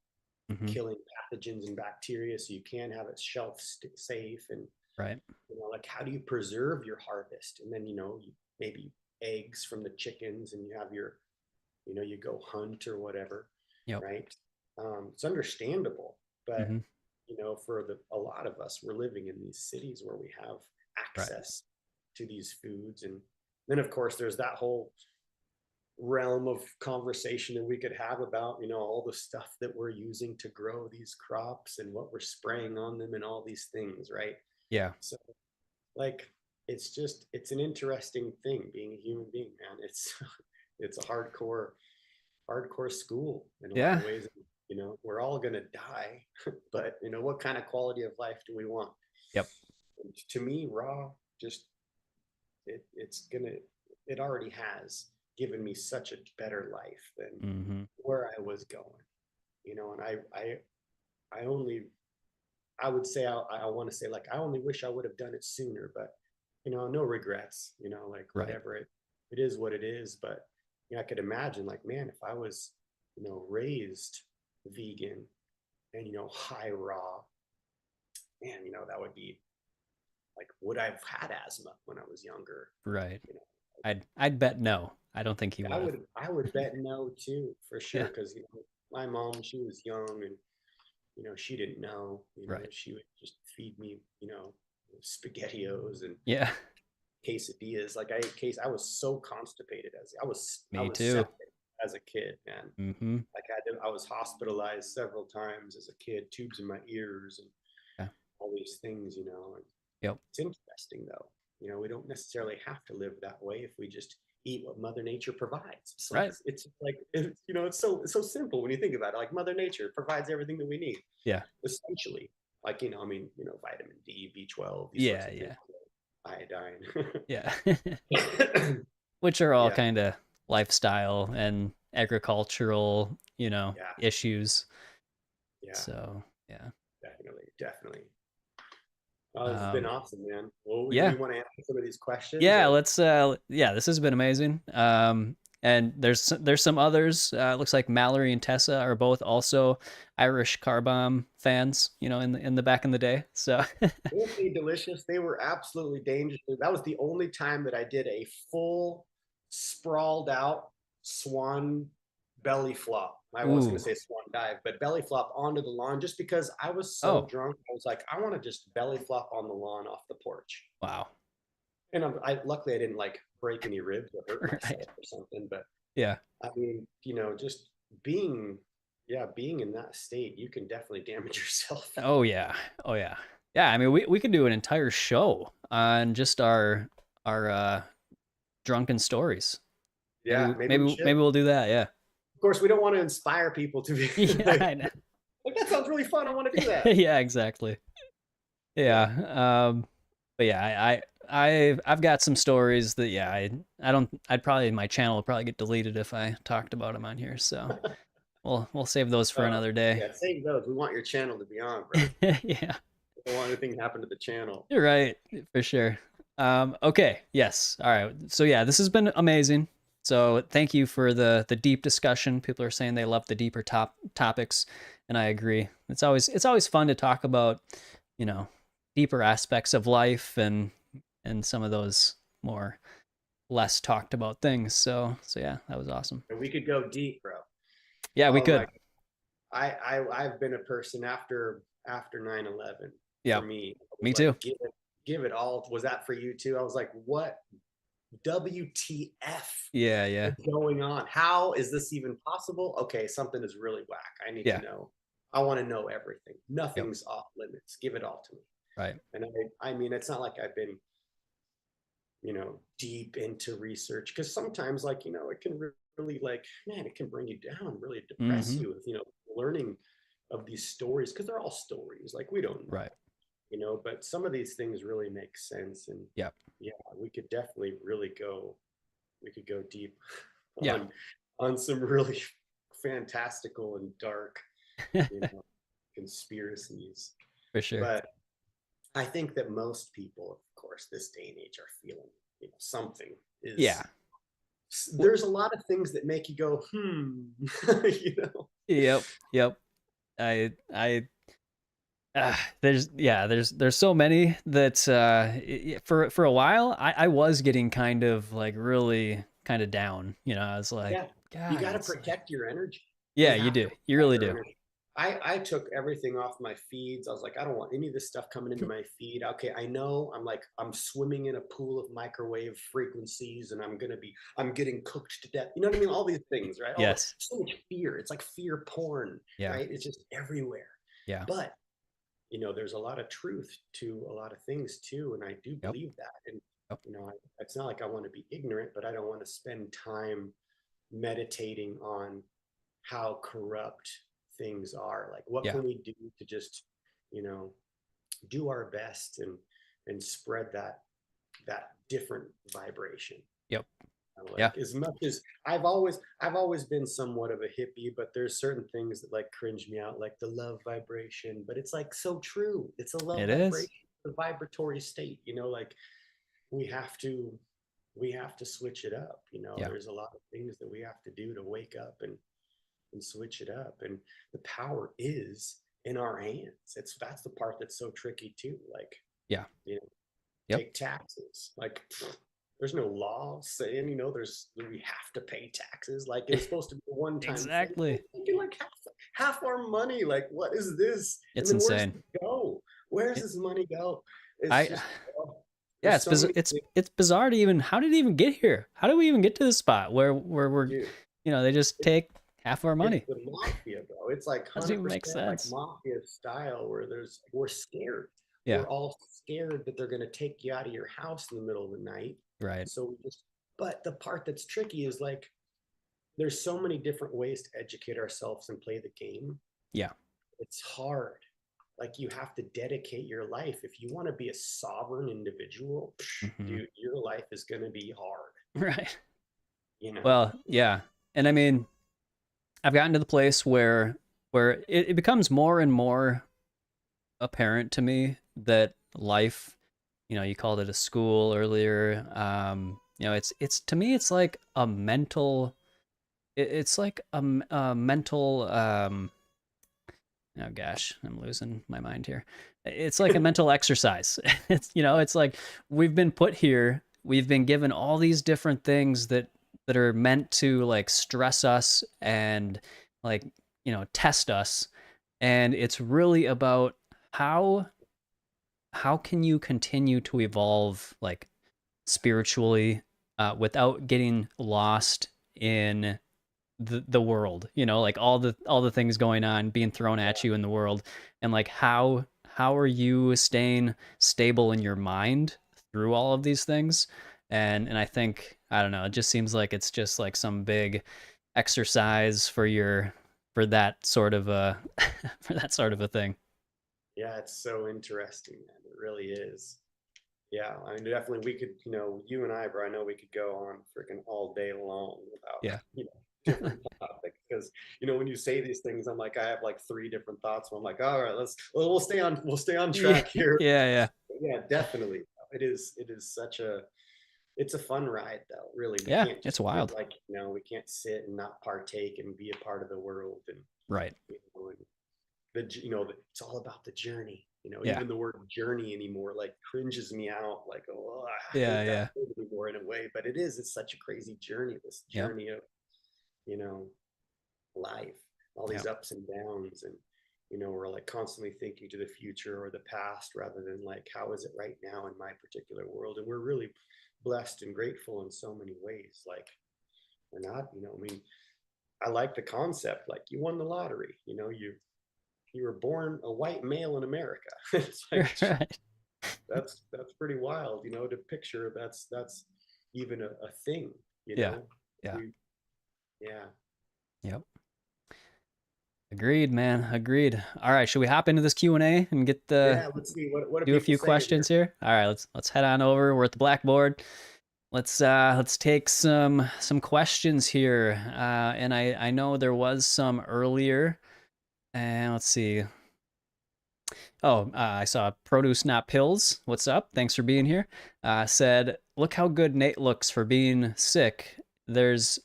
Mm-hmm. killing pathogens and bacteria so you can have it shelf safe. And Right. like, how do you preserve your harvest? And then maybe eggs from the chickens, and you have your, you go hunt or whatever, Yep. right? It's understandable. But Mm-hmm. for a lot of us, we're living in these cities where we have Right. access to these foods. And then of course there's that whole realm of conversation that we could have about all the stuff that we're using to grow these crops and what we're spraying on them and all these things, right? Yeah. So like, it's an interesting thing being a human being, man. It's it's a hardcore school in a lot Yeah. of ways. We're all gonna die, but what kind of quality of life do we want? Yep. And to me, raw just it already has given me such a better life than Mm-hmm. where I was going. And I only I would say I want to say, like, I only wish I would have done it sooner, but no regrets, like Right. whatever, it is what it is. But I could imagine, like, man, if I was, raised vegan and, high raw, man, that would be like, would I've had asthma when I was younger? Right. You know, I'd bet no. I don't think he I would have. would I would bet no too, for Yeah. sure, because my mom, she was young, and she didn't know. Right. She would just feed me, spaghettios and Yeah. quesadillas. Like, I ate I was so constipated as I Me was too. septic as a kid, man. Mm-hmm. Like, I was hospitalized several times as a kid, tubes in my ears and Yeah. all these things. And Yep. it's interesting, though. We don't necessarily have to live that way if we just eat what Mother Nature provides. Right. It's so simple when you think about it. Like, Mother Nature provides everything that we need, Yeah. essentially. Like, vitamin D, B12, these sorts Yeah. of things, Yeah. iodine. Yeah. Which are all Yeah, kind of lifestyle and agricultural, yeah, issues. yeah, So, yeah. definitely, definitely. Oh, this has been Um, awesome, man. Well, we yeah. want to answer some of these questions, Yeah, or let's yeah, this has been amazing. And there's some others. Looks like Mallory and Tessa are both also Irish car bomb fans, in the back in the day. So, weren't they delicious? They were absolutely dangerous. That was the only time that I did a full, sprawled out swan belly flop. I was going ooh. to say swan dive, but belly flop onto the lawn, just because I was so Oh, drunk. I was like, I want to just belly flop on the lawn off the porch. wow. And luckily I didn't like break any ribs or hurt Right. myself or something. But Yeah. I mean, just being, yeah, being in that state, you can definitely damage yourself. Oh yeah. Oh yeah. Yeah, I mean we could do an entire show on just our drunken stories. Maybe Yeah, maybe we maybe should. we'll do that. Yeah. Of course, we don't want to inspire people to be Yeah, like, I know. that sounds really fun. I want to do that. Yeah, exactly. Yeah. Yeah. But yeah, I've got some stories that yeah, I don't I'd probably my channel will probably get deleted if I talked about them on here. So we'll save those for another day. Yeah, save those. We want your channel to be on, bro. Yeah. We don't want anything to happen to the channel. You're right, for sure. Okay, yes. All right. So yeah, this has been amazing. So thank you for the deep discussion. People are saying they love the deeper topics, and I agree. It's always fun to talk about, you know, deeper aspects of life and some of those more less talked about things. So yeah, that was awesome. And we could go deep, bro. Yeah, we Oh my, could. I've been a person after 9/11. For Yeah, me, it was me like, too. give it all. Was that for you too? I was like, what WTF Yeah, yeah, is going on? How is this even possible? Okay, something is really whack. I need to yeah. know. I want to know everything. Yep. Nothing's off limits. Give it all to me. Right. And I mean, it's not like I've been, deep into research, because sometimes, like, it can really, like, man, it can bring you down, really depress Mm-hmm. you with, learning of these stories, because they're all stories. Like, we don't know, Right. but some of these things really make sense. And Yep. yeah, we could go deep Yeah. on some really fantastical and dark, you know, conspiracies. For sure. But I think that most people, of course, this day and age, are feeling, something Yeah. is. There's a lot of things that make you go, you know. Yep. Yep. I there's so many that for a while I was getting kind of like really kind of down. I was like, Yeah, you God, got to it's like protect your energy. yeah, You you have to do. You protect really your do. energy. I took everything off my feeds. I was like, I don't want any of this stuff coming into my feed. Okay, I know I'm swimming in a pool of microwave frequencies, and I'm getting cooked to death. You know what I mean? All these things, right? Yes. So much fear. It's like fear porn, Yeah. right? It's just everywhere. Yeah. But there's a lot of truth to a lot of things too, and I do Yep. believe that. And Yep. it's not like I want to be ignorant, but I don't want to spend time meditating on how corrupt things are. Like, what Yeah. can we do to just, you know, do our best and spread that different vibration. Yep. Yeah. Like, as much as I've always been somewhat of a hippie, but there's certain things that like cringe me out, like the love vibration. But it's like so true. It's a love It is. vibration, the vibratory state. Like, we have to switch it up. Yeah. There's a lot of things that we have to do to wake up and switch it up. And the power is in our hands. That's the part that's so tricky too. Like, Yeah. you know, Yep. take taxes. Like, there's no law saying, we have to pay taxes. Like, it's supposed to be a one-time thing. Exactly. Like half our money. Like, what is this? And It's then where's insane. it go? Where's It, this money go? It's I just, oh, Yeah, there's so many things it's bizarre to even, how did it even get here? How did we even get to this spot where we're, to do. they just take half of our It's money. the mafia, bro. It's like How does it even 100% make like sense? mafia style where we're scared. Yeah, We're all scared that they're going to take you out of your house in the middle of the night. right. So but the part that's tricky is like, there's so many different ways to educate ourselves and play the game. Yeah. It's hard. Like, you have to dedicate your life. If you want to be a sovereign individual, Hmm. dude, your life is going to be hard, Right. you know? Well, yeah. And I mean, I've gotten to the place where it becomes more and more apparent to me that life, you called it a school earlier. It's to me, it's like a mental, it's like a mental, oh gosh, I'm losing my mind here. It's like a mental exercise. It's like we've been put here, we've been given all these different things that are meant to like stress us and like, test us. And it's really about how how can you continue to evolve like spiritually, without getting lost in the world, like all the things going on being thrown at you in the world, and like how are you staying stable in your mind through all of these things. And I think, I don't know, it just seems like it's just like some big exercise for that sort of a for that sort of a thing. Yeah, it's so interesting, man. It really is. Yeah, I mean, definitely we could, you and I, bro, I know we could go on freaking all day long about, Yeah. different topics. Because, when you say these things, I'm like, I have like three different thoughts. Where I'm like, all right, we'll stay on Yeah, track here. yeah. Yeah, definitely. It is it's a fun ride though. Really, we Yeah, can't it's just sit wild. like, we can't sit and not partake and be a part of the world. And, Right. and it's all about the journey. Yeah. Even the word journey anymore like cringes me out. Like, oh, I Yeah, hate that yeah. word anymore in a way, but it's such a crazy journey. This Yep. journey of you know life, all these Yep. ups and downs, and we're like constantly thinking to the future or the past rather than like, how is it right now in my particular world? And we're really blessed and grateful in so many ways. Like, we're not, I mean, I like the concept, like, you won the lottery, you were born a white male in America. It's like, Right. that's pretty wild, to picture that's even a thing, Yeah. Yeah. we yeah. Yep. Agreed, man. Agreed. All right, should we hop into this Q&A and get the Yeah, let's see what are do a people few saying questions here. here? All right, let's head on over. We're at the blackboard. Let's take some questions here. And I know there was some earlier. And let's see. Oh, I saw Produce Not Pills. What's up? Thanks for being here. Said, look how good Nate looks for being sick. There's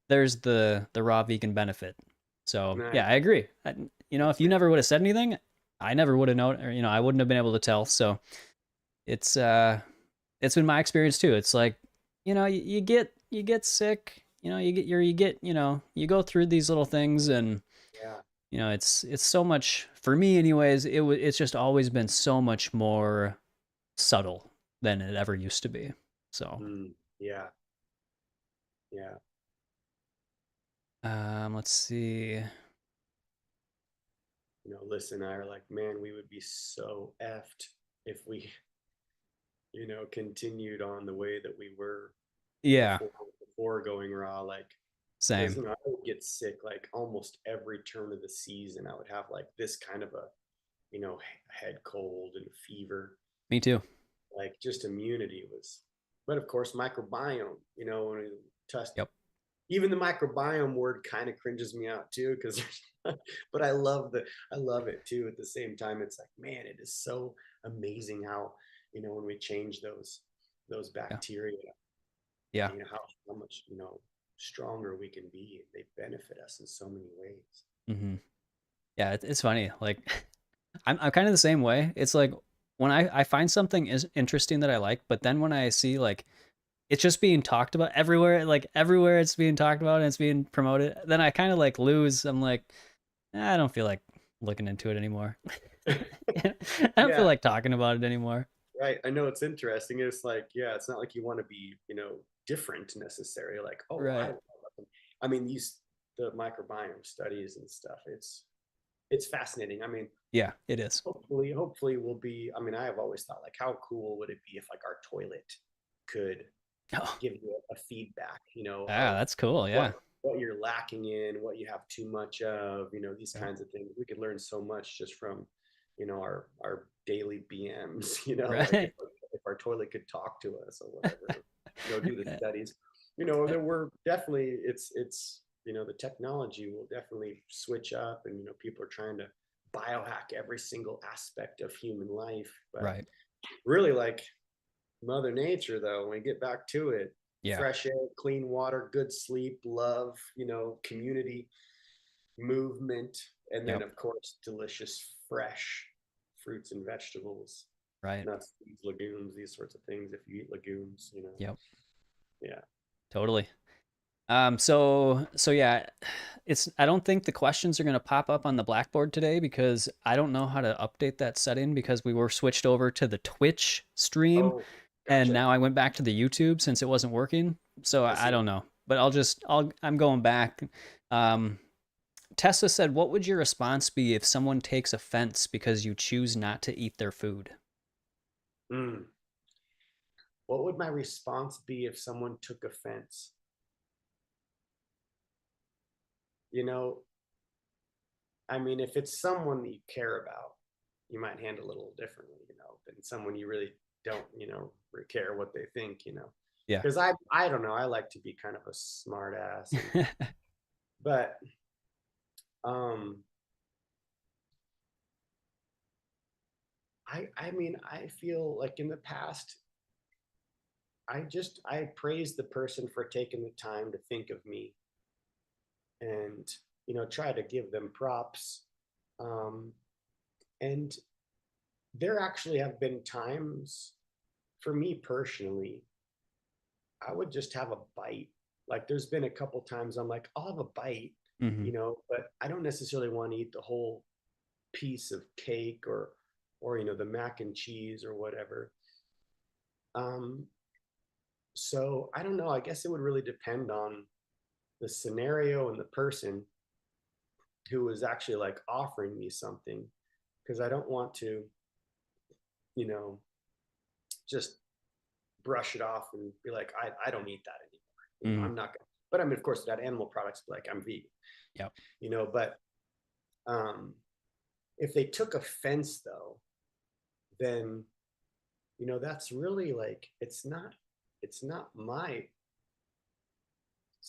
the raw vegan benefit. So yeah, Nice. I agree. If you never would have said anything, I never would have known, or I wouldn't have been able to tell. So it's it's been my experience too. It's like, you get sick, you go through these little things, and Yeah. it's so much for me anyways. It's just always been so much more subtle than it ever used to be. So Yeah. Yeah. let's see. Liz and I are like, man, we would be so effed if we, continued on the way that we were Yeah, before going raw. Like, because same. I would get sick like almost every turn of the season. I would have like this kind of a, head cold and fever. Me too. Like, just immunity was, but of course microbiome. When we test, Yep. even the microbiome word kind of cringes me out too, because but I love it too at the same time. It's like, man, it is so amazing how, when we change those Yeah. bacteria, Yeah. how much, stronger we can be. They benefit us in so many ways. Hmm. Yeah, it's funny. Like, I'm kind of the same way. It's like when I find something is interesting that I like, but then when I see like it's just being talked about everywhere, like everywhere it's being talked about and it's being promoted, then I kind of like lose. I'm like, I don't feel like looking into it anymore. I don't feel Yeah, like talking about it anymore. right. I know it's interesting. It's like, yeah, it's not like you want to be, different necessarily. Like, oh, Right. I mean, these the microbiome studies and stuff. It's fascinating. I mean, Yeah, it is. hopefully we'll be. I mean, I have always thought like, how cool would it be if like our toilet could Oh, give you a feedback, ah, of that's cool. what Yeah. what you're lacking in, what you have too much of, these Yep. kinds of things. We could learn so much just from, our daily BMs, like Right. if our toilet could talk to us or whatever, do the studies. Uh, There were definitely it's the technology will definitely switch up, and people are trying to biohack every single aspect of human life, but right. really like Mother Nature, though, when we get back to it, Yeah. fresh air, clean water, good sleep, love, community, movement, and then, Yep. of course, delicious, fresh fruits and vegetables, Right. nuts, seeds, legumes, these sorts of things. If you eat legumes, Yep. yeah. Totally. So yeah, it's I don't think the questions are going to pop up on the Blackboard today because I don't know how to update that setting because we were switched over to the Twitch stream Oh, and gotcha. now I went back to the YouTube since it wasn't working. So I I see. don't know. But I'm going back. Um Tessa said, "What would your response be if someone takes offense because you choose not to eat their food?" Mm. What would my response be if someone took offense? You know, I mean, if it's someone that you care about, you might handle it a little differently, than someone you really don't, care what they think, Yeah. Because I don't know, I like to be kind of a smart ass, but um, I mean, I feel like in the past, I praise the person for taking the time to think of me and try to give them props. Um, and there actually have been times for me personally I would just have a bite. Like there's been a couple times I'm like, I'll have a bite, Hmm. but I don't necessarily want to eat the whole piece of cake or the mac and cheese or whatever. Um, so I don't know. I guess it would really depend on the scenario and the person who was actually like offering me something because I don't want to, you know, just brush it off and be like, I don't eat that anymore. Hmm. I'm not gonna. But I mean, of course, that animal products, like I'm vegan, Yep. but um, if they took offense though, then that's really like it's not my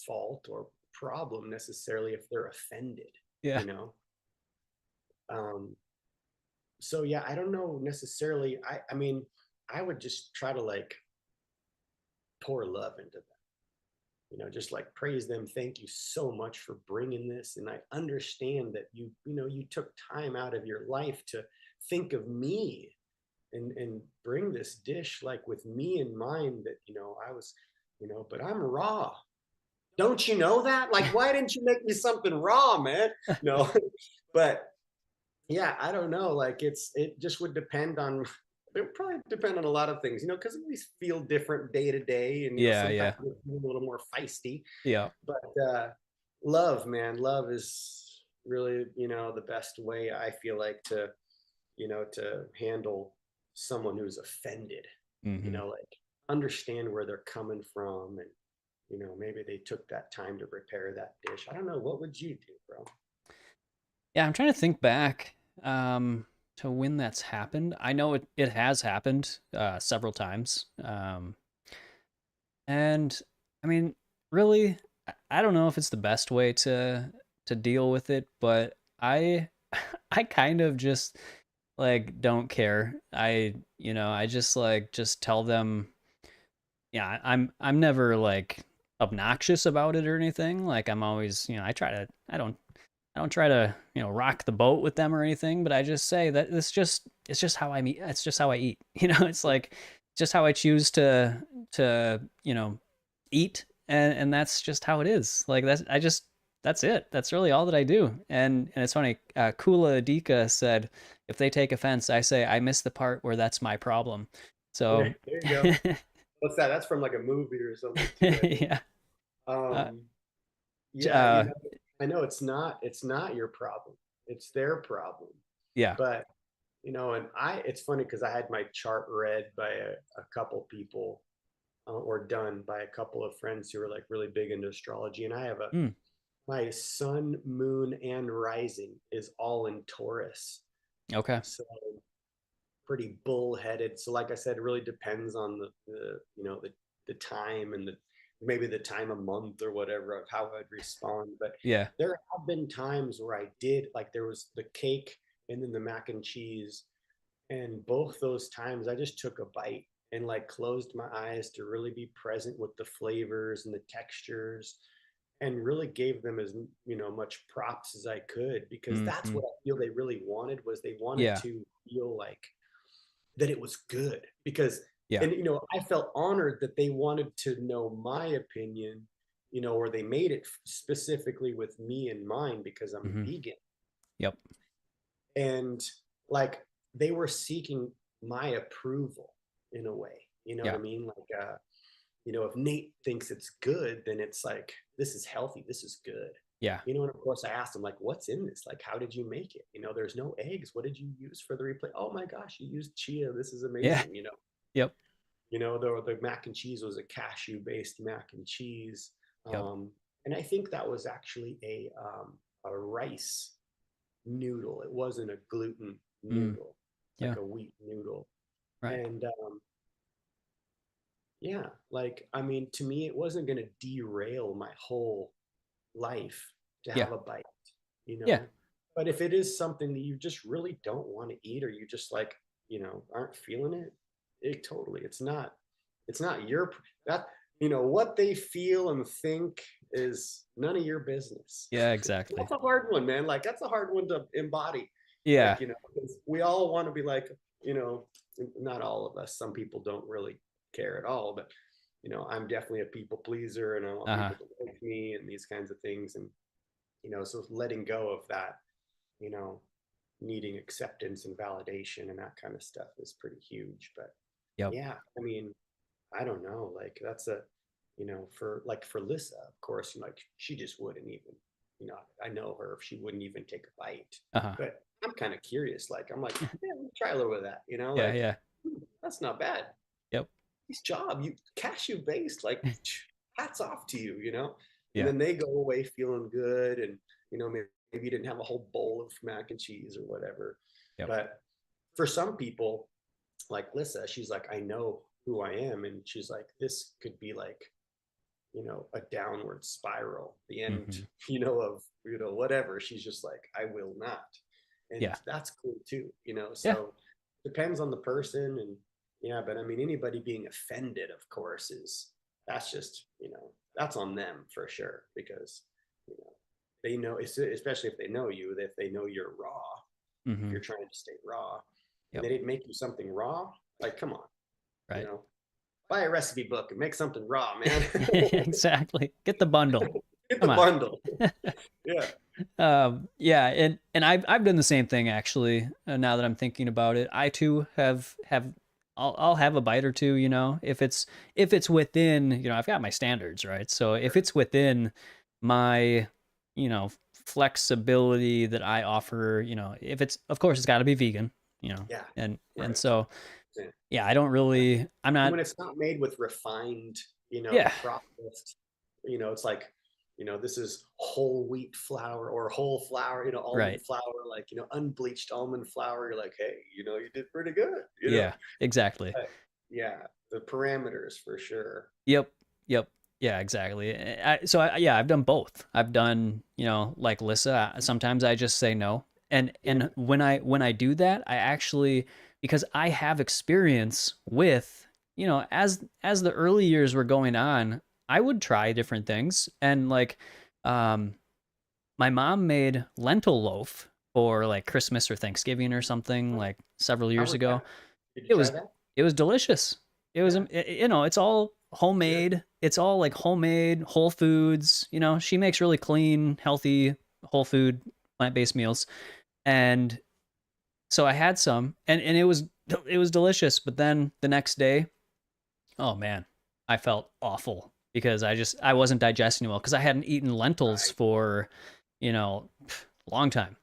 fault or problem necessarily if they're offended, Yeah. you know. Um, so yeah, I don't know necessarily. I mean, I would just try to like pour love into them. Just like praise them. Thank you so much for bringing this, and I understand that you took time out of your life to think of me and bring this dish like with me in mind that I was but I'm raw. Don't you know that? Like, why didn't you make me something raw, man? No. But yeah, I don't know, like it just would depend on it would probably depend on a lot of things, because we feel different day to day, and Yeah. sometimes Yeah. we're a little more feisty. Yeah. But love, man, love is really the best way I feel like to handle someone who's offended, Hmm. like understand where they're coming from, and maybe they took that time to prepare that dish. I don't know, what would you do, bro? Yeah, I'm trying to think back to when that's happened. I know it has happened several times. And I mean, really, I don't know if it's the best way to deal with it, but I I kind of just like don't care. I just like just tell them, yeah, I'm never like obnoxious about it or anything. Like I'm always, I don't try to, rock the boat with them or anything, but I just say that it's just how I eat. It's just how I eat. It's like just how I choose to, eat, and that's just how it is. Like that's it. That's really all that I do. And it's funny. Kula Adika said, if they take offense, I say I miss the part where that's my problem. So, There you go. What's that? That's from like a movie or something too, I think. yeah, uh, Um, yeah, uh, I know it's not your problem. It's their problem. yeah. But and it's funny because I had my chart read by a couple people, or done by a couple of friends who are like really big into astrology, and I have a Mm, my sun, moon, and rising is all in Taurus. okay. So pretty bullheaded. So like I said, it really depends on the time and maybe the time of month or whatever of how I'd respond. But Yeah. there have been times where I did, like there was the cake and then the mac and cheese, and both those times I just took a bite and like closed my eyes to really be present with the flavors and the textures, and really gave them as much props as I could, because that's Hmm. what I feel they really wanted, was they wanted Yeah. to feel like that it was good. Because Yeah. and I felt honored that they wanted to know my opinion, or they made it specifically with me in mind because I'm Hmm. vegan. Yep. And like they were seeking my approval in a way, you know what Yeah. I mean? Like if Nate thinks it's good, then it's like, this is healthy, this is good. Yeah. And of course I asked him, like, what's in this? Like, how did you make it? There's no eggs. What did you use for the replay? Oh my gosh, you used chia. This is Yeah. amazing. Yep. The mac and cheese was a cashew based mac and cheese. Yep. And I think that was actually a rice noodle. It wasn't a gluten Mm, noodle. It's like yeah. a wheat noodle. Right. And yeah, like, I mean, to me, it wasn't going to derail my whole life to Yeah. have a bite, you Yeah. know? But if it is something that you just really don't want to eat, or you just like, aren't feeling it, it's not your, that, what they feel and think is none of your business. Yeah. Exactly. That's a hard one, man. Like, that's a hard one to embody. Yeah. Like, 'cause we all want to be like, you know, not all of us, some people don't really care at all, but I'm definitely a people pleaser, and I want Uh-huh. people to like me and these kinds of things. And so letting go of that, you know needing acceptance and validation and that kind of stuff is pretty huge. But Yep. yeah, I mean, I don't know, like that's a for Lissa, of course, like she just wouldn't even, I know her, if she wouldn't even take a bite. Uh-huh. But I'm kind of curious, like I'm like, yeah, let me try a little of that, Yeah. like, Yeah. that's not bad. Yep. Nice job, you cashew based, like, hats off to you. And Yeah. then they go away feeling good, and maybe you didn't have a whole bowl of mac and cheese or whatever. Yep. But for some people, like Lissa, she's like, I know who I am, and she's like, this could be like, a downward spiral, the end, Hmm. of whatever. She's just like, I will not. And Yeah. that's cool too. Yeah. So depends on the person. And yeah, but I mean, anybody being offended, of course, that's just, that's on them for sure, because you know they know, especially if they know you, if they know you're raw, if Hmm. you're trying to stay raw, and Yep. they didn't make you something raw, like, come on, you Right. know buy a recipe book and make something raw, man. Exactly. Get the bundle. Get the Come on. bundle. Yeah. Yeah, and I've done the same thing actually. Now that I'm thinking about it, I too have I'll have a bite or two. If it's within, I've got my standards, right? So if it's within my you know flexibility that I offer, if it's, of course, it's got to be vegan, Yeah. and Right. so Yeah. yeah, I don't really, I'm And not, when it's not made with refined, yeah, processed, it's like, this is whole wheat flour or whole flour, almond right, flour, like, unbleached almond flour. You're like, hey, you did pretty good. yeah, exactly. But yeah, the parameters for sure. Yep. Yep. Yeah, exactly. Yeah, I've done both. I've done, like Lissa, sometimes I just say no. Yeah. And when I do that, I actually, because I have experience with, as the early years were going on, I would try different things. And like, um, my mom made lentil loaf for like Christmas or Thanksgiving or something Huh. like several How years was ago. that? Did you It try was that? it was delicious. It was Yeah, you know, it's all good. homemade. It's all like homemade, whole foods. You know, she makes really clean, healthy, whole food, plant-based meals. And so I had some and it was delicious, but then the next day, oh man, I felt awful because I wasn't digesting well because I hadn't eaten lentils Right, for, a long time.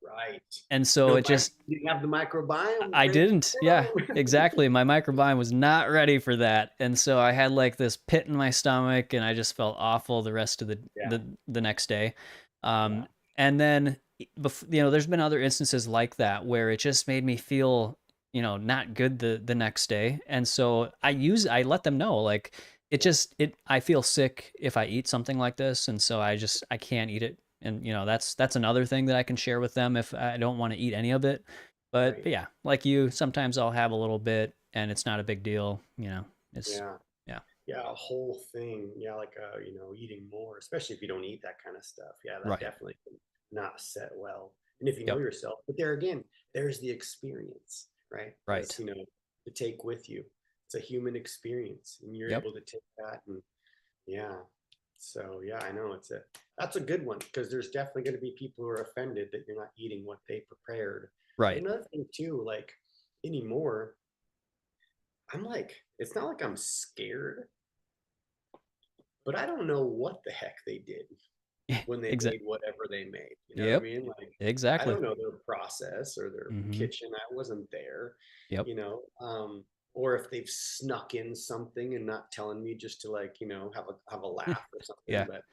right. And so it just You didn't have the microbiome I ready to didn't. Yeah, go. exactly. My microbiome was not ready for that. And so I had like this pit in my stomach and I just felt awful the rest of Yeah, the next day. yeah, And then there's been other instances like that where it just made me feel, not good the next day. And so I let them know like yeah, I feel sick if I eat something like this and so I can't eat it. And that's another thing that I can share with them if I don't want to eat any of it. But, right. but yeah, like you, sometimes I'll have a little bit and it's not a big deal. It's Yeah, yeah. yeah, a whole thing. Yeah, like eating more, especially if you don't eat that kind of stuff. Yeah, that Right. definitely can not set well. And if you know Yep. yourself, but there again, there's the experience, right? As Right. to take with you. It's a human experience, and you're Yep. able to take that and yeah. So yeah, I know that's a good one because there's definitely going to be people who are offended that you're not eating what they prepared. But Right. another thing too, like anymore, I'm like, it's not like I'm scared, but I don't know what the heck they did when they Exactly. made whatever they made. You know what I Yep. mean? Like, I Exactly. don't know their process or their Mm-hmm. kitchen. I wasn't there, Yep. you know. Or if they've snuck in something and not telling me just to like, have a laugh or something. Yeah. But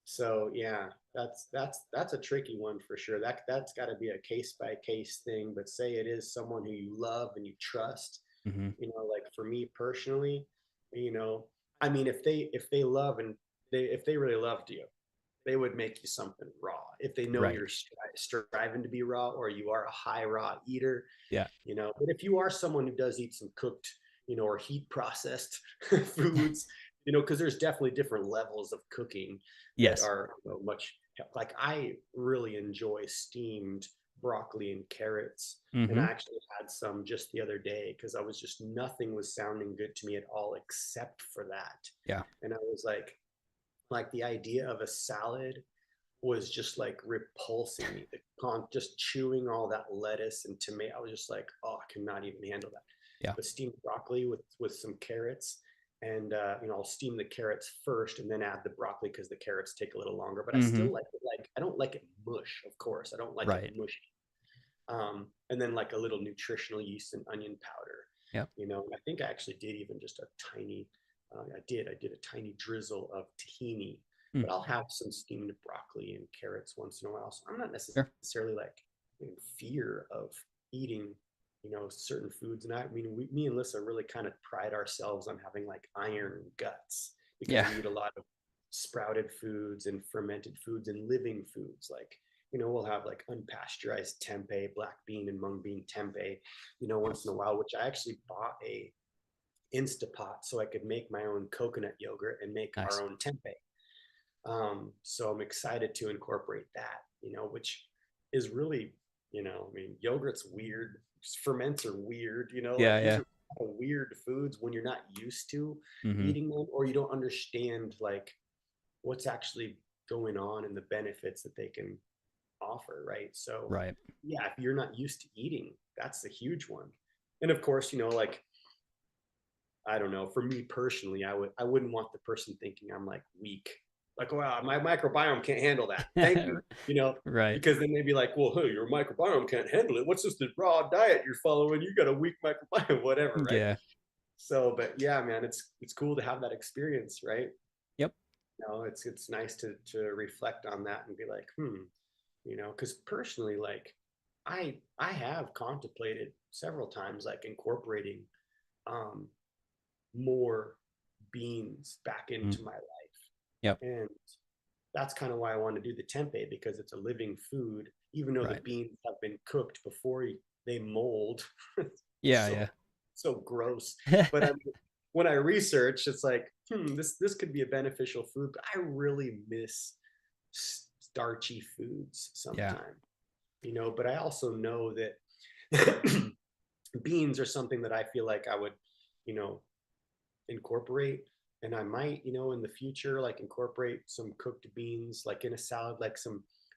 so yeah, that's a tricky one for sure. That's got to be a case by case thing. But say it is someone who you love and you trust. Mm-hmm. Like for me personally, you know, I mean, if they love and if they really loved you, they would make you something raw. If they know Right. you're striving to be raw or you are a high raw eater, Yeah. But if you are someone who does eat some cooked, or heat processed foods, because there's definitely different levels of cooking that Yes. are much like I really enjoy steamed broccoli and carrots. And I Mm-hmm. actually had some just the other day because I was just nothing was sounding good to me at all except for that. Yeah. And I was like the idea of a salad was just like repulsing me. Just chewing all that lettuce and tomato, I was just like, oh, I cannot even handle that. Yeah. But steamed broccoli with some carrots, and I'll steam the carrots first and then add the broccoli because the carrots take a little longer. But I Mm-hmm. still like it. Like I don't like it mush, of course. I don't like it Right. mushy. And then like a little nutritional yeast and onion powder. Yep. And I think I actually did even just a tiny. I did a tiny drizzle of tahini, Mm. but I'll have some steamed broccoli and carrots once in a while. So I'm not Sure. necessarily like in fear of eating, certain foods. And I mean, me and Lissa really kind of pride ourselves on having like iron guts because Yeah. we eat a lot of sprouted foods and fermented foods and living foods. Like, we'll have like unpasteurized tempeh, black bean and mung bean tempeh, Yep. once in a while, which I actually bought a Instapot so I could make my own coconut yogurt and make our Nice. own tempeh. So I'm excited to incorporate that, which is really, I mean, yogurt's weird. Ferments are weird, Yeah. like these Yeah. are weird foods when you're not used to Mm-hmm. eating them or you don't understand like what's actually going on and the benefits that they can offer, right? So, Right. yeah, if you're not used to eating, that's a huge one. And of course, like I don't know. For me personally, I wouldn't want the person thinking I'm like weak. Like, wow, my microbiome can't handle that. Thank you. Right. Because then they'd be like, well, hey, your microbiome can't handle it. What's this the raw diet you're following? You got a weak microbiome, whatever, right? Yeah. So, but yeah, man, it's cool to have that experience, right? Yep. It's nice to reflect on that and be like, because personally, like I have contemplated several times like incorporating um more beans back Mm. into my life. Yep. And that's kind of why I want to do the tempeh because it's a living food, even though the Right. beans have been cooked before they mold. Yeah. so Yeah. so gross. But I mean, when I research, it's like, this could be a beneficial food, but I really miss starchy foods Yeah. sometimes, but I also know that beans are something that I feel like I would, you know, incorporate. And I might, in the future, like incorporate some cooked beans, like in a salad, like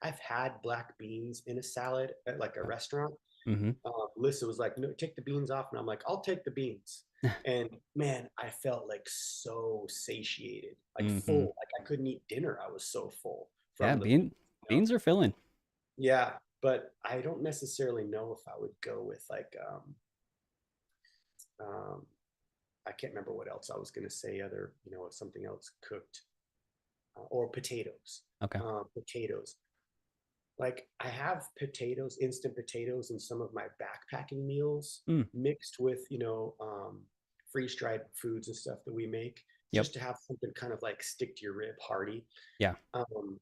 I've had black beans in a salad at like a restaurant. Mm-hmm. Lisa was like, no, take the beans off. And I'm like, I'll take the beans. And man, I felt like so satiated, like Mm-hmm. full, like I couldn't eat dinner. I was so full Yeah, from beans are filling. yeah, but I don't necessarily know if I would go with like, um, I can't remember what else I was going to say other, something else cooked or potatoes. Okay. Potatoes. Like I have potatoes, instant potatoes in some of my backpacking meals Mm. mixed with, freeze dried foods and stuff that we make Yep. just to have something kind of like stick to your rib hearty. Yeah. Um,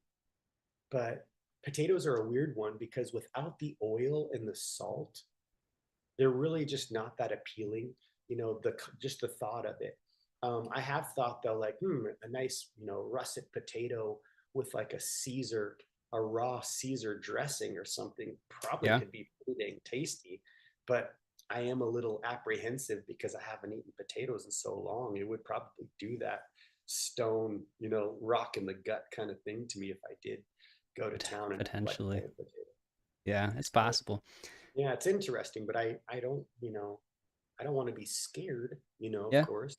but potatoes are a weird one because without the oil and the salt, they're really just not that appealing. Just the thought of it. I have thought though, like, a nice, russet potato with like a raw Caesar dressing or something probably Yeah. could be pretty dang tasty. But I am a little apprehensive because I haven't eaten potatoes in so long. It would probably do that stone, rock in the gut kind of thing to me if I did go to town and have like a Potentially. whole potato. Yeah, it's So possible. yeah, it's interesting, but I don't, I don't want to be scared, of Yeah. course,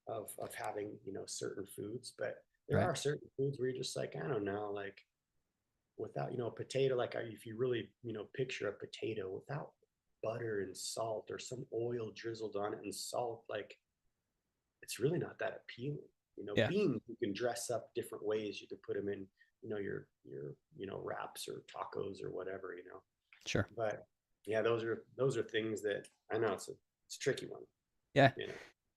of having, certain foods, but there Right. are certain foods where you're just like, I don't know, like without, a potato, like if you really, picture a potato without butter and salt or some oil drizzled on it and salt, like it's really not that appealing. Yeah. Beans you can dress up different ways. You could put them in, your wraps or tacos or whatever, Sure. but yeah, those are things that I know it's a tricky one, Yeah. you know.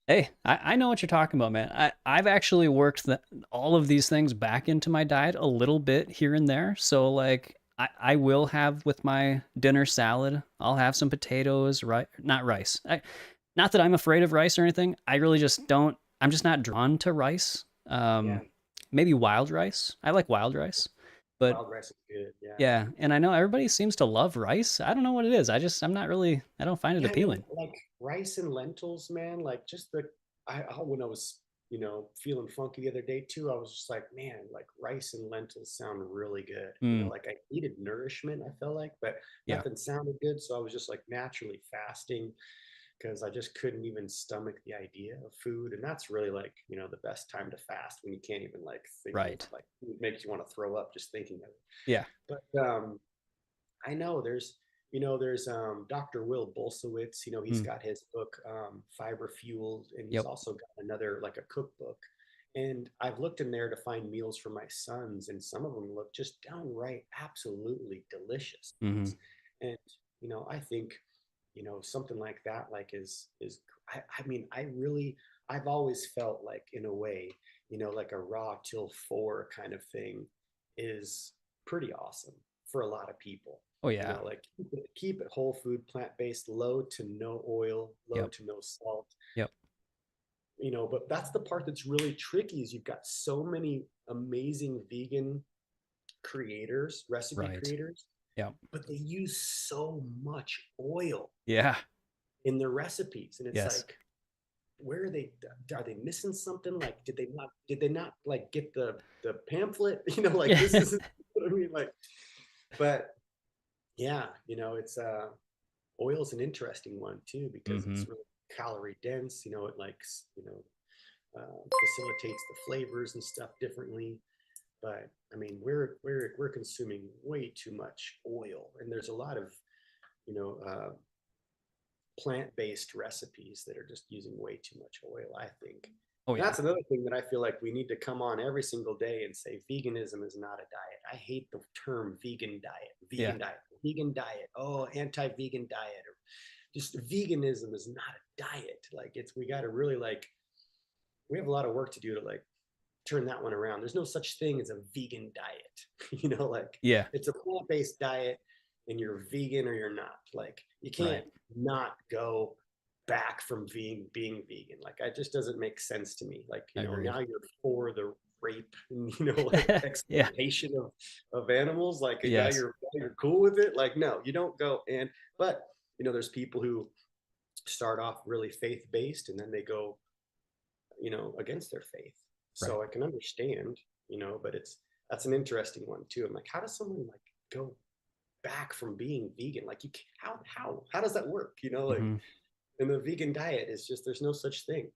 Hey, I know what you're talking about, man. I've actually worked all of these things back into my diet a little bit here and there. So like I will have with my dinner salad, I'll have some potatoes, right? Not rice. Not that I'm afraid of rice or anything. I really just don't. I'm just not drawn to rice. Yeah, Maybe wild rice. I like wild rice, but wild rice is good. Yeah, yeah. And I know everybody seems to love rice. I don't know what it is. I'm not really. I don't find it yeah. I mean, appealing. like rice and lentils, man. Like just when I was feeling funky the other day too, I was just like, man, like rice and lentils sound really good. Mm, Like I needed nourishment. I felt like, but yeah. nothing sounded good, so I was just like naturally fasting because I just couldn't even stomach the idea of food. And that's really like, the best time to fast when you can't even like think of Right. like it makes you want to throw up just thinking of it. Yeah. But I know there's Dr. Will Bolsowitz, he's Mm, got his book Fiber Fueled, and he's yep. also got another like a cookbook. And I've looked in there to find meals for my sons, and some of them look just downright absolutely delicious. Hmm. And I think something like that like is I mean I've always felt like in a way like a raw till four kind of thing is pretty awesome for a lot of people. Oh yeah. Like keep it whole food, plant-based, low to no oil, low Yep. to no salt. Yep. But that's the part that's really tricky is you've got so many amazing vegan creators, recipe Right. creators, Yep. but they use so much oil Yeah. in their recipes, and it's Yes. like, where are they missing something? Like did they not like get the pamphlet? Like Yeah. this is what I mean, like, but yeah, it's oil's an interesting one too because Hmm. it's really calorie dense. It likes facilitates the flavors and stuff differently. But I mean, we're consuming way too much oil, and there's a lot of you know uh, plant-based recipes that are just using way too much oil, I think. Oh And yeah. that's another thing that I feel like we need to come on every single day and say veganism is not a diet. I hate the term vegan diet, Yeah. vegan diet. Oh, anti-vegan diet, or just veganism is not a diet. Like we got to really like we have a lot of work to do to like turn that one around. There's no such thing as a vegan diet. Like Yeah. it's a plant-based diet and you're vegan or you're not. Like you Right. can't not go back from being vegan. Like, it just doesn't make sense to me. Like, Agreed. now you're for the rape and, like, Yeah. exploitation of animals. Like, Yes. now you're cool with it. Like, no, you don't go. And but there's people who start off really faith based, and then they go, against their faith. Right. So I can understand, but that's an interesting one too. I'm like, how does someone like go back from being vegan? Like, you how does that work? Like, Hmm. in the vegan diet is just, there's no such thing.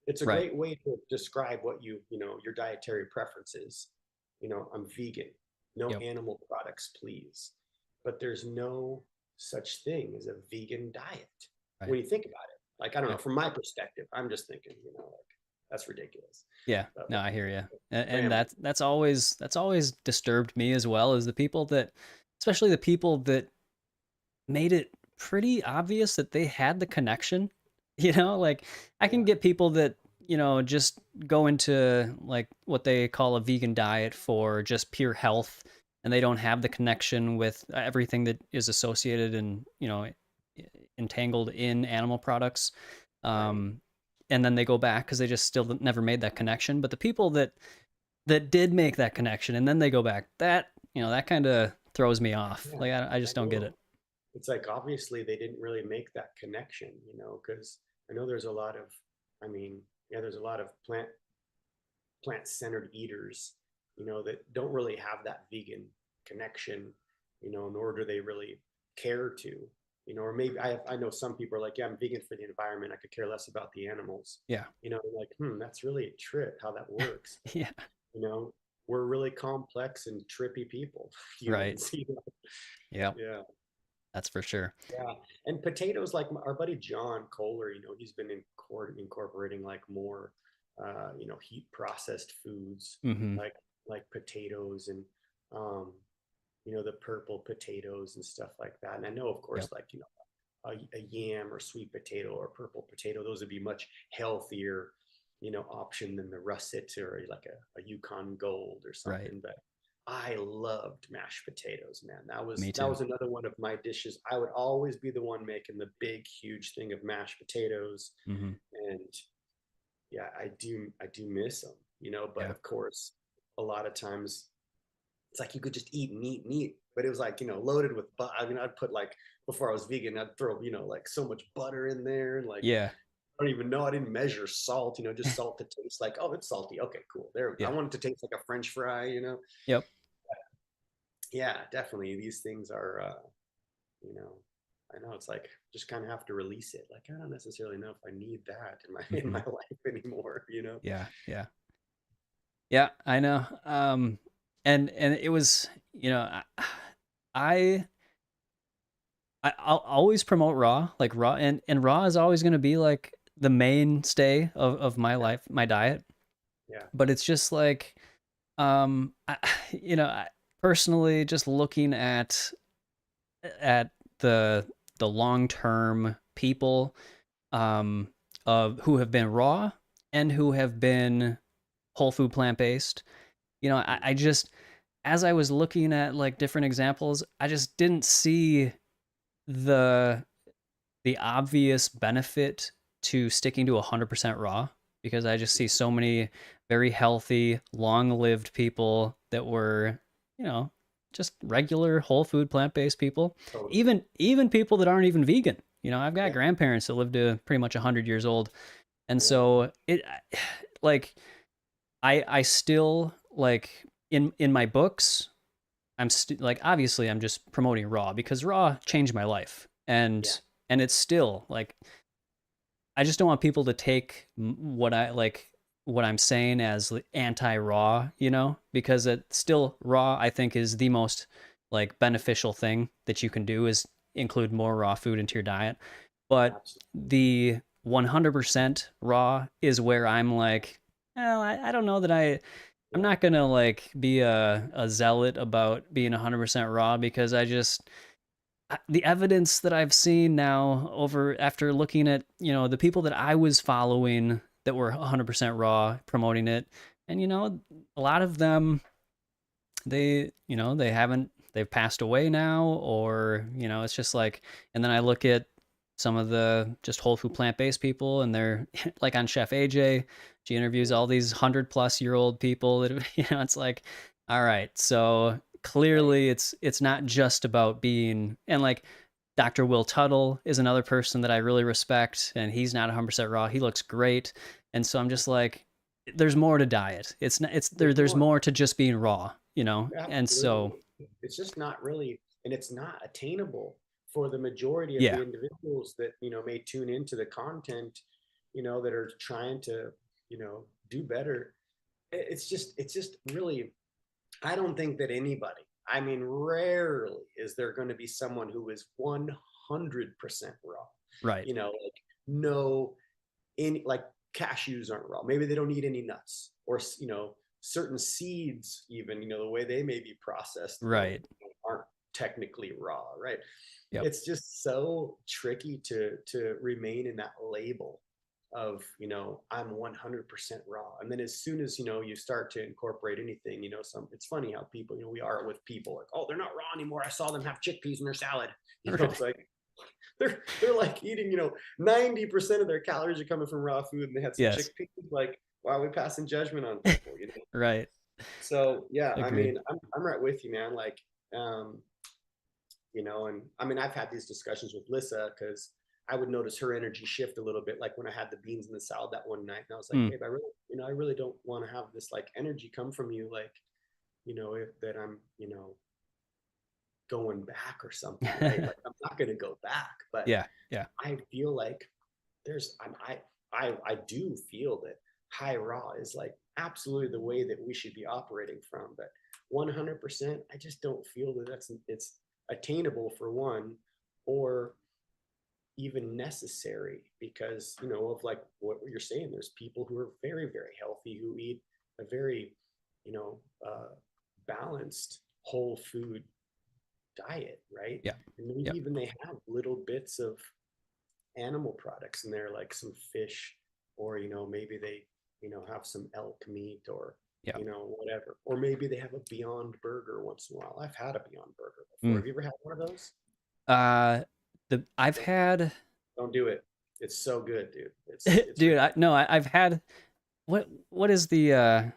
It's a Right. great way to describe what your dietary preferences. I'm vegan, no Yep. animal products, please. But there's no such thing as a vegan diet Right. when you think about it. Like, I don't know, Yep. from my perspective, I'm just thinking, like, that's ridiculous. Yeah. But No, I hear you. And rambling. that's always disturbed me as well, is the people that, especially the people that made it pretty obvious that they had the connection. Like, I can Yeah, get people that, just go into like what they call a vegan diet for just pure health, and they don't have the connection with everything that is associated and, entangled in animal products. right. Um, and then they go back because they just still never made that connection. But the people that did make that connection and then they go back, that kind of throws me off. Yeah, Like, I I just don't get it. know. It's like, obviously they didn't really make that connection, because I know there's a lot of, I mean, yeah, there's a lot of plant-centered eaters, that don't really have that vegan connection, nor do they really care to, or maybe I know some people are like, yeah, I'm vegan for the environment. I could care less about the animals. Yeah. Like, that's really a trip how that works. Yeah. You know, we're really complex and trippy people, Right. humans. Yep. Yeah. That's for sure. Yeah, and potatoes, like our buddy John Kohler, he's been incorporating like more, heat processed foods, Hmm. like potatoes and, um, the purple potatoes and stuff like that. And I know, of Yep. course, like, a yam or sweet potato or purple potato, those would be much healthier, option than the russet or like a Yukon Gold or Right. something. But I loved mashed potatoes, man. That was Me that too. was another one of my dishes. I would always be the one making the big, huge thing of mashed potatoes. Hmm. And yeah, I do miss them, but Yeah. of course, a lot of times it's like you could just eat and eat and eat, but it was like, loaded with butter. I mean, I'd put like, before I was vegan, I'd throw, like so much butter in there, and like, Yeah. I don't even know. I didn't measure salt, just salt to taste like, oh, it's salty. Okay, cool. There, I Yeah. want it to taste like a French fry. Yep. Yeah, definitely. These things are, you know, I know it's like, just kind of have to release it. Like, I don't necessarily know if I need that in my in Hmm. my life anymore. Yeah. Yeah. Yeah. I know. And it was, I I'll always promote raw, like raw, and raw is always going to be like the mainstay of my Yeah, life, my diet. yeah, But it's just like, I, personally, just looking at the long term people, um, of who have been raw and who have been whole food plant based. I just, as I was looking at like different examples, I just didn't see the the obvious benefit to sticking to 100% raw, because I just see so many very healthy, long-lived people that were, you know, just regular whole food plant-based people. totally. Even people that aren't even vegan. I've got Yeah, grandparents that live to pretty much 100 years old. And yeah, so it, like, I still, like, in my books, like, obviously I'm just promoting raw because raw changed my life. and yeah, and it's still like, I just don't want people to take what I'm saying as like anti-raw, because it still, raw I think is the most like beneficial thing that you can do, is include more raw food into your diet. But absolutely. the 100% raw is where I'm like, well, I don't know that I'm Yeah, not gonna like be a zealot about being 100% raw, because the evidence that I've seen now, over after looking at, the people that I was following that were 100% raw promoting it, and a lot of them, they've passed away now, or it's just like, and then I look at some of the just whole food plant-based people, and they're like on Chef AJ, she interviews all these 100+ year old people that it's like, all right, so Right. clearly it's not just about being, and like Dr. Will Tuttle is another person that I really respect, and he's not 100% raw. He looks great. And so I'm just like, there's more to diet. It's not, it's There's there's more. more to just being raw, And Absolutely. so, It's just not really, and it's not attainable for the majority of the yeah, individuals that, may tune into the content, that are trying to, do better. It's just really, I don't think that anybody, I mean, rarely is there going to be someone who is 100% raw, right, like no, any, like cashews aren't raw. Maybe they don't eat any nuts, or certain seeds, even the way they may be processed, right. aren't technically raw, right? Yep. It's just so tricky to remain in that label of I'm 100% raw. And then as soon as you start to incorporate anything, it's funny how people, we are with people like, oh, they're not raw anymore, I saw them have chickpeas in their salad. It's like they're like eating, 90% of their calories are coming from raw food, and they had some Yes. chickpeas. Like, why are we passing judgment on people? Right. So yeah, I Agreed. mean, I'm right with you, man. Like, um, and I mean, I've had these discussions with Lissa, because I would notice her energy shift a little bit, like when I had the beans in the salad that one night, and I was like, Mm. babe, I really don't want to have this like energy come from you, like, if that I'm, going back or something, right? Like, I'm not going to go back, but Yeah. Yeah. I feel like there's I do feel that high raw is like absolutely the way that we should be operating from, but 100%, I just don't feel that it's attainable, for one, or even necessary, because of like what you're saying. There's people who are very, very healthy, who eat a very you know uh, balanced whole food diet, right? Yeah. And maybe Yep. even they have little bits of animal products in there, like some fish, or maybe they have some elk meat, or Yeah. whatever, or maybe they have a Beyond Burger once in a while. I've had a Beyond Burger before. Mm. Have you ever had one of those? Uh, I've Don't, had, don't do it. It's so good, dude. It's dude. No, I've had, what is the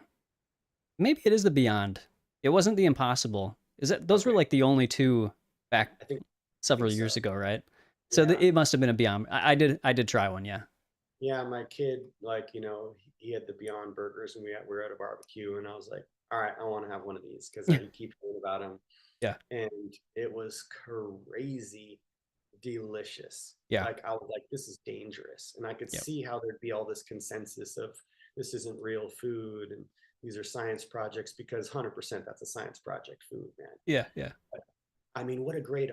maybe it is the Beyond. It wasn't the Impossible. Is that those were okay. like the only two back I think several so. years ago, right? So Yeah. it must have been a Beyond. I did try one, yeah. Yeah, my kid, like, he had the Beyond Burgers, and we were at a barbecue, and I was like, all right, I want to have one of these, because Yeah. he keeps hearing about them. Yeah. And it was crazy delicious. Yeah. Like, I was like, this is dangerous. And I could Yep. see how there'd be all this consensus of this isn't real food, and these are science projects, because 100% that's a science project food, man. Yeah. Yeah. I mean, what a great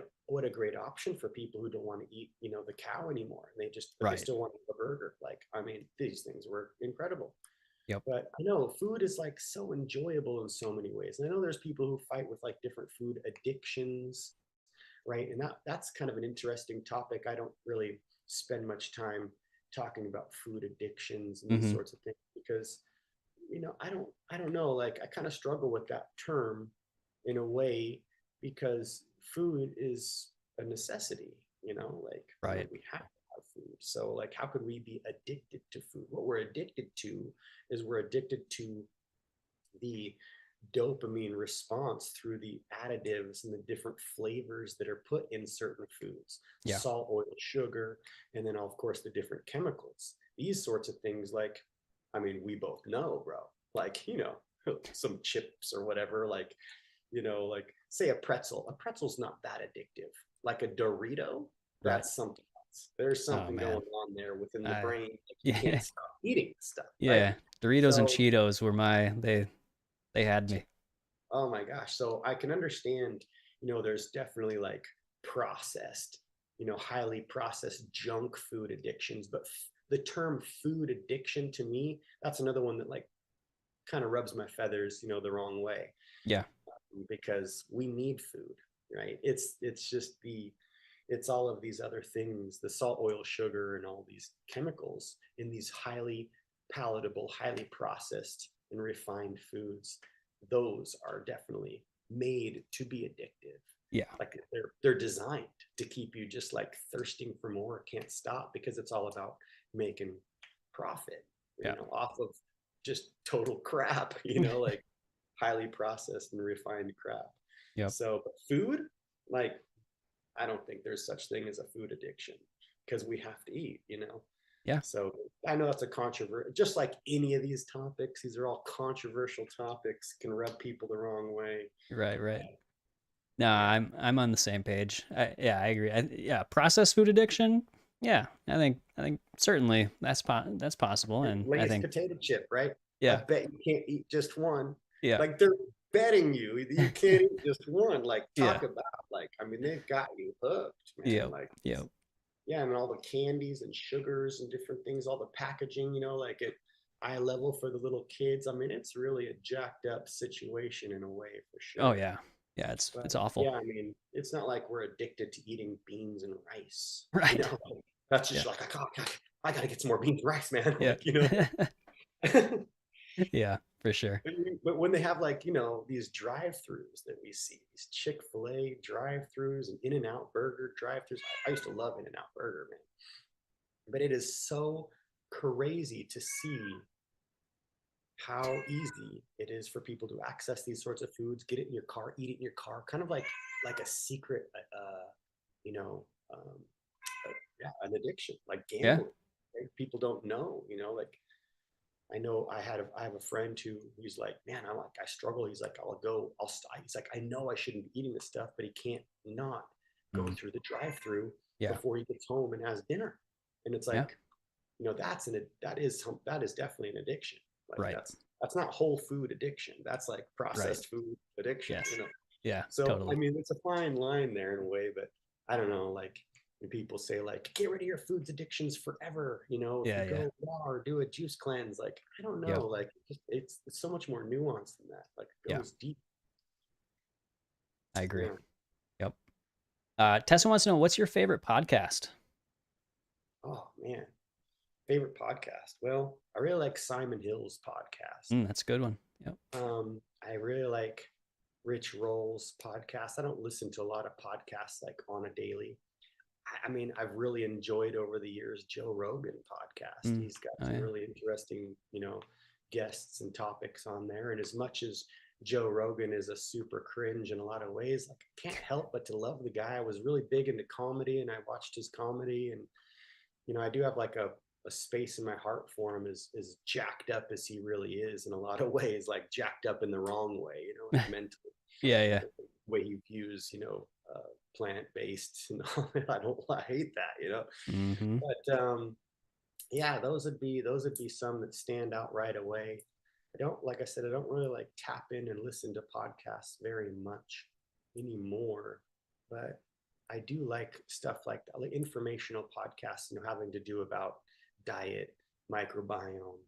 option for people who don't want to eat, the cow anymore. And but they Right. still want a burger. Like, I mean, these things were incredible. Yep. But I know food is like so enjoyable in so many ways. And I know there's people who fight with like different food addictions, right? And that's kind of an interesting topic. I don't really spend much time talking about food addictions and these Mm-hmm. sorts of things, because I don't know, like, I kind of struggle with that term in a way, because food is a necessity, like, Right. we have to have food. So like, how could we be addicted to food? What we're addicted to is we're addicted to the dopamine response through the additives and the different flavors that are put in certain foods: Yeah. salt, oil, sugar, and then of course the different chemicals. These sorts of things, like, I mean, we both know, bro, like, some chips or whatever, like say a pretzel's not that addictive. Like a Dorito, Right. that's something else. There's Oh something going man. on there within the I brain, like, you can't Yeah. stop eating stuff, right? Yeah. Doritos and So, Cheetos were they had me. oh my gosh. So I can understand, there's definitely like processed, highly processed junk food addictions. But the term food addiction, to me, that's another one that like kind of rubs my feathers, the wrong way, Yeah. because we need food, right? It's all of these other things, the salt, oil, sugar, and all these chemicals in these highly palatable, highly processed and refined foods. Those are definitely made to be addictive. Yeah. Like they're designed to keep you just like thirsting for more, can't stop, because it's all about making profit, Yeah. off of just total crap, like highly processed and refined crap. Yep. So, but food, like, I don't think there's such thing as a food addiction, because we have to eat. Yeah. So I know that's a controversial, just like any of these topics, these are all controversial topics, can rub people the wrong way. Right. Right. No, Yeah. I'm on the same page. Yeah, I agree. Yeah, processed food addiction. Yeah, I think certainly that's possible, and I Lay's think potato chip, right? I yeah, bet you can't eat just one. yeah, Like they're betting you can't eat just one. Like yeah, talk about, like, I mean, they've got you hooked, man. yeah, Like, yeah, yeah, and all the candies and sugars and different things, all the packaging, like at eye level for the little kids. I mean, it's really a jacked up situation in a way, for oh sure. yeah, yeah. But It's awful. yeah, I mean, it's not like we're addicted to eating beans and rice. Right. That's Yeah. just like, I gotta get some more beans and rice, man. Yeah. Like. Yeah, for sure. But when they have, like, these drive-throughs that we see, these Chick-fil-A drive-throughs and In-N-Out Burger drive-throughs. I used to love In-N-Out Burger, man. But it is so crazy to see how easy it is for people to access these sorts of foods, get it in your car, eat it in your car, kind of like a secret, you know, yeah, an addiction, like Yeah. gambling. Right? People don't know, like I know I have a friend who he's like, man, I struggle. He's like, I'll stop. He's like, I know I shouldn't be eating this stuff, but he can't not go Mhm. through the drive-through Yeah. before he gets home and has dinner. And it's Yeah. like, that is definitely an addiction. Like Right. that's not whole food addiction. That's like Right. processed food addiction. Yes. Yeah. So I Totally. mean, it's a fine line there in a way, but I don't know. Like when people say, like, get rid of your foods addictions forever. If you Yeah. Yeah. go raw or do a juice cleanse, like I don't know. Yep. Like it's so much more nuanced than that. Like it Yeah. goes deep. I agree. Yeah. Yep. Tessa wants to know what's your favorite podcast. Oh man, favorite podcast. Well, I really like Simon Hill's podcast. That's a good one. Yep. I really like Rich Roll's podcast. I don't listen to a lot of podcasts like on a daily. I mean, I've really enjoyed over the years Joe Rogan podcast. Mm. He's got Oh some yeah. really interesting, guests and topics on there. And as much as Joe Rogan is a super cringe in a lot of ways, like I can't help but to love the guy. I was really big into comedy and I watched his comedy, and I do have like a space in my heart for him, as jacked up as he really is in a lot of ways, like jacked up in the wrong way, like mentally, Yeah. Yeah. the way he views, plant-based and all that. I hate that. Mm-hmm. But yeah, those would be some that stand out right away. Like I said, I don't really like tap in and listen to podcasts very much anymore, but I do like stuff like that, like informational podcasts, having to do about diet, microbiome,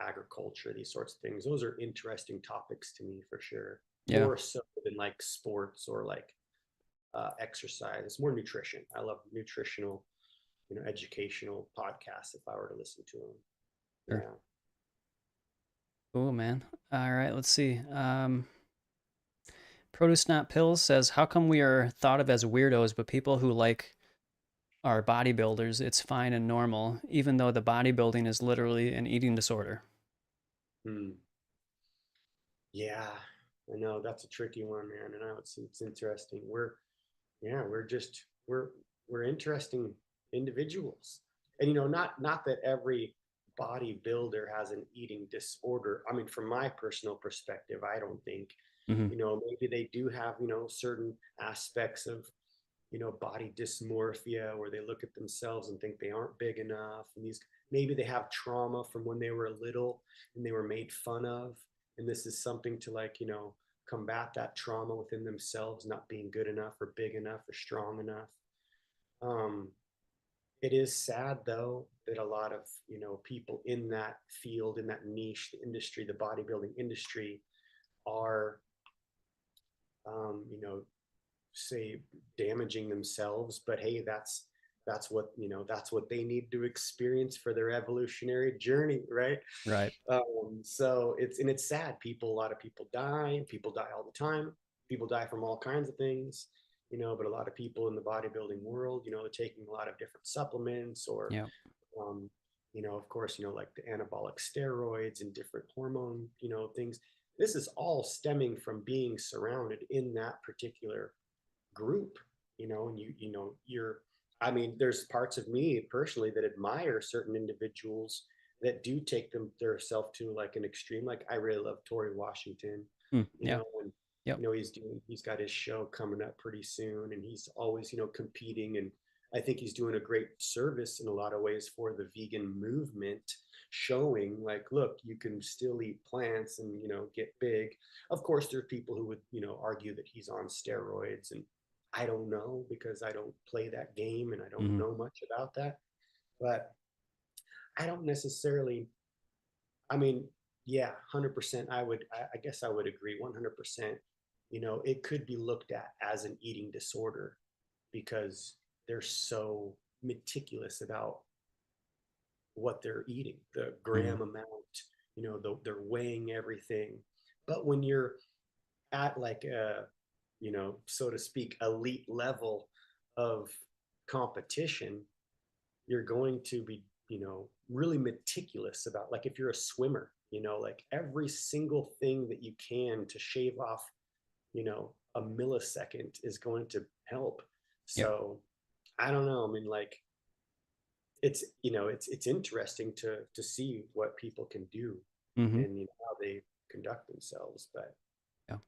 agriculture, these sorts of things. Those are interesting topics to me, for sure. Yeah. More so than like sports or like exercise. It's more nutrition. I love nutritional, educational podcasts if I were to listen to them. Sure. Yeah. Cool, man. All right. Let's see. Produce Not Pills says, how come we are thought of as weirdos, but people who like are bodybuilders, it's fine and normal, even though the bodybuilding is literally an eating disorder? Hmm. Yeah. I know that's a tricky one, man. And I know it's interesting. Yeah, we're interesting individuals. And not that every bodybuilder has an eating disorder. I mean, from my personal perspective, I don't think, Mm-hmm. maybe they do have, certain aspects of, body dysmorphia, where they look at themselves and think they aren't big enough. And maybe they have trauma from when they were little and they were made fun of. And this is something to, like, combat that trauma within themselves, not being good enough or big enough or strong enough. Um, it is sad, though, that a lot of, people in that field, in that niche, the industry, the bodybuilding industry, are, you know, say damaging themselves. But hey, that's what they need to experience for their evolutionary journey, right? Right. So it's sad. A lot of people die all the time. people die from all kinds of things, but a lot of people in the bodybuilding world, are taking a lot of different supplements or, Yeah. um, of course, like the anabolic steroids and different hormone, things. This is all stemming from being surrounded in that particular group, and I mean, there's parts of me personally that admire certain individuals that do take themselves to like an extreme. Like I really love Tori Washington, Yeah. and Yep. he's got his show coming up pretty soon, and he's always competing, and I think he's doing a great service in a lot of ways for the vegan movement, showing like, look, you can still eat plants and get big. Of course, there are people who would argue that he's on steroids, and I don't know because I don't play that game and I don't Hmm. know much about that. But I don't necessarily, I mean, yeah, 100%. I guess I would agree 100%. It could be looked at as an eating disorder because they're so meticulous about what they're eating, the Hmm. gram amount, they're weighing everything. But when you're at like a, so to speak, elite level of competition, you're going to be, really meticulous about, like if you're a swimmer, like every single thing that you can to shave off, a millisecond is going to help. Yep. So I don't know. I mean, like it's interesting to see what people can do Hmm. and how they conduct themselves. But Yeah.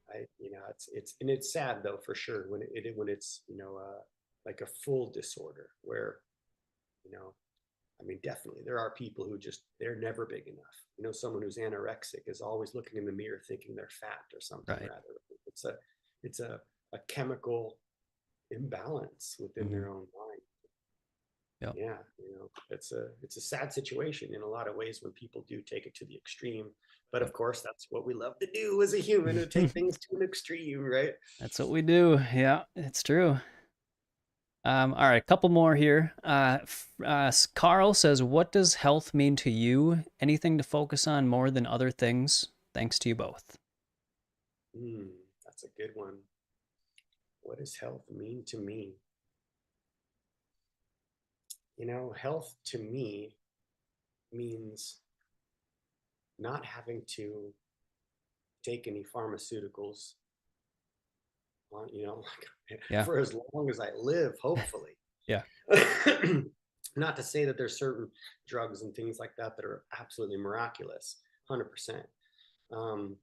it's sad though for sure when it's like a full disorder where you know I mean, definitely there are people who just they're never big enough. Someone who's anorexic is always looking in the mirror thinking they're fat or something. Right. Rather, it's a chemical imbalance within Hmm. their own mind. Yep. Yeah, it's a sad situation in a lot of ways when people do take it to the extreme. But Yep. of course, that's what we love to do as a human, to take things to an extreme, right? That's what we do. Yeah, it's true. All right, a couple more here. Carl says, "What does health mean to you? Anything to focus on more than other things? Thanks to you both." That's a good one. What does health mean to me? Health to me means not having to take any pharmaceuticals on, Yeah. for as long as I live, hopefully. Yeah. Not to say that there's certain drugs and things like that that are absolutely miraculous, 100%. Um,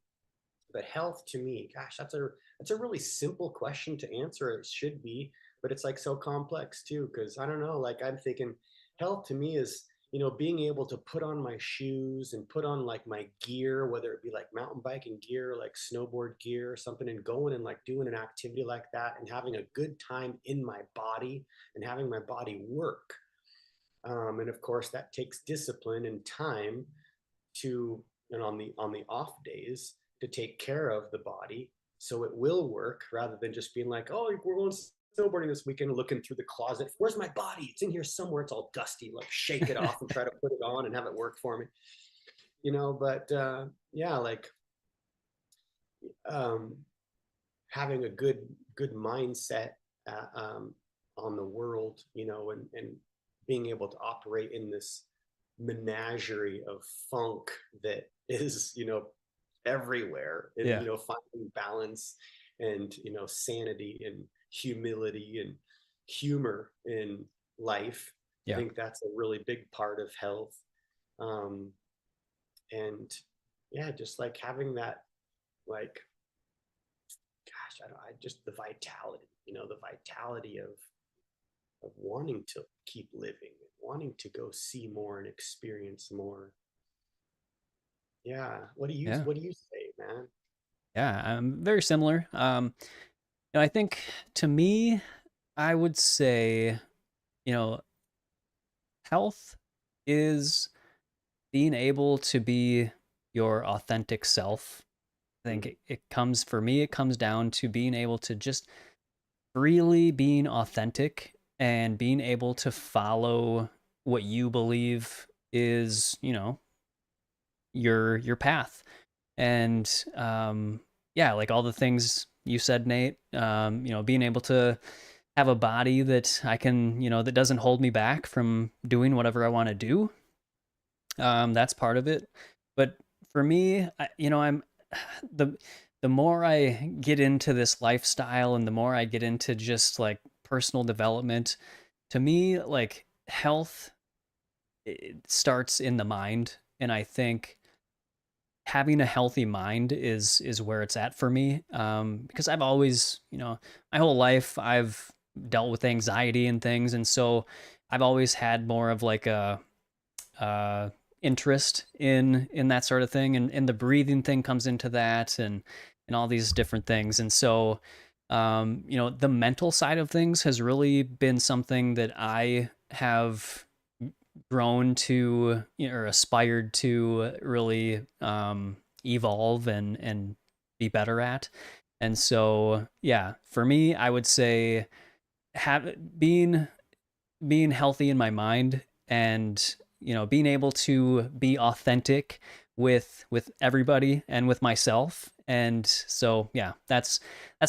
but health to me, gosh, that's a really simple question to answer. It should be, but it's like so complex too. Because I don't know, like I'm thinking, health to me is being able to put on my shoes and put on like my gear, whether it be like mountain biking gear, like snowboard gear or something, and going and like doing an activity like that and having a good time in my body and having my body work. And of course, that takes discipline and time to, and on the off days, to take care of the body so it will work rather than just being like, oh, we're going snowboarding this weekend, looking through the closet, where's my body, it's in here somewhere, it's all dusty, like shake it off and try to put it on and have it work for me. But yeah, like um having a good mindset on the world, and being able to operate in this menagerie of funk that is, everywhere, and Yeah. finding balance and sanity and humility and humor in life. I Yeah. think that's a really big part of health. um and yeah, just like having that, like, gosh, I just the vitality, the vitality of wanting to keep living, wanting to go see more and experience more. Yeah. What do you Yeah. what do you say, man? Yeah. I'm very similar. I think to me, I would say, you know, health is being able to be your authentic self. I think Mm, it comes for me, it comes down to being able to just freely being authentic and being able to follow what you believe is, your path. And yeah, like all the things you said, Nate. Being able to have a body that I can, that doesn't hold me back from doing whatever I want to do. That's part of it. But for me, I'm the the more I get into this lifestyle and the more I get into just like personal development, to me, like health, it starts in the mind, and I think having a healthy mind is where it's at for me. Because I've always, my whole life I've dealt with anxiety and things, and so I've always had more of like a uh, interest in that sort of thing, and the breathing thing comes into that, and all these different things, and so the mental side of things has really been something that I have grown to, or aspired to really evolve and be better at. And so yeah, for me I would say have being healthy in my mind, and being able to be authentic with everybody and with myself. And so yeah, that's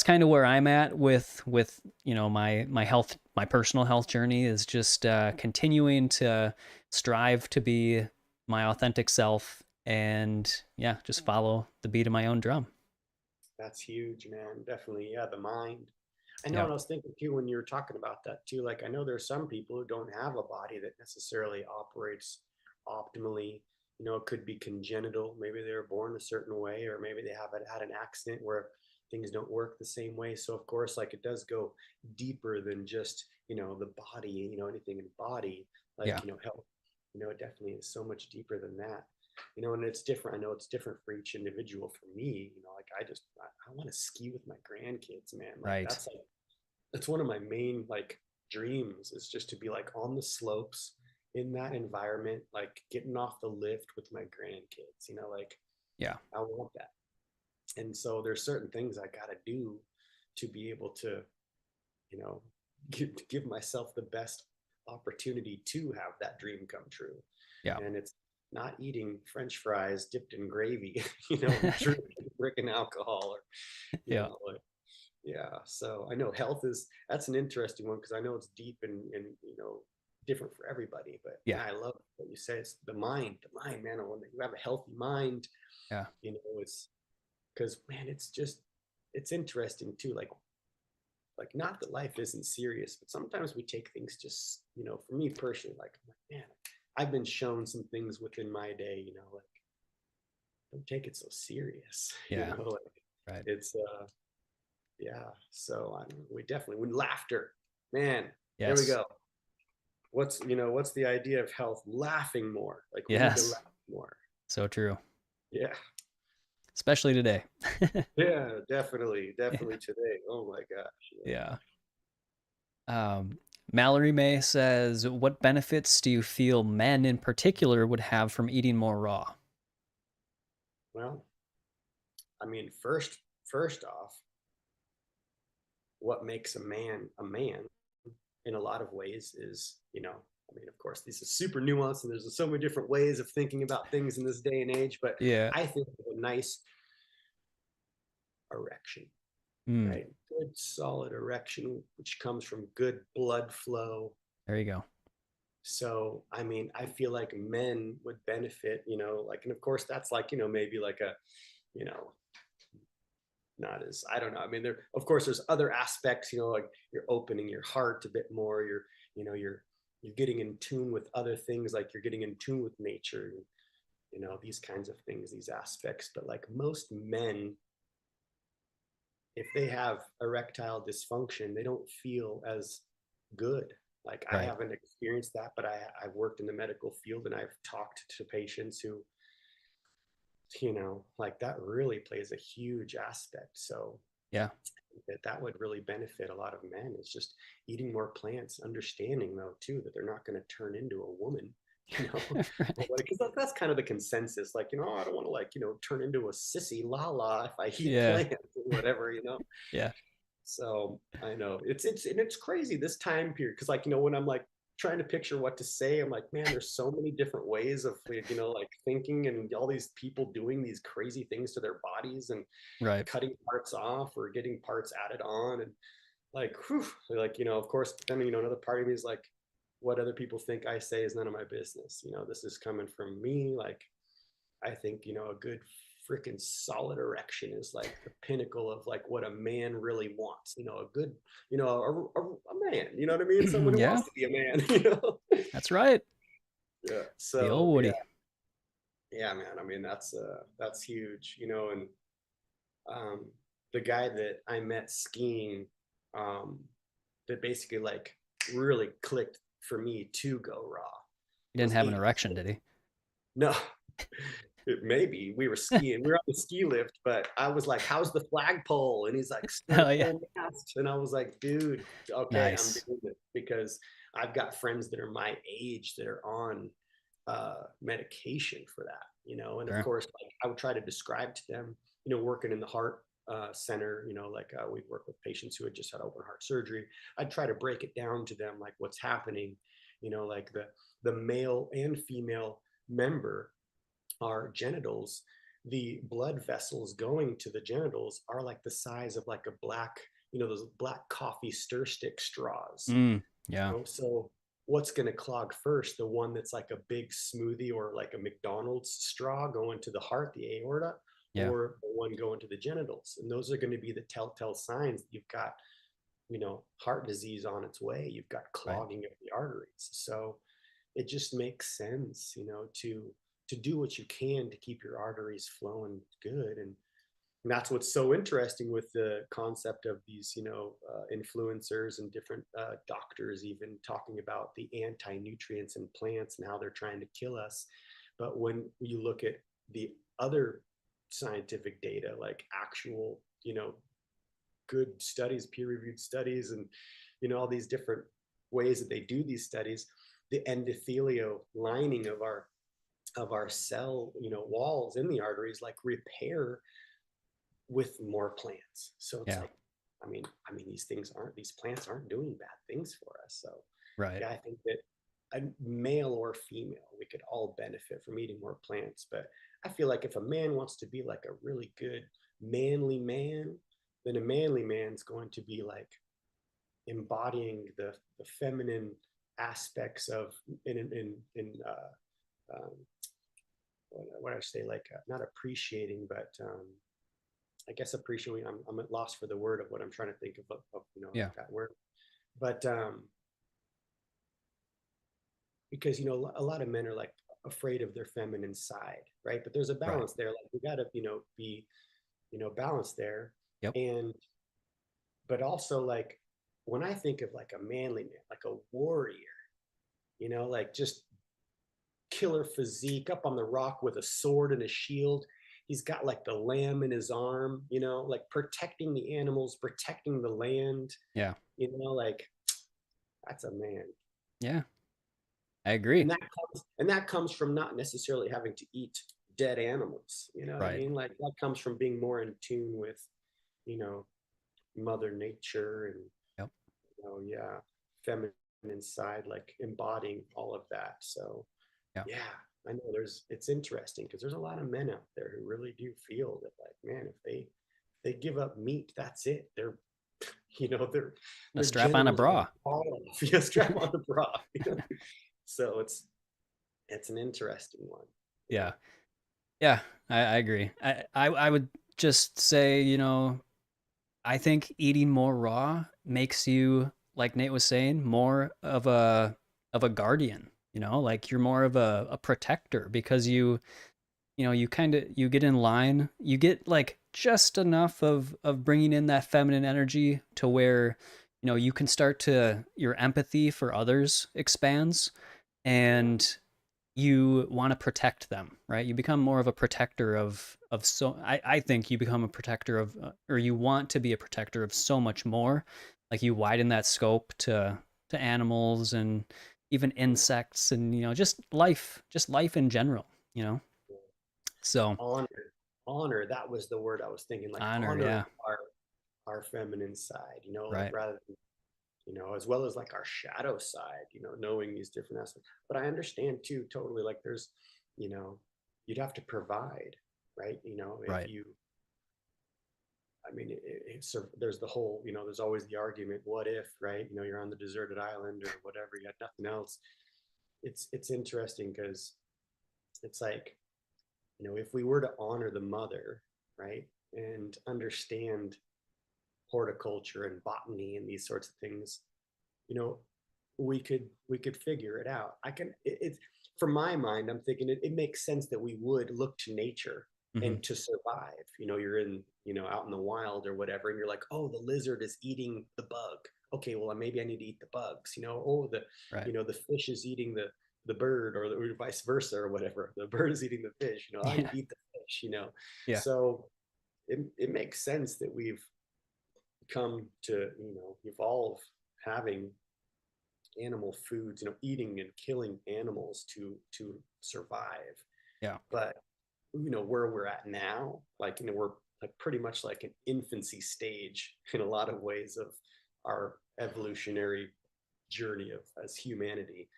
kind of where I'm at with my health, my personal health journey, is just continuing to strive to be my authentic self, and yeah, just follow the beat of my own drum. That's huge, man. Definitely. Yeah, the mind. I know, Yeah. and I was thinking too when you were talking about that too. Like, I know there's some people who don't have a body that necessarily operates optimally. It could be congenital. Maybe they were born a certain way, or maybe they haven't had an accident where things don't work the same way. So, of course, like it does go deeper than just, the body, anything in body, Yeah. like, health. It definitely is so much deeper than that. And it's different. I know it's different for each individual. For me, like I want to ski with my grandkids, man. Like Right. that's one of my main like dreams, is just to be like on the slopes in that environment, like getting off the lift with my grandkids, like Yeah. I want that. And so there's certain things I got to do to be able to, you know, give myself the best opportunity to have that dream come true. Yeah. And it's not eating French fries dipped in gravy, drinking alcohol, or, Yeah. like, yeah. So I know health that's an interesting one, because I know it's deep and different for everybody. But Yeah. man, I love what you say. It's the mind, man. When you have a healthy mind, Yeah. it's because man, it's interesting too. Like not that life isn't serious, but sometimes we take things just, for me personally, like man, I've been shown some things within my day, like don't take it so serious, Yeah. like Right. it's yeah. So we definitely, when laughter, man, there we Yes. go. What's the idea of health? Laughing more. Like we need to Yes. laugh more. So true. Yeah. Especially today. Yeah, definitely. Yeah. Definitely today. Oh my gosh. Yeah. Yeah. Um, Mallory May says, "What benefits do you feel men in particular would have from eating more raw?" Well, I mean, first off, what makes a man in a lot of ways is, I mean, of course, this is super nuanced, and there's so many different ways of thinking about things in this day and age, but Yeah. I think a nice erection, Mm, right? Good solid erection, which comes from good blood flow. there you go. So, I mean, I feel like men would benefit, like, and of course, that's like, maybe like you know, not as, I don't know. I mean, of course, there's other aspects, like you're opening your heart a bit more. You're getting in tune with other things, like you're getting in tune with nature, these kinds of things, these aspects. But like most men, if they have erectile dysfunction, they don't feel as good. Like I Right. haven't experienced that, but I've worked in the medical field, and I've talked to patients who, like that really plays a huge aspect. So Yeah. that would really benefit a lot of men, is just eating more plants, understanding though too that they're not going to turn into a woman, you know Right. because that's kind of the consensus, like, I don't want to, like, turn into a sissy lala if I eat Yeah. plants or whatever. Yeah. So I know it's and it's crazy this time period, because like, when I'm like trying to picture what to say. I'm like, man, there's so many different ways of like, like thinking, and all these people doing these crazy things to their bodies and Right. cutting parts off or getting parts added on. And like, whew, like, of course, then, another part of me is like, what other people think I say is none of my business. This is coming from me. Like, I think, a good freaking solid erection is like the pinnacle of like what a man really wants. A good, a man, you know what I mean? Someone who Yeah, wants to be a man. that's right. Yeah. The So old yeah, Woody. yeah, man. I mean, that's huge, and um, the guy that I met skiing, um, that basically like really clicked for me to go raw He didn't was have an 80. erection, did he? No, maybe we were skiing, we were on the ski lift, but I was like, how's the flagpole? And he's like, still Oh yeah. full mast. And I was like, dude, okay, I'm Nice. doing it, because I've got friends that are my age that are on medication for that, and of Sure. course, like I would try to describe to them, working in the heart center, like we work with patients who had just had open heart surgery. I'd try to break it down to them, like what's happening, like the male and female member, our genitals, the blood vessels going to the genitals are like the size of like a black, those black coffee stir stick straws. Yeah. So what's going to clog first? The one that's like a big smoothie or like a McDonald's straw going to the heart, the aorta, Yeah. or the one going to the genitals? And those are going to be the telltale signs that you've got, heart disease on its way. You've got Right. clogging of the arteries. So it just makes sense, to do what you can to keep your arteries flowing good. And that's what's so interesting with the concept of these, influencers and different doctors even talking about the anti-nutrients in plants and how they're trying to kill us. But when you look at the other scientific data, like actual, good studies, peer-reviewed studies, and all these different ways that they do these studies, the endothelial lining of our cell, walls in the arteries, like repair with more plants. So it's Yeah. like, these plants aren't doing bad things for us. So Right. yeah, I think that a male or female, we could all benefit from eating more plants. But I feel like if a man wants to be like a really good manly man, then a manly man's going to be like embodying the feminine aspects of um, what I say, like not appreciating, but I guess appreciating. I'm at loss for the word of what I'm trying to think of Yeah. that word. But because a lot of men are like afraid of their feminine side, right? But there's a Right. balance there. Like we got to be balanced there, Yep. and but also like when I think of like a manly man, like a warrior, like just killer physique up on the rock with a sword and a shield. He's got like the lamb in his arm, like protecting the animals, protecting the land, Yeah. like that's a man. Yeah. I agree. And that comes from not necessarily having to eat dead animals. You know what I Right. mean? Like that comes from being more in tune with, you know, Mother Nature and Yep. yeah, feminine side, like embodying all of that. So Yeah. yeah, I know it's interesting because there's a lot of men out there who really do feel that like, man, if they give up meat, that's it. They're they're A their strap on a genitals are bra. fall off. Yeah, strap on the bra. So it's an interesting one. Yeah. Yeah. Yeah. I agree. I would just say, I think eating more raw makes you, like Nate was saying, more of a guardian. Like you're more of a protector because you kind of you get in line, you get like just enough of bringing in that feminine energy to where you can start to your empathy for others expands, Yeah. and you want to protect them, right? You become more of a protector of so I think you become a protector of or you want to be a protector of so much more. Like you widen that scope to animals and even Yeah. insects and just life in general, you know. Yeah. So Honor, that was the word I was thinking, like honor, honor yeah, our feminine side, like right. rather than as well as like our shadow side, knowing these different aspects. But I understand too, totally, like there's, you know, you'd have to provide, right? If Right. you, I mean, there's the whole, there's always the argument, what if, right? You're on the deserted island or whatever, you got nothing else. It's interesting because it's like, if we were to honor the mother, right, and understand horticulture and botany and these sorts of things, you know, we could figure it out. It's from my mind, I'm thinking it makes sense that we would look to nature Hmm. and to survive. You're in, out in the wild or whatever, and you're like, oh, the lizard is eating the bug. Okay, well, maybe I need to eat the bugs. Oh, Right. the fish is eating the bird, or vice versa, or whatever. The bird is eating the fish. I Yeah. eat the fish. Yeah. So it makes sense that we've come to, evolve having animal foods, eating and killing animals to survive. Yeah. But where we're at now, like, we're like pretty much like an infancy stage in a lot of ways of our evolutionary journey of as humanity,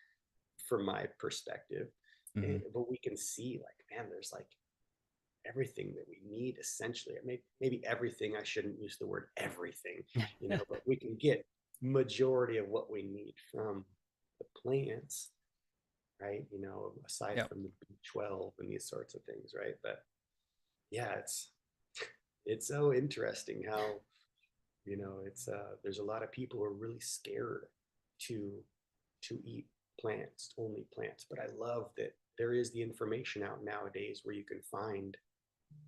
from my perspective. Hmm. But we can see, like, man, there's like everything that we need essentially. Maybe everything, I shouldn't use the word everything, but we can get majority of what we need from the plants, right? Aside Yep. from the B12 and these sorts of things, right? But yeah, it's so interesting how, it's there's a lot of people who are really scared to eat plants, only plants. But I love that there is the information out nowadays where you can find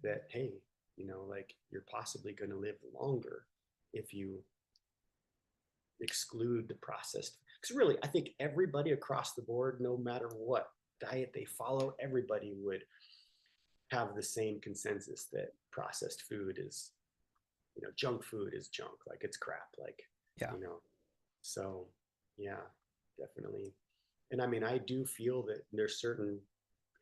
that, hey, like, you're possibly going to live longer if you exclude the processed. Because really, I think everybody across the board, no matter what diet they follow, everybody would have the same consensus that processed food is, junk food is junk, like it's crap, like, Yeah. you know. So yeah, definitely. And I mean, I do feel that there's certain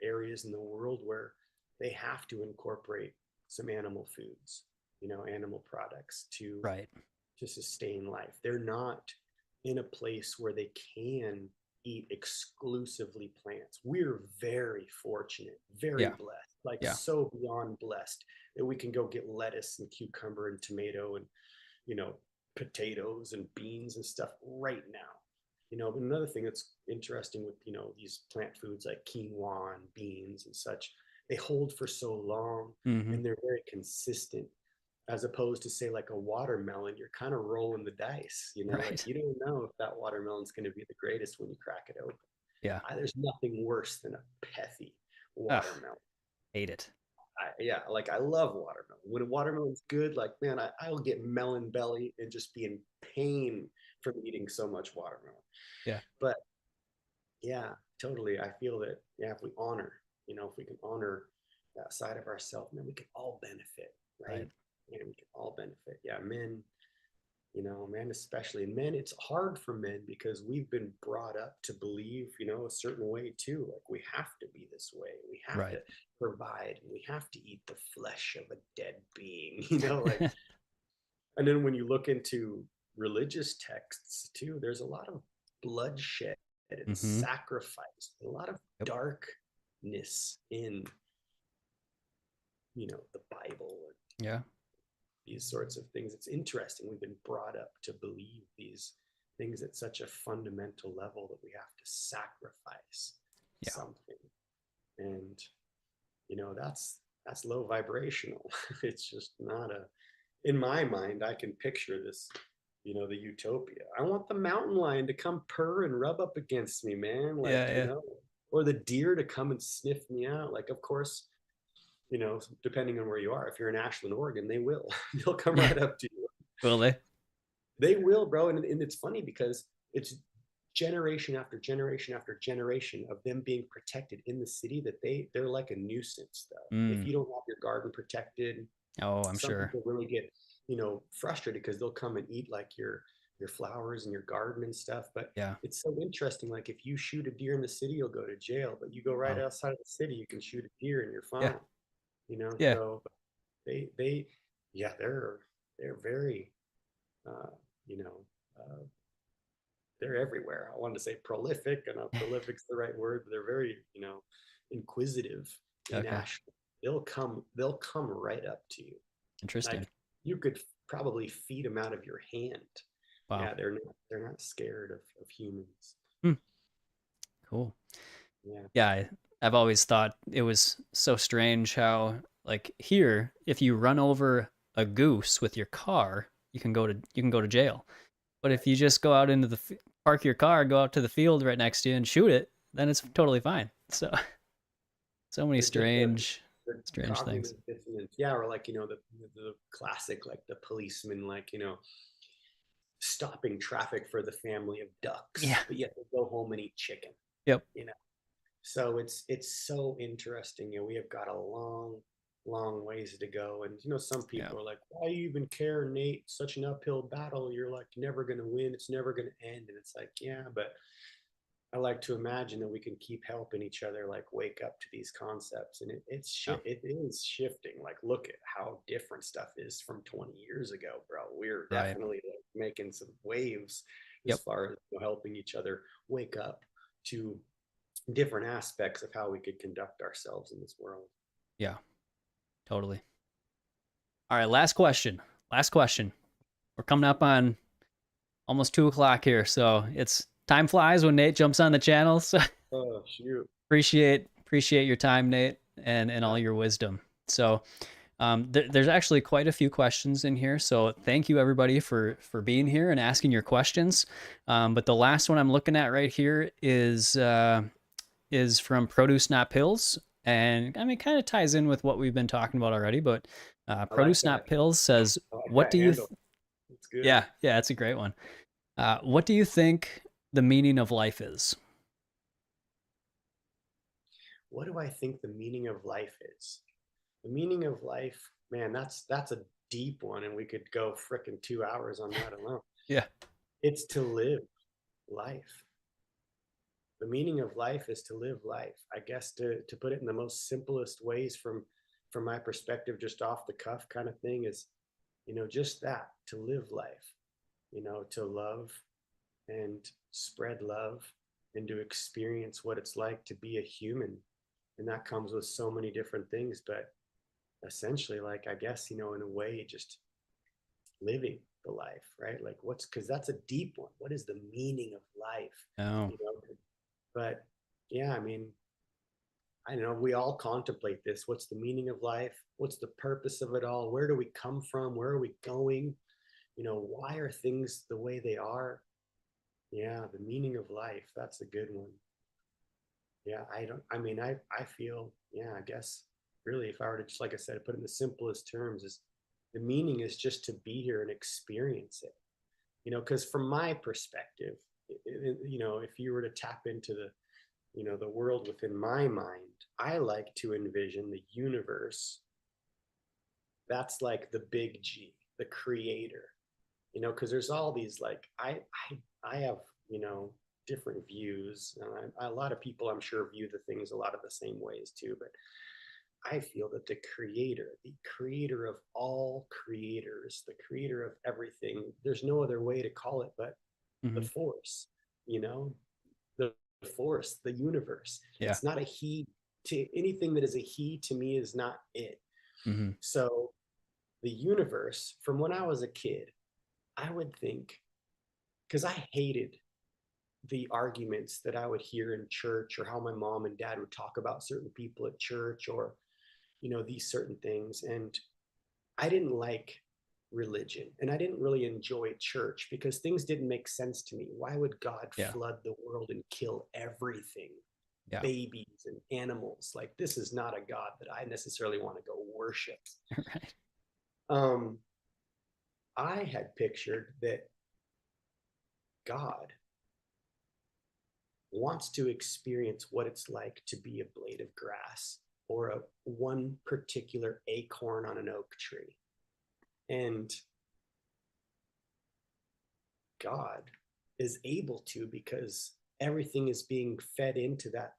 areas in the world where they have to incorporate some animal foods, animal products Right. to sustain life. They're not in a place where they can eat exclusively plants. We're very fortunate, very Yeah. blessed, like Yeah. so beyond blessed, that we can go get lettuce and cucumber and tomato and, you know, potatoes and beans and stuff right now. But another thing that's interesting with, these plant foods like quinoa and beans and such, they hold for so long Hmm. and they're very consistent, as opposed to, say, like a watermelon. You're kind of rolling the dice, like, Right. you don't know if that watermelon's going to be the greatest when you crack it open. Yeah. There's nothing worse than a pethy Ugh, watermelon. hate it. Yeah, like, I love watermelon. When a watermelon's good, like, man, I'll get melon belly and just be in pain from eating so much watermelon. Yeah. But yeah, totally. I feel that, yeah, if we honor, if we can honor that side of ourselves, then we can all benefit, Right. right? And we can all benefit. Yeah, men, men especially. And men, it's hard for men because we've been brought up to believe, a certain way too. Like, we have to be this way. We have to Right. provide. And we have to eat the flesh of a dead being, like. And then when you look into religious texts too, there's a lot of bloodshed and Hmm. sacrifice, a lot of Yep. darkness in, the Bible and Yeah. these sorts of things. It's interesting. We've been brought up to believe these things at such a fundamental level that we have to sacrifice Yeah. something. And, that's low vibrational. It's just not a, in my mind, I can picture this, the utopia. I want the mountain lion to come purr and rub up against me, man. Like, Yeah. Yeah. or the deer to come and sniff me out. Like, of course, depending on where you are, if you're in Ashland, Oregon, they will. They'll come Yeah. right up to you. Will they? They will, bro. And it's funny because it's generation after generation after generation of them being protected in the city, that they're like a nuisance though. If Mm. you don't have your garden protected, Oh, I'm some sure. people really get, frustrated because they'll come and eat like your flowers and your garden and stuff. But Yeah. it's so interesting. Like, if you shoot a deer in the city, you'll go to jail, but you go right Wow. outside of the city, you can shoot a deer and you're Yeah. fine. Yeah. So they yeah, they're very, uh, you know, uh, they're everywhere. I wanted to say prolific, and prolific's the right word, but they're very, inquisitive and Okay. national. They'll come right up to you. Interesting. Like you could probably feed them out of your hand. Wow. Yeah, they're not scared of humans. Hmm. Cool. Yeah. Yeah, I've always thought it was so strange how, like, here, if you run over a goose with your car, you can go to jail. But if Right. you just go out into the park your car, go out to the field right next to you and shoot it, then it's totally fine. So so many They're just the strange things. cognitive dissonance. Yeah, or like the classic, like the policeman, like stopping traffic for the family of Yeah. ducks, but yet they go home and eat chicken. Yep. You know, so it's so interesting. We have got a long ways to go, and some Yeah. people are like, "Why you even care, Nate? Such an uphill battle. You're like never gonna win. It's never gonna end." And it's like, yeah, but I like to imagine that we can keep helping each other, like wake up to these concepts, and Yeah. it is shifting. Like, look at how different stuff is from 20 years ago, bro. We're Right. definitely like, making some waves as Yep. far as helping each other wake up to different aspects of how we could conduct ourselves in this world. Yeah. Totally. All right. Last question. Last question. We're coming up on almost 2 o'clock here, so it's time flies when Nate jumps on the channel. So Oh shoot! appreciate your time, Nate, and Yeah, all your wisdom. So there's actually quite a few questions in here. So thank you everybody for being here and asking your questions. But the last one I'm looking at right here is from Produce Not Pills, and I mean kind of ties in with what we've been talking about already. But I like Produce Not that. Pills says, I like "What that do you?" handle. It's good. Yeah, yeah, it's a great one. What do you think the meaning of life is? What do I think the meaning of life is? The meaning of life, man, that's a deep one, and we could go frickin' 2 hours on that alone. Yeah. It's to live life. The meaning of life is to live life. I guess to put it in the most simplest ways from my perspective, just off the cuff kind of thing is, just that, to live life, to love and spread love and to experience what it's like to be a human. And that comes with so many different things, but essentially, like, I guess, in a way, just living the life, right? Like, because that's a deep one. What is the meaning of life? Oh, You know, but yeah, I mean, I know we all contemplate this. What's the meaning of life? What's the purpose of it all? Where do we come from? Where are we going? Why are things the way they are? Yeah, the meaning of life. That's a good one. Yeah, I mean, I feel, yeah, I guess really if I were to just, like I said, put it in the simplest terms, is the meaning is just to be here and experience it. Because from my perspective, if you were to tap into the world within my mind, I like to envision the universe. That's like the big G, the creator, because there's all these, like, I have, you know, different views. And a lot of people, I'm sure, view the things a lot of the same ways too. But I feel that the creator of all creators, the creator of everything, there's no other way to call it but the hmm, force, you know, the force, the universe. yeah. It's not a he. To anything that is a he, to me, is not it. Hmm. So the universe, from when I was a kid, I would think, because I hated the arguments that I would hear in church, or how my mom and dad would talk about certain people at church, or these certain things. And I didn't like religion, and I didn't really enjoy church because things didn't make sense to me. Why would God Yeah. flood the world and kill everything? Yeah. Babies and animals. Like, this is not a God that I necessarily want to go worship. Right. um I had pictured that God wants to experience what it's like to be a blade of grass, or a one particular acorn on an oak tree. And God is able to, because everything is being fed into that,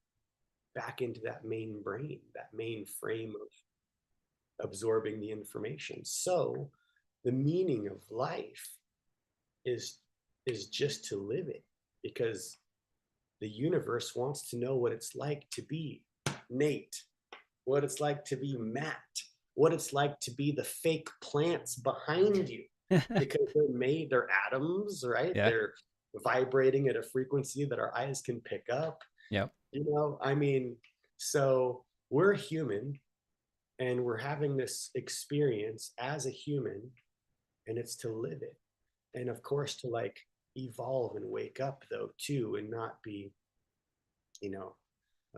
back into that main brain, that main frame of absorbing the information. So the meaning of life is just to live it. because the universe wants to know what it's like to be Nate, what it's like to be Matt, what it's like to be the fake plants behind you, because they're atoms, right? Yeah. They're vibrating at a frequency that our eyes can pick up. Yep. I mean, so we're human and we're having this experience as a human, and it's to live it. And of course, to like evolve and wake up though, too, and not be, you know,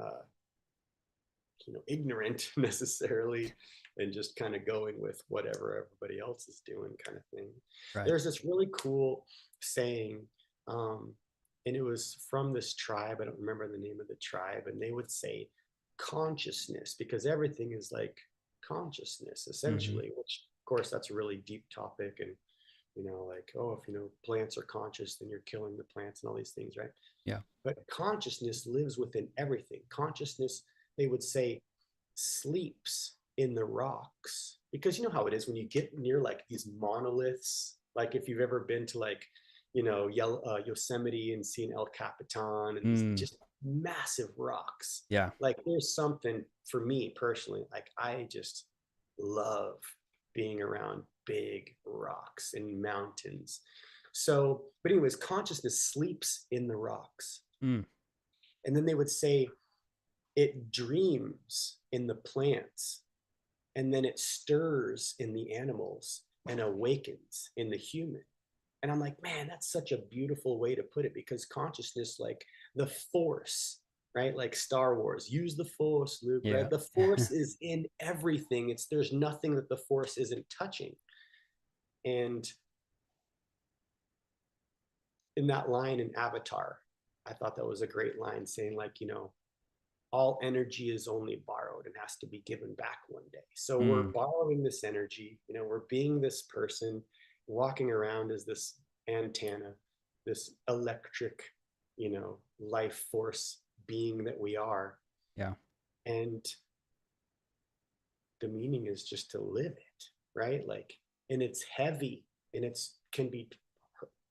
uh, ignorant necessarily, and just kind of going with whatever everybody else is doing, kind of thing. Right. There's this really cool saying, um, and it was from this tribe. I don't remember the name of the tribe, and they would say consciousness, because everything is like consciousness Hmm. essentially, which of course that's a really deep topic. And like, oh, if plants are conscious, then you're killing the plants and all these things, right? Yeah. But consciousness lives within everything. Consciousness, they would say, sleeps in the rocks, because you know how it is when you get near like these monoliths. Like if you've ever been to like Yosemite and seen El Capitan and these Mm. just massive rocks. Yeah. Like there's something for me personally. Like I just love being around big rocks and mountains. So, but anyways, consciousness sleeps in the rocks. Mm. And then they would say it dreams in the plants, and then it stirs in the animals and awakens in the human. And I'm like, man, that's such a beautiful way to put it, because consciousness, like the force, right? Like Star Wars, use the force, Luke, right? Yeah. The force is in everything. There's nothing that the force isn't touching. And in that line in Avatar, I thought that was a great line, saying like, all energy is only borrowed and has to be given back one day. So we're Mm. borrowing this energy, we're being this person walking around as this antenna, this electric, life force being that we are. Yeah. And the meaning is just to live it, right? Like, and it's heavy, and it's can be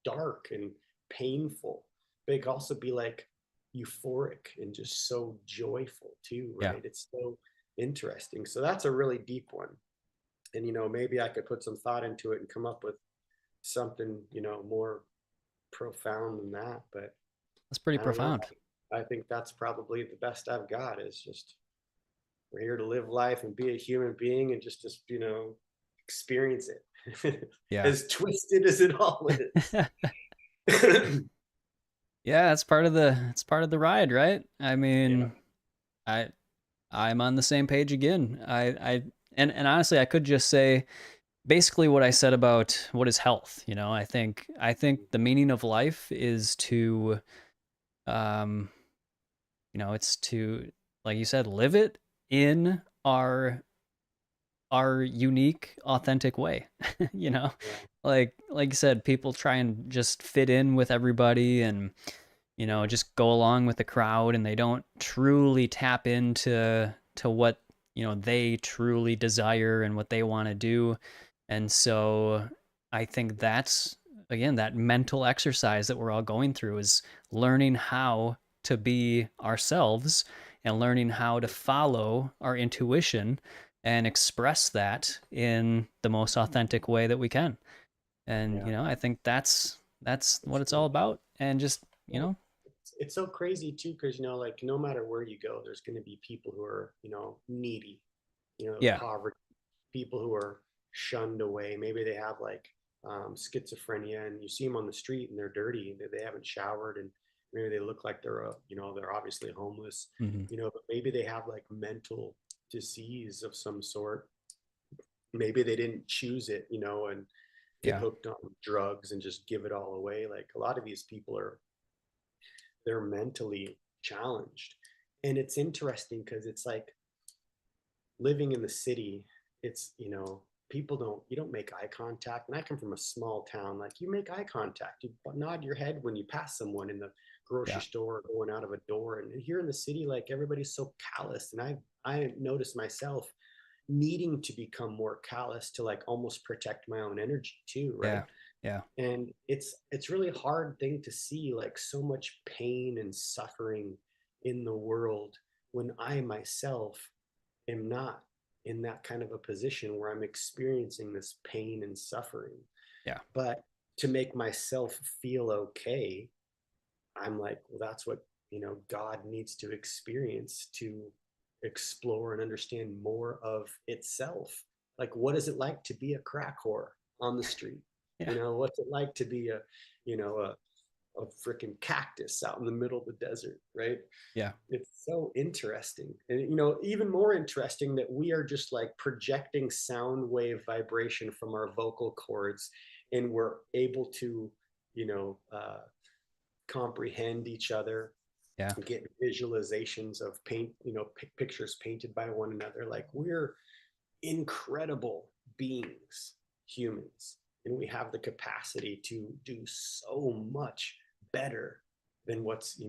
dark and painful, but it can also be like euphoric and just so joyful too, Yeah. right? It's so interesting. So that's a really deep one. And maybe I could put some thought into it and come up with something, more profound than that. But That's pretty I don't know. profound. I think that's probably the best I've got, is just we're here to live life and be a human being, and just experience it. Yeah. As twisted as it all is. Yeah, it's part of the ride, right? I Yeah. mean, I I'm on the same page again. And honestly, I could just say basically what I said about what is health, I think the meaning of life is to um it's to, like you said, live it in our unique, authentic way. you know, Yeah. like you said, people try and just fit in with everybody and just go along with the crowd, and they don't truly tap into what they truly desire and what they want to do. And so I think that's, again, that mental exercise that we're all going through is learning how to be ourselves and learning how to follow our intuition and express that in the most authentic way that we can. And Yeah. I think that's It's what it's all cool. about. And just Yeah. It's so crazy too, because like no matter where you go, there's going to be people who are needy, yeah, poverty, people who are shunned away. Maybe they have like schizophrenia, and you see them on the street and they're dirty, and they haven't showered, and maybe they look like they're obviously homeless, hmm, but maybe they have like mental disease of some sort. Maybe they didn't choose it, and get yeah, hooked on drugs and just give it all away. Like a lot of these people they're mentally challenged. And it's interesting because it's like living in the city, it's, people you don't make eye contact. And I come from a small town, like you make eye contact, you nod your head when you pass someone in the grocery yeah, store going out of a door. And here in the city, like everybody's so callous. And I noticed myself needing to become more callous to like almost protect my own energy too, right? yeah, Yeah. And it's really a hard thing to see, like so much pain and suffering in the world when I myself am not in that kind of a position where I'm experiencing this pain and suffering. Yeah. But to make myself feel okay, I'm like, well, that's what, God needs to experience to explore and understand more of itself. Like, what is it like to be a crack whore on the street? Yeah. What's it like to be a freaking cactus out in the middle of the desert, right? Yeah. It's so interesting. And, even more interesting that we are just like projecting sound wave vibration from our vocal cords, and we're able to, you know, comprehend each other, Yeah. get visualizations of paint, pictures painted by one another. Like, we're incredible beings, humans, and we have the capacity to do so much better than what's,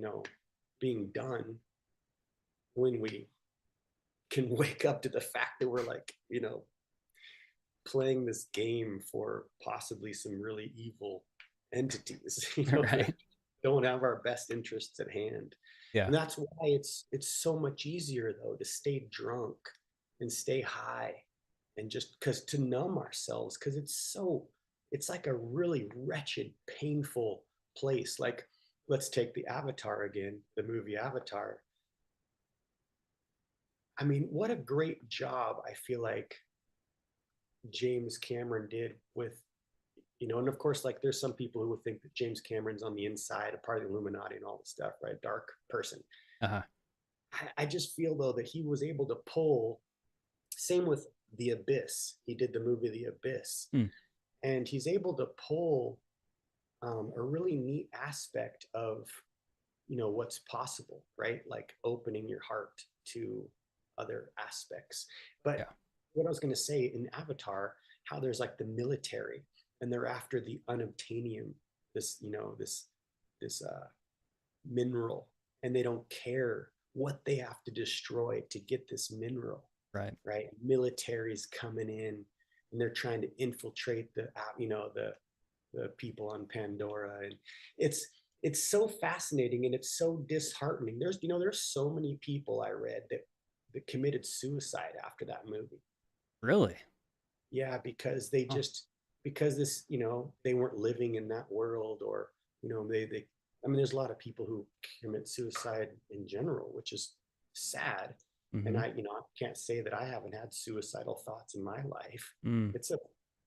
being done, when we can wake up to the fact that we're like, playing this game for possibly some really evil entities, that Right. don't have our best interests at hand. Yeah. And that's why it's so much easier though to stay drunk and stay high, and just because to numb ourselves, because it's like a really wretched, painful place. Like, let's take the Avatar again, the movie Avatar. I mean, what a great job I feel like James Cameron did with, and of course, like there's some people who would think that James Cameron's on the inside, a part of the Illuminati and all this stuff, right? Dark person. Uh-huh. I just feel though that he was able to pull, same with The Abyss. He did the movie The Abyss, Hmm. and he's able to pull a really neat aspect of, what's possible, right? Like opening your heart to other aspects. But Yeah. what I was going to say in Avatar, how there's like the military, and they're after the unobtainium, this, this mineral, and they don't care what they have to destroy to get this mineral, Right. right? Military's coming in, and they're trying to infiltrate the people on Pandora. And it's so fascinating, and it's so disheartening. There's so many people I read that committed suicide after that movie. Really? Yeah, because they Oh, just, because this, they weren't living in that world, or they I mean, there's a lot of people who commit suicide in general, which is sad. And mm-hmm. I can't say that I haven't had suicidal thoughts in my life. Mm. It's a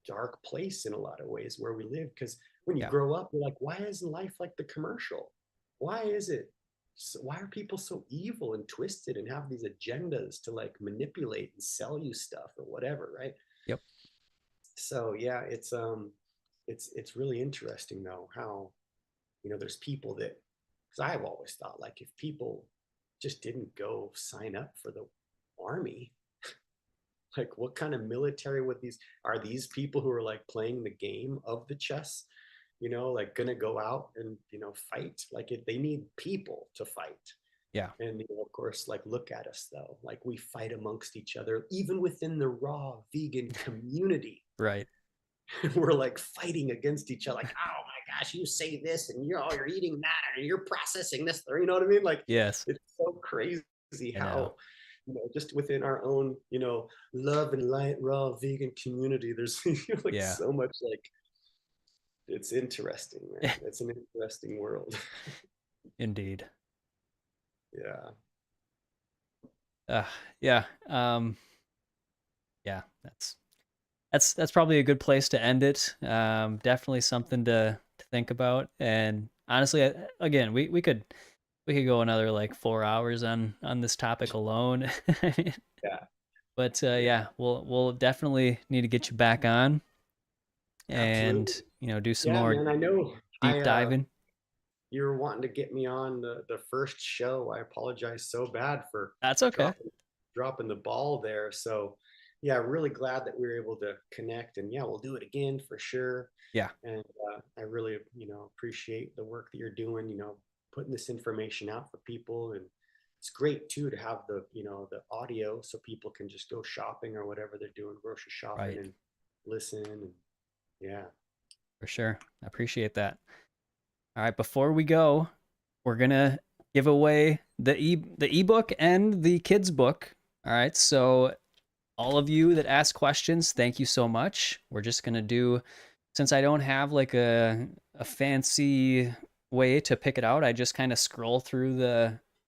dark place in a lot of ways where we live, because when you Yeah. grow up, you're like, why isn't life like the commercial? Why is it why are people so evil and twisted and have these agendas to like manipulate and sell you stuff or whatever, right? Yep. So yeah, it's really interesting though how, there's people that, because I've always thought, like, if people just didn't go sign up for the army, like what kind of military would these, are these people who are like playing the game of the chess, like gonna go out and fight? Like, if they need people to fight. Yeah. And of course, like, look at us though, like we fight amongst each other even within the raw vegan community. Right. We're like fighting against each other, like, oh my gosh, you say this and you're eating that and you're processing this, or you know what I mean? Like, Yes. it's so crazy I know. how, just within our own, love and light raw vegan community, there's like Yeah. so much, like, it's interesting, man. It's an interesting world. Indeed. Yeah, Uh, yeah. Yeah. That's probably a good place to end it. Definitely something to think about. And honestly, again, we could go another like 4 hours on this topic alone. yeah, But yeah, yeah, we'll definitely need to get you back on absolutely. and do some Yeah, more man, I know. deep diving. You were wanting to get me on the first show. I apologize so bad for That's okay. dropping the ball there. So yeah, really glad that we were able to connect, and yeah, we'll do it again for sure. Yeah. And I really, appreciate the work that you're doing, putting this information out for people. And it's great too to have the audio, so people can just go shopping or whatever they're doing, grocery shopping, Right. and listen. And yeah, For sure. I appreciate that. All right, before we go, we're gonna give away the ebook and the kids book. All right, so all of you that ask questions, thank you so much. We're just gonna do, since I don't have like a fancy way to pick it out, I just kind of scroll through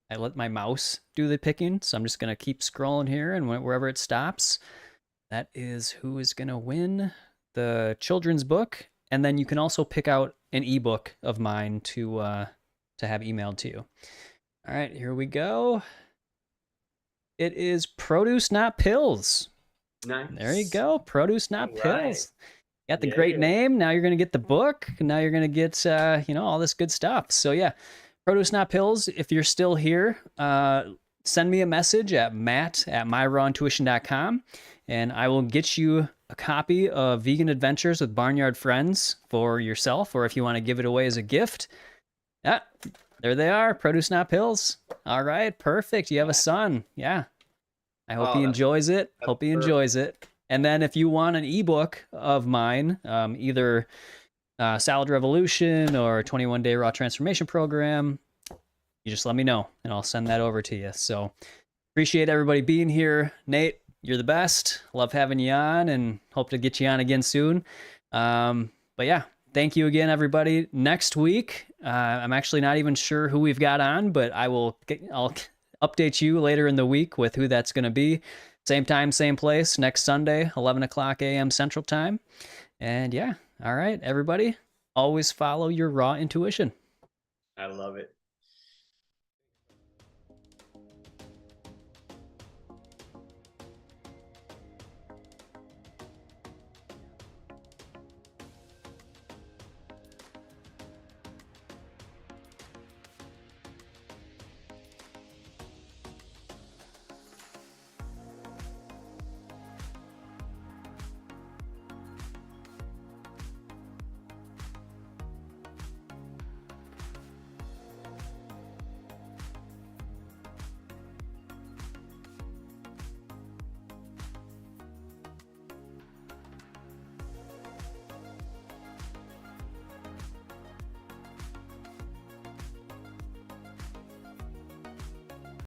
I let my mouse do the picking. So I'm just gonna keep scrolling here, and wherever it stops, that is who is gonna win the children's book. And then you can also pick out an ebook of mine to have emailed to you. All right, here we go. It is Produce Not Pills. Nice. There you go. Produce Not All Pills. right. Got the great name. Now you're going to get the book. Now you're going to get, all this good stuff. So yeah, Produce Not Pills. If you're still here, send me a message at matt@myrawintuition.com, and I will get you a copy of Vegan Adventures with Barnyard Friends for yourself, or if you want to give it away as a gift. Yeah, there they are. Produce Not Pills. All right, perfect. You have a son. Yeah. I hope he enjoys it. Hope he enjoys it. And then if you want an ebook of mine, either Salad Revolution or 21 Day Raw Transformation Program, you just let me know and I'll send that over to you. So appreciate everybody being here. Nate, you're the best. Love having you on and hope to get you on again soon. But yeah, thank you again, everybody. Next week, I'm actually not even sure who we've got on, but I'll update you later in the week with who that's going to be. Same time, same place, next Sunday, 11 o'clock a.m. Central Time. And yeah, all right, everybody, always follow your raw intuition. I love it.